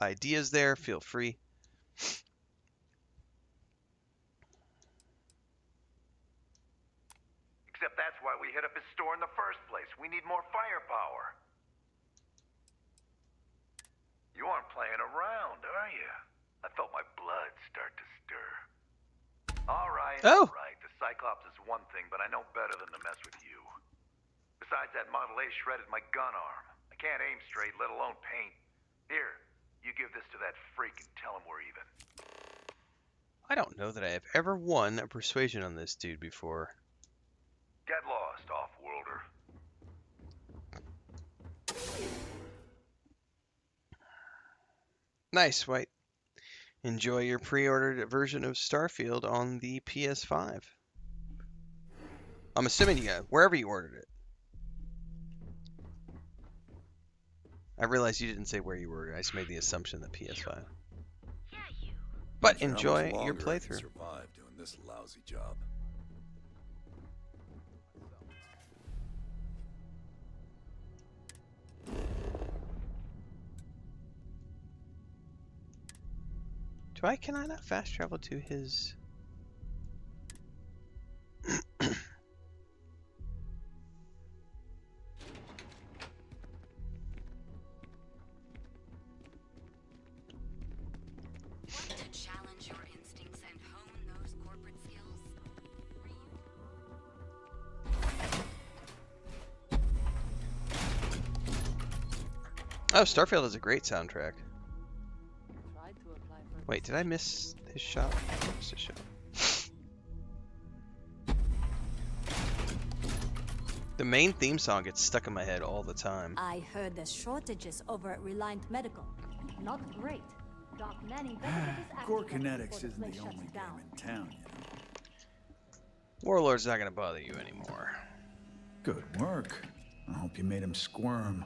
ideas there, feel free. Except that's why we hit up his store in the first place. We need more firepower. You aren't playing around, are you? I felt my blood start to stir. All right, Oh. all right. The Cyclops is one thing, but I know better than to mess with you. Besides, that Model A shredded my gun arm. I can't aim straight, let alone paint. Here, you give this to that freak and tell him we're even. I don't know that I have ever won a persuasion on this dude before. Get lost, off-worlder. Nice, White. Enjoy your pre-ordered version of Starfield on the PS5. I'm assuming you got wherever you ordered it. I realized you didn't say where you ordered it. I just made the assumption that PS5. But How much enjoy your longer I can playthrough. survive doing this lousy job. Can I not fast travel to his... Want to challenge your instincts and hone those corporate skills? Oh, Starfield has a great soundtrack. Wait, did I miss his shot? I missed his shot. The main theme song gets stuck in my head all the time. I heard there's shortages over at Reliant Medical. Not great. Doc Manning better get his act Core together before Kinetics the isn't place the shuts only game down. in town, you know. Warlord's not gonna bother you anymore. Good work. I hope you made him squirm.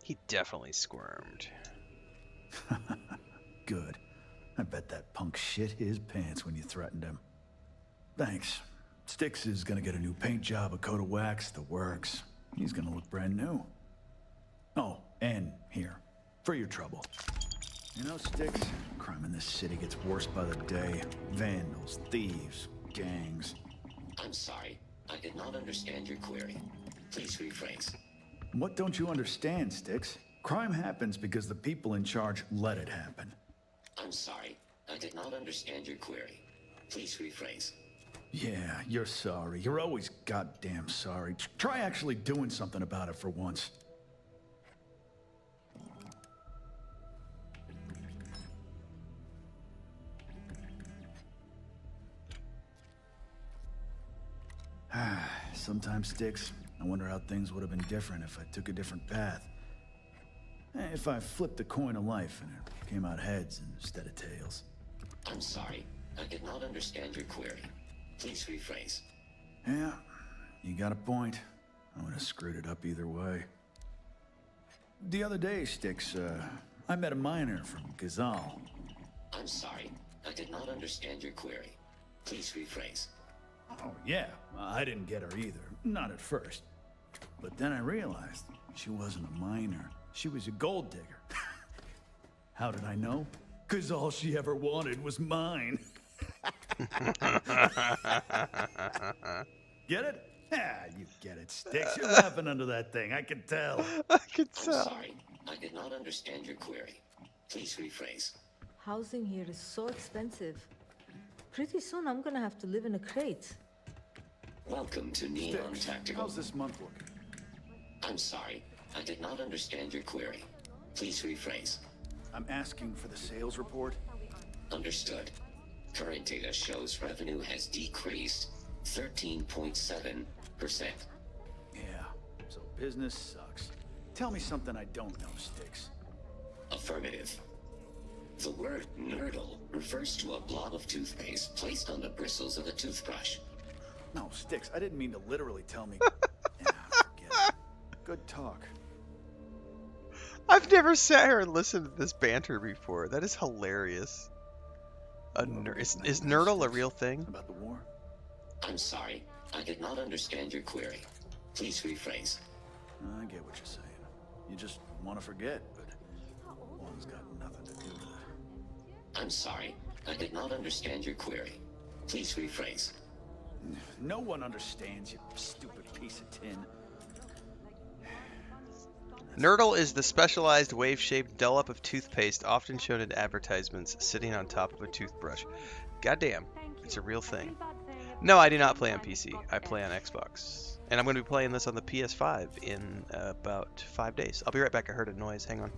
He definitely squirmed. Good. I bet that punk shit his pants when you threatened him. Thanks. Styx is gonna get a new paint job, a coat of wax, the works. He's gonna look brand new. Oh, and here, for your trouble. You know, Sticks, crime in this city gets worse by the day. Vandals, thieves, gangs. I'm sorry. I did not understand your query. Please rephrase. What don't you understand, Sticks? Crime happens because the people in charge let it happen. I'm sorry. I did not understand your query. Please rephrase. Yeah, you're sorry. You're always goddamn sorry. Try actually doing something about it for once. Sometimes, Sticks, I wonder how things would have been different if I took a different path. If I flipped the coin of life and it came out heads instead of tails. I'm sorry. I did not understand your query. Please rephrase. Yeah, you got a point. I would have screwed it up either way. The other day, Sticks, I met a miner from Gazal. I'm sorry. I did not understand your query. Please rephrase. Oh, yeah. I didn't get her either. Not at first. But then I realized she wasn't a miner. She was a gold digger. How did I know? 'Cause all she ever wanted was mine. Get it? Ah, you get it, Sticks. You're laughing under that thing. I can tell. I can tell. I'm sorry. I did not understand your query. Please rephrase. Housing here is so expensive. Pretty soon I'm gonna have to live in a crate. Welcome to Neon Sticks, Tactical. how's this month looking? I'm sorry. I did not understand your query. Please rephrase. I'm asking for the sales report. Understood. Current data shows revenue has decreased 13.7%. Yeah, so business sucks. Tell me something I don't know, Sticks. Affirmative. The word nurdle refers to a blob of toothpaste placed on the bristles of a toothbrush. No, Sticks, I didn't mean to literally tell me. Yeah, forget it. Good talk. I've never sat here and listened to this banter before. That is hilarious. Is nurdle a real thing? About the war? I'm sorry. I did not understand your query. Please rephrase. I get what you're saying. You just want to forget, but one's got nothing to do with it. I'm sorry. I did not understand your query. Please rephrase. No one understands, you stupid piece of tin. Nurdle is the specialized wave-shaped dollop of toothpaste often shown in advertisements sitting on top of a toothbrush. Goddamn, it's a real thing. No, I do not play on PC. I play on Xbox. And I'm going to be playing this on the PS5 in about 5 days. I'll be right back. I heard a noise. Hang on.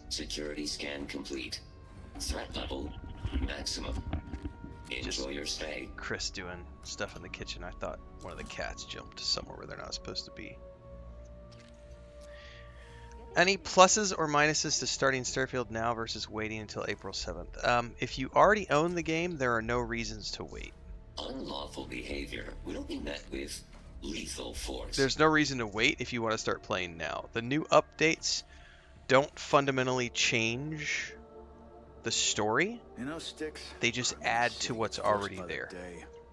Security scan complete. Threat level maximum. Enjoy your stay. Chris doing stuff in the kitchen. I thought one of the cats jumped somewhere where they're not supposed to be. Any pluses or minuses to starting Starfield now versus waiting until April 7th? If you already own the game, there are no reasons to wait. Unlawful behavior will be met with lethal force. There's no reason to wait if you want to start playing now. The new updates don't fundamentally change the story. You know, Sticks, they just add to what's already there.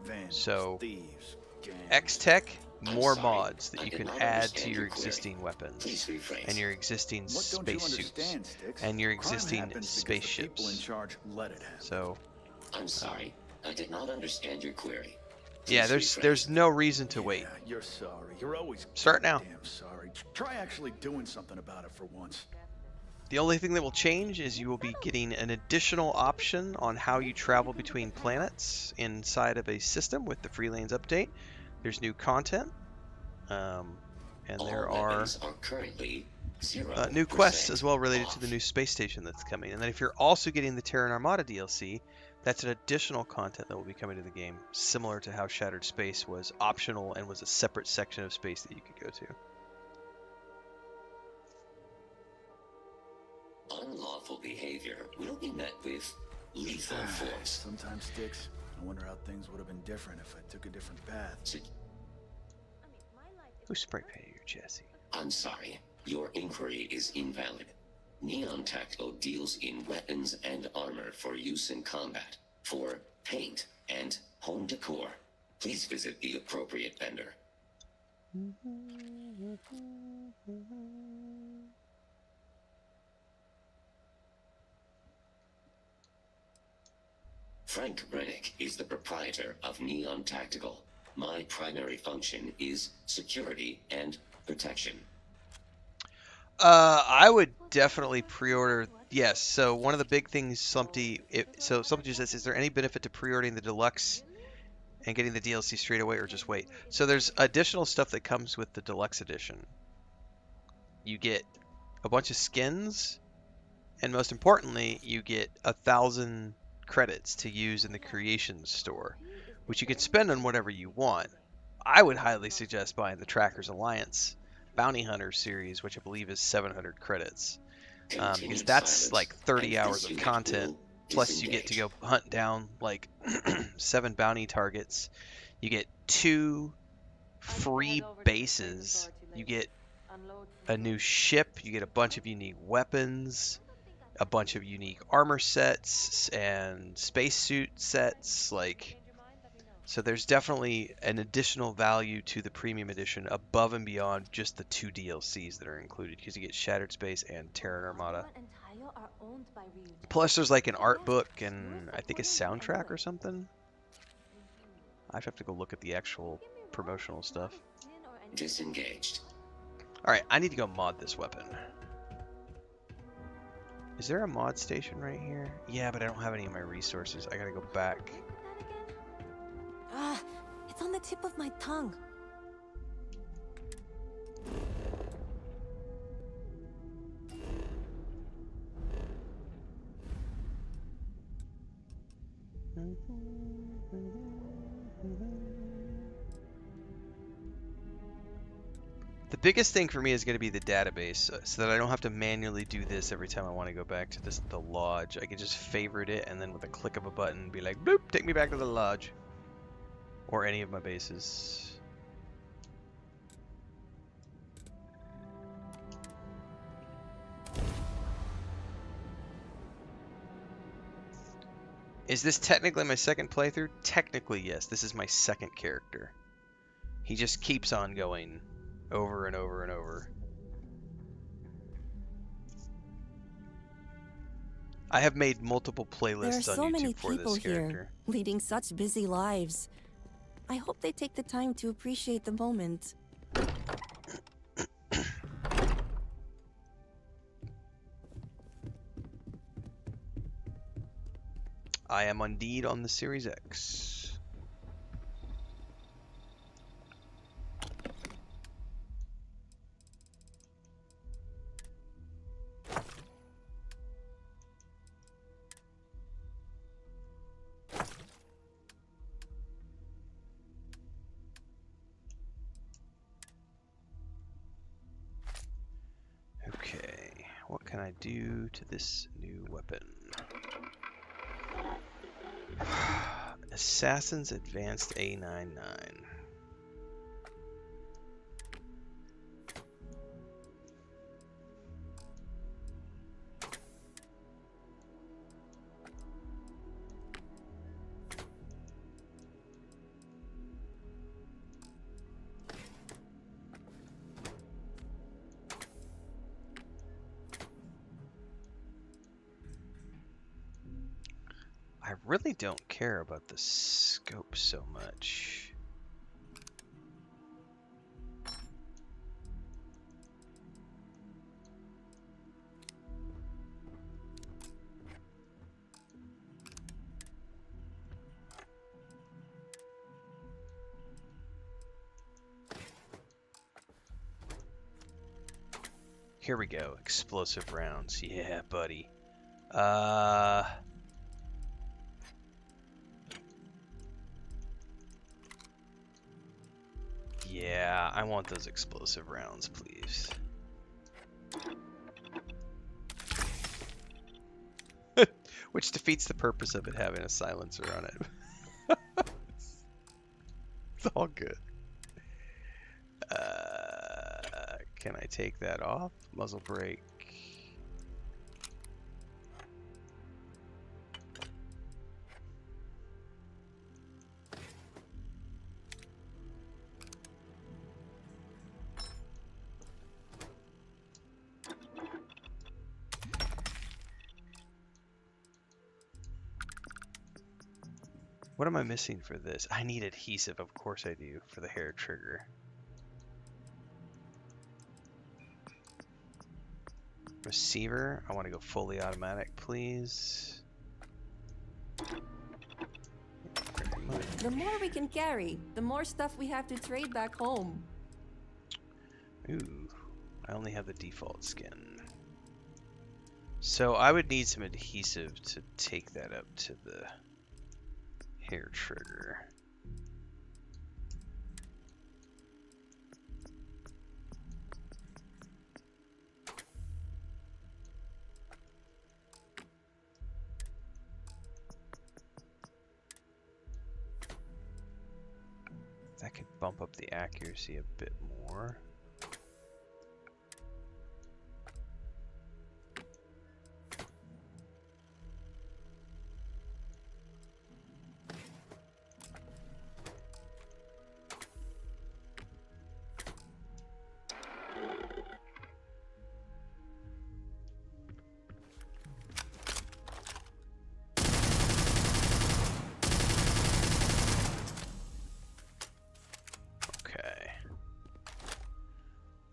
Vandals, So thieves, X-Tech, more mods that you can add to your existing weapons Please rephrase. and your existing spacesuits and your existing spaceships. People in charge let it happen. So I'm sorry. I did not understand your query. yeah, there's no reason to wait. You're sorry. You're always Start now. damn sorry. Try actually doing something about it for once. The only thing that will change is you will be getting an additional option on how you travel between planets inside of a system with the Free Lanes update. There's new content, and there are currently new quests as well related to the new space station that's coming. And then if you're also getting the Terran Armada DLC, that's an additional content that will be coming to the game, similar to how Shattered Space was optional and was a separate section of space that you could go to. Unlawful behavior will be met with lethal force. Sometimes, Sticks, I wonder how things would have been different if I took a different path. Who spray painted your chassis? I'm sorry. Your inquiry is invalid. Neon Tactical deals in weapons and armor for use in combat, for paint and home decor. please visit the appropriate vendor. Frank Rennick is the proprietor of Neon Tactical. My primary function is security and protection. I would definitely pre-order. Yes. So one of the big things, Slumpty. So Slumpty says, is there any benefit to pre-ordering the deluxe and getting the DLC straight away, or just wait? So there's additional stuff that comes with the deluxe edition. You get a bunch of skins, and most importantly, you get 1,000 credits to use in the creations store, which you can spend on whatever you want. I would highly suggest buying the Trackers Alliance Bounty Hunter series, which I believe is 700 credits, because that's like 30 hours of content. Plus, you get to go hunt down like 7 bounty targets. You get 2 free bases. You get a new ship. You get a bunch of unique weapons, a bunch of unique armor sets and spacesuit sets. So there's definitely an additional value to the premium edition above and beyond just the 2 DLCs that are included, because you get Shattered Space and Terran Armada. Plus there's like an art book and I think a soundtrack or something. I have to go look at the actual promotional stuff. Disengaged. Alright, I need to go mod this weapon. Is there a mod station right here? Yeah, but I don't have any of my resources. I gotta go back. Ah, it's on the tip of my tongue. The biggest thing for me is going to be the database, so that I don't have to manually do this every time I want to go back to the lodge. I can just favorite it and then with a click of a button be like, boop, take me back to the lodge. Or any of my bases. Is this technically my second playthrough? Technically, yes. This is my second character. He just keeps on going over and over and over. I have made multiple playlists on YouTube for this character. There are so many people here, leading such busy lives. I hope they take the time to appreciate the moment. I am indeed on the Series X. Okay, what can I do to this new weapon? Assassin's Advanced A99. I really don't care about the scope so much. Here we go, explosive rounds. Yeah, buddy. Yeah, I want those explosive rounds, please. Which defeats the purpose of it having a silencer on it. It's all good. Can I take that off? Muzzle brake. What am I missing for this? I need adhesive, of course I do, for the hair trigger. Receiver, I want to go fully automatic, please. The more we can carry, the more stuff we have to trade back home. Ooh, I only have the default skin. So I would need some adhesive to take that up to the hair trigger. That could bump up the accuracy a bit more.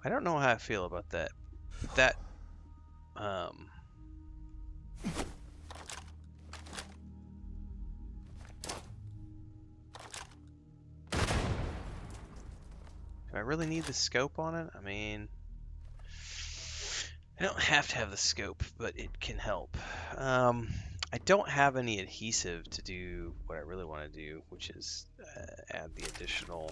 I don't know how I feel about that. Do I really need the scope on it? I mean, I don't have to have the scope, but it can help. I don't have any adhesive to do what I really want to do, which is add the additional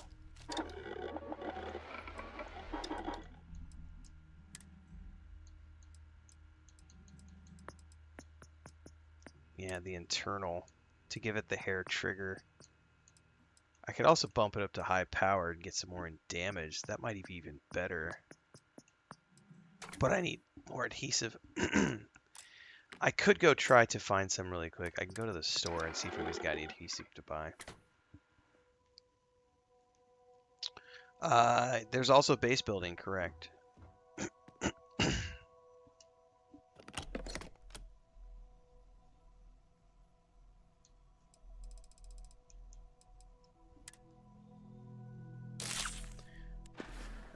the internal to give it the hair trigger. I could also bump it up to high power and get some more in damage. That might be even better. But I need more adhesive. I could go try to find some really quick. I can go to the store and see if anybody's got any adhesive to buy. There's also base building, correct?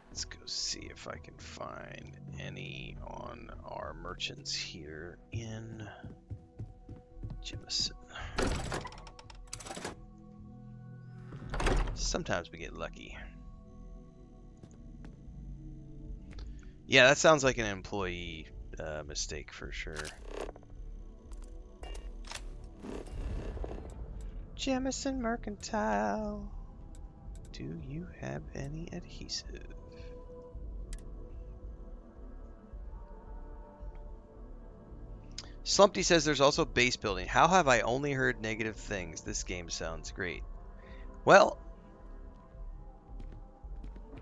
Let's go see if I can find any on our merchants here in Jemison. Sometimes we get lucky. Yeah, that sounds like an employee mistake for sure. Jemison Mercantile. Do you have any adhesive? Slumpty says there's also base building. How have I only heard negative things? This game sounds great. Well,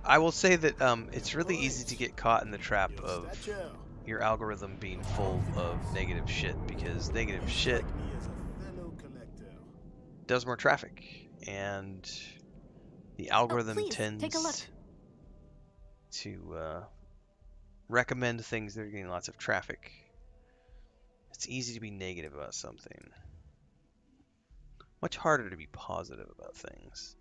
I will say that it's really easy to get caught in the trap of your algorithm being full of negative shit, because negative shit does more traffic, and the algorithm tends to recommend things that are getting lots of traffic. It's easy to be negative about something. Much harder to be positive about things.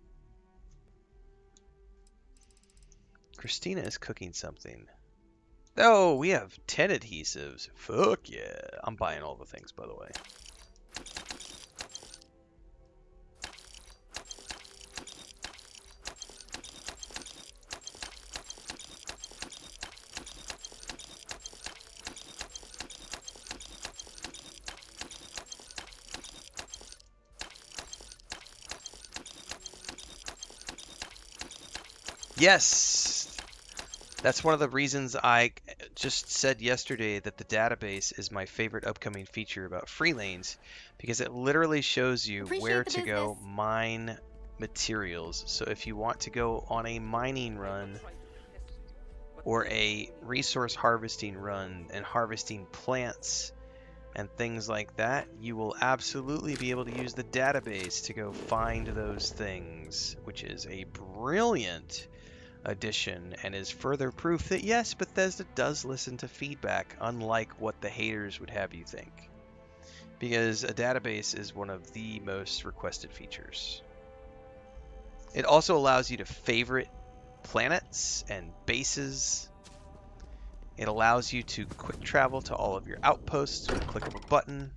Christina is cooking something. Oh, we have 10 adhesives. Fuck yeah. I'm buying all the things, by the way. Yes, that's one of the reasons I just said yesterday that the database is my favorite upcoming feature about free lanes, because it literally shows you where to go mine materials. So if you want to go on a mining run or a resource harvesting run and harvesting plants and things like that, you will absolutely be able to use the database to go find those things, which is a brilliant addition and is further proof that yes, Bethesda does listen to feedback, unlike what the haters would have you think. because a database is one of the most requested features. It also allows you to favorite planets and bases. It allows you to quick travel to all of your outposts with a click of a button.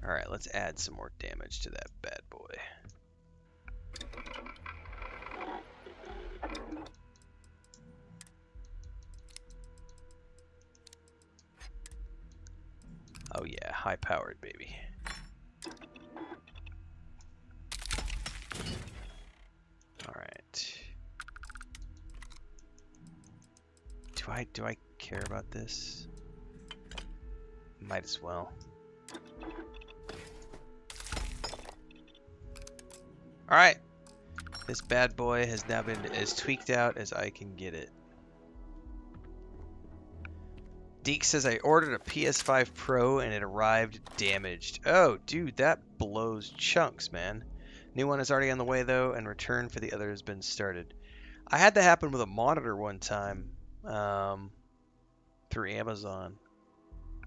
Alright, let's add some more damage to that bad boy. Oh yeah, high-powered, baby. Alright. Do I care about this? Might as well. Alright. This bad boy has now been as tweaked out as I can get it. Deke says I ordered a PS5 Pro and it arrived damaged. Oh, dude, that blows chunks, man. New one is already on the way, though, and return for the other has been started. I had that happen with a monitor one time through Amazon.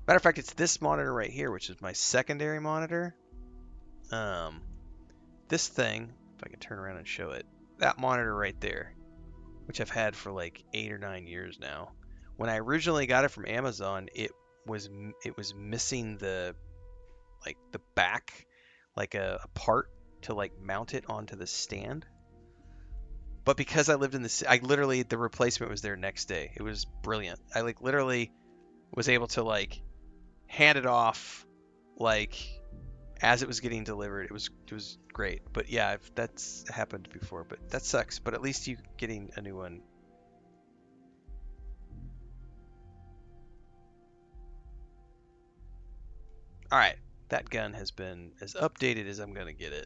Matter of fact, it's this monitor right here, which is my secondary monitor. This thing, if I can turn around and show it, that monitor right there, which I've had for like 8 or 9 years now. When I originally got it from Amazon, it was missing the back, like a part to like mount it onto the stand. But because I lived in the replacement was there next day. It was brilliant. I like literally was able to like hand it off like as it was getting delivered. It was great. But yeah, that's happened before. But that sucks. But at least you getting a new one. All right, that gun has been as updated as I'm gonna get it,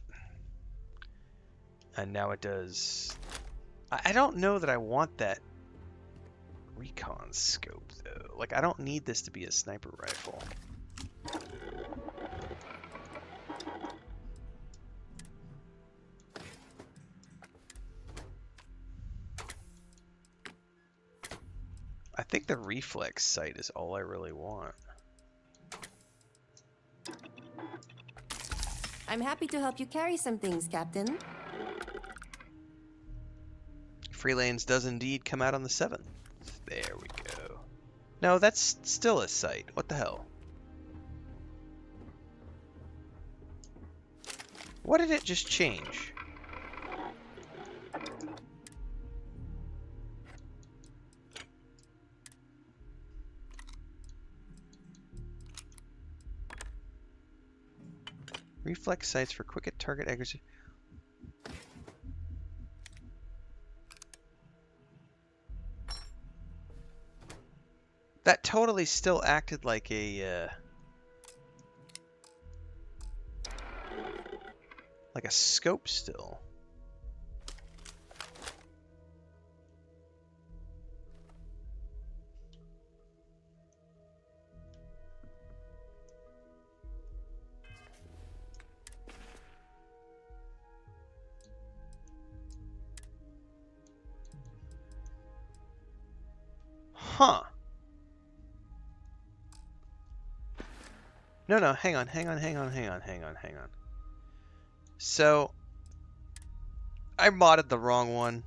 and now it does. I don't know that I want that recon scope though. Like I don't need this to be a sniper rifle. I think the reflex sight is all I really want. I'm happy to help you carry some things, Captain. Free Lanes does indeed come out on the 7th. There we go. No, that's still a sight. What the hell? What did it just change? Reflex sights for quick at target accuracy. That totally still acted like a scope still. Huh. No, hang on. So, I modded the wrong one.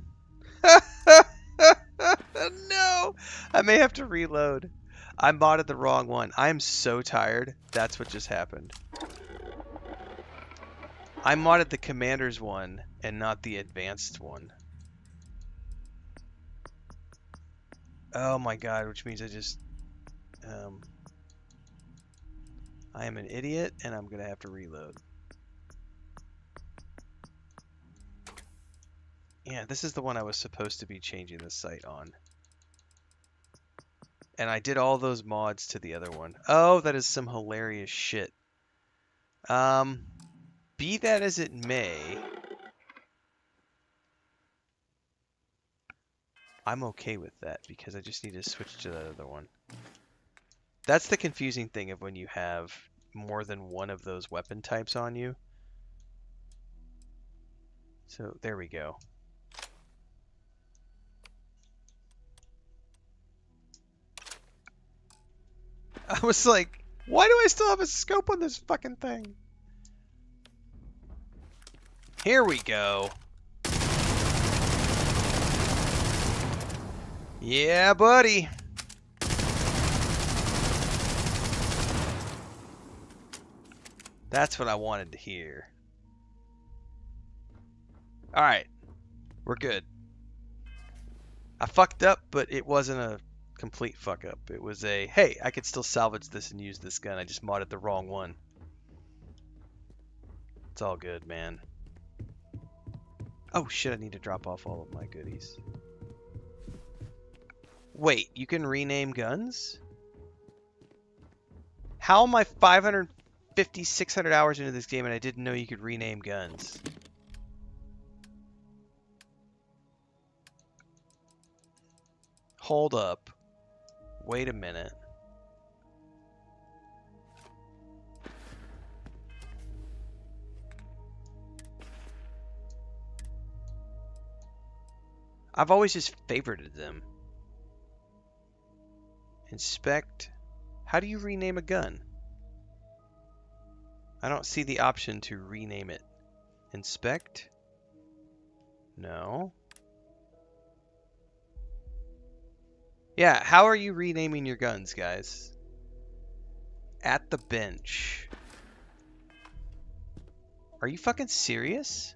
No! I may have to reload. I modded the wrong one. I'm so tired. That's what just happened. I modded the Commander's one and not the Advanced one. Oh my god, which means I just... I am an idiot, and I'm gonna have to reload. Yeah, this is the one I was supposed to be changing the sight on. And I did all those mods to the other one. Oh, that is some hilarious shit. Be that as it may, I'm okay with that because I just need to switch to that other one. That's the confusing thing of when you have more than one of those weapon types on you. So there we go. I was like, why do I still have a scope on this fucking thing? Here we go. Yeah, buddy. That's what I wanted to hear. Alright. We're good. I fucked up, but it wasn't a complete fuck up. It was a, hey, I could still salvage this and use this gun. I just modded the wrong one. It's all good, man. Oh shit, I need to drop off all of my goodies. Wait, you can rename guns? How am I 550, 600 hours into this game and I didn't know you could rename guns? Hold up. Wait a minute. I've always just favorited them. Inspect. How do you rename a gun? I don't see the option to rename it. Inspect? No. Yeah, how are you renaming your guns, guys? At the bench. Are you fucking serious?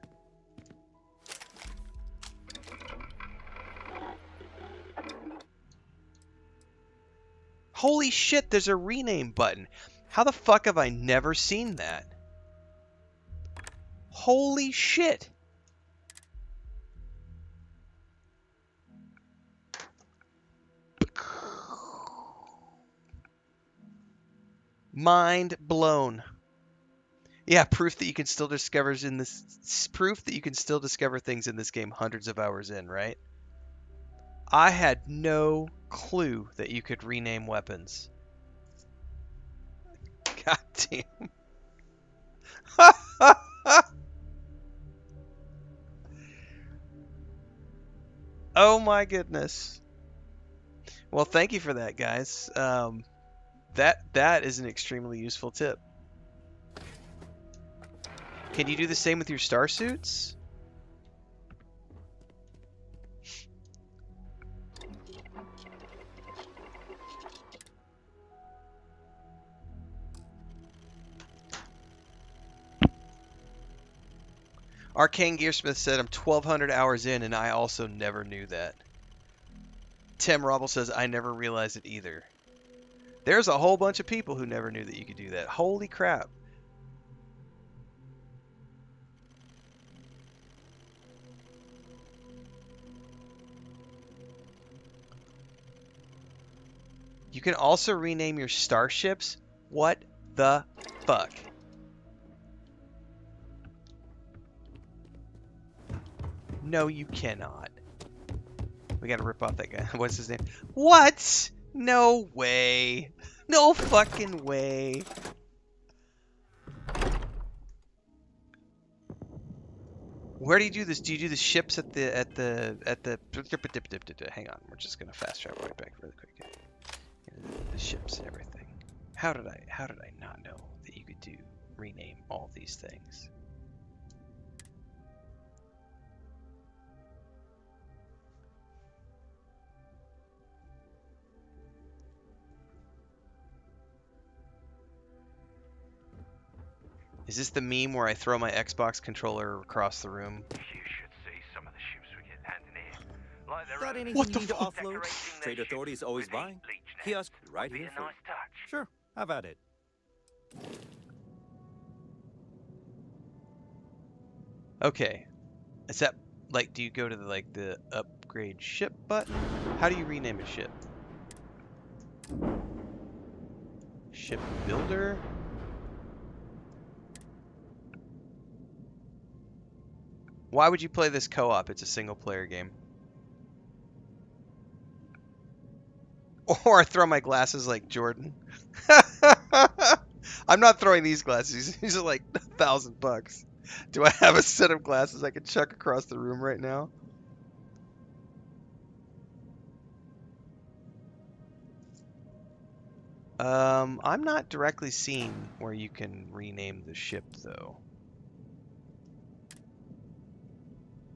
Holy shit, there's a rename button. How the fuck have I never seen that? Holy shit. Mind blown. Yeah, proof that you can still discover things in this game hundreds of hours in, right? I had no clue that you could rename weapons. God damn. Oh my goodness. Well, thank you for that, guys. That is an extremely useful tip. Can you do the same with your star suits? Arcane Gearsmith said I'm 1,200 hours in, and I also never knew that. Tim Robble says I never realized it either. There's a whole bunch of people who never knew that you could do that. Holy crap. You can also rename your starships? What the fuck? No, you cannot. We gotta rip off that guy. What's his name? What? No way. No fucking way. Where do you do this? Do you do the ships at the hang on, we're just gonna fast travel right back really quick. The ships and everything. How did I not know that you could rename all these things? Is this the meme where I throw my Xbox controller across the room? You should see some of the ships we get handing here. Like their Got own anything you need to offload? Trade authorities always buying. Kiosk right here. A nice touch. Sure, have at it. Okay. Is that like, do you go to the upgrade ship button? How do you rename a ship? Ship builder? Why would you play this co-op? It's a single player game. Or I throw my glasses like Jordan. I'm not throwing these glasses. These are like $1,000. Do I have a set of glasses I can chuck across the room right now? I'm not directly seeing where you can rename the ship, though.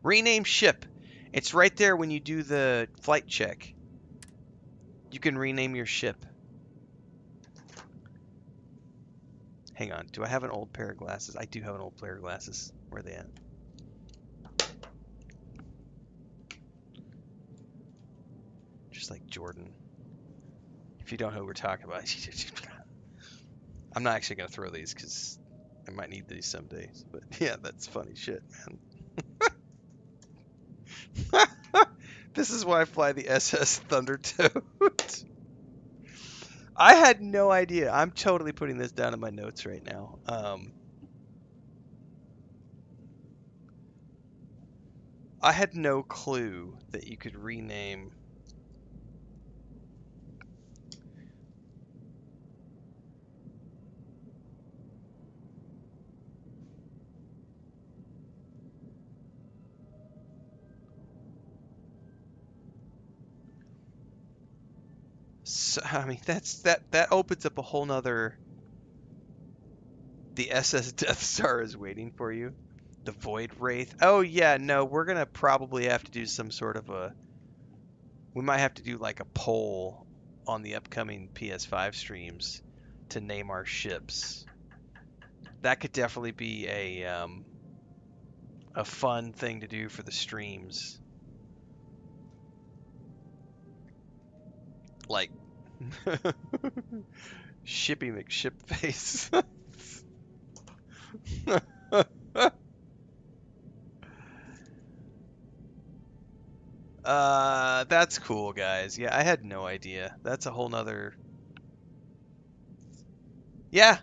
Rename ship. It's right there when you do the flight check. You can rename your ship. Hang on. Do I have an old pair of glasses? I do have an old pair of glasses. Where are they at? Just like Jordan. If you don't know who we're talking about. I'm not actually going to throw these because I might need these someday. But yeah, that's funny shit, man. This is why I fly the SS Thundertoad. I had no idea. I'm totally putting this down in my notes right now. I had no clue that you could rename. So, I mean, that opens up a whole nother. The SS Death Star is waiting for you. The Void Wraith. Oh yeah, no, we're gonna probably have to do some sort of a. We might have to do like a poll on the upcoming PS5 streams to name our ships. That could definitely be a fun thing to do for the streams. Like Shippy McShipface. That's cool, guys. Yeah, I had no idea. That's a whole nother. Yeah,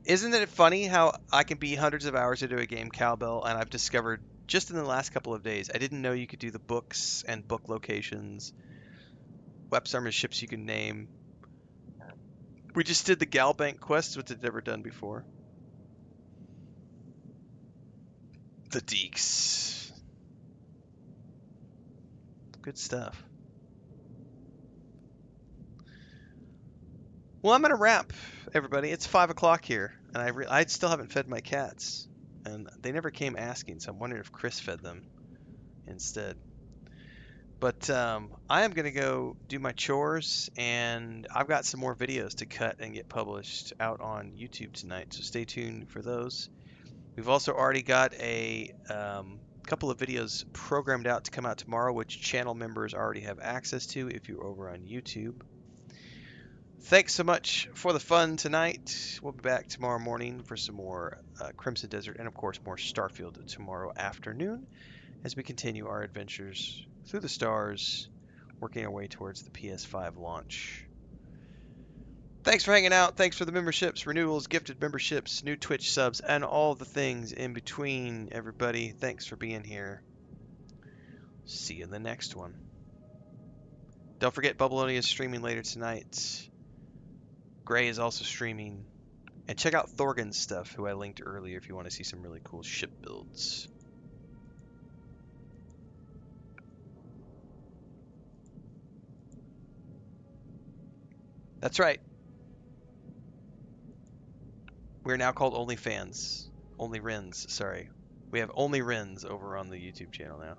isn't it funny how I can be hundreds of hours into a game, Cowbell, and I've discovered just in the last couple of days, I didn't know you could do the books and book locations, weapons, armor, ships you can name. We just did the Galbank quest, which I'd never done before. The Deeks. Good stuff. Well, I'm gonna wrap, everybody. It's 5 o'clock here, and I still haven't fed my cats, and they never came asking, so I'm wondering if Chris fed them instead. But I am gonna go do my chores, and I've got some more videos to cut and get published out on YouTube tonight, so stay tuned for those. We've also already got a couple of videos programmed out to come out tomorrow, which channel members already have access to if you're over on YouTube. Thanks so much for the fun tonight. We'll be back tomorrow morning for some more Crimson Desert and, of course, more Starfield tomorrow afternoon as we continue our adventures through the stars, working our way towards the PS5 launch. Thanks for hanging out. Thanks for the memberships, renewals, gifted memberships, new Twitch subs, and all the things in between, everybody. Thanks for being here. See you in the next one. Don't forget, Bubbleoni is streaming later tonight. Gray is also streaming. And check out Thorgan's stuff, who I linked earlier, if you want to see some really cool ship builds. That's right. We're now called OnlyFans. Only Rins, sorry. We have Only Rins over on the YouTube channel now.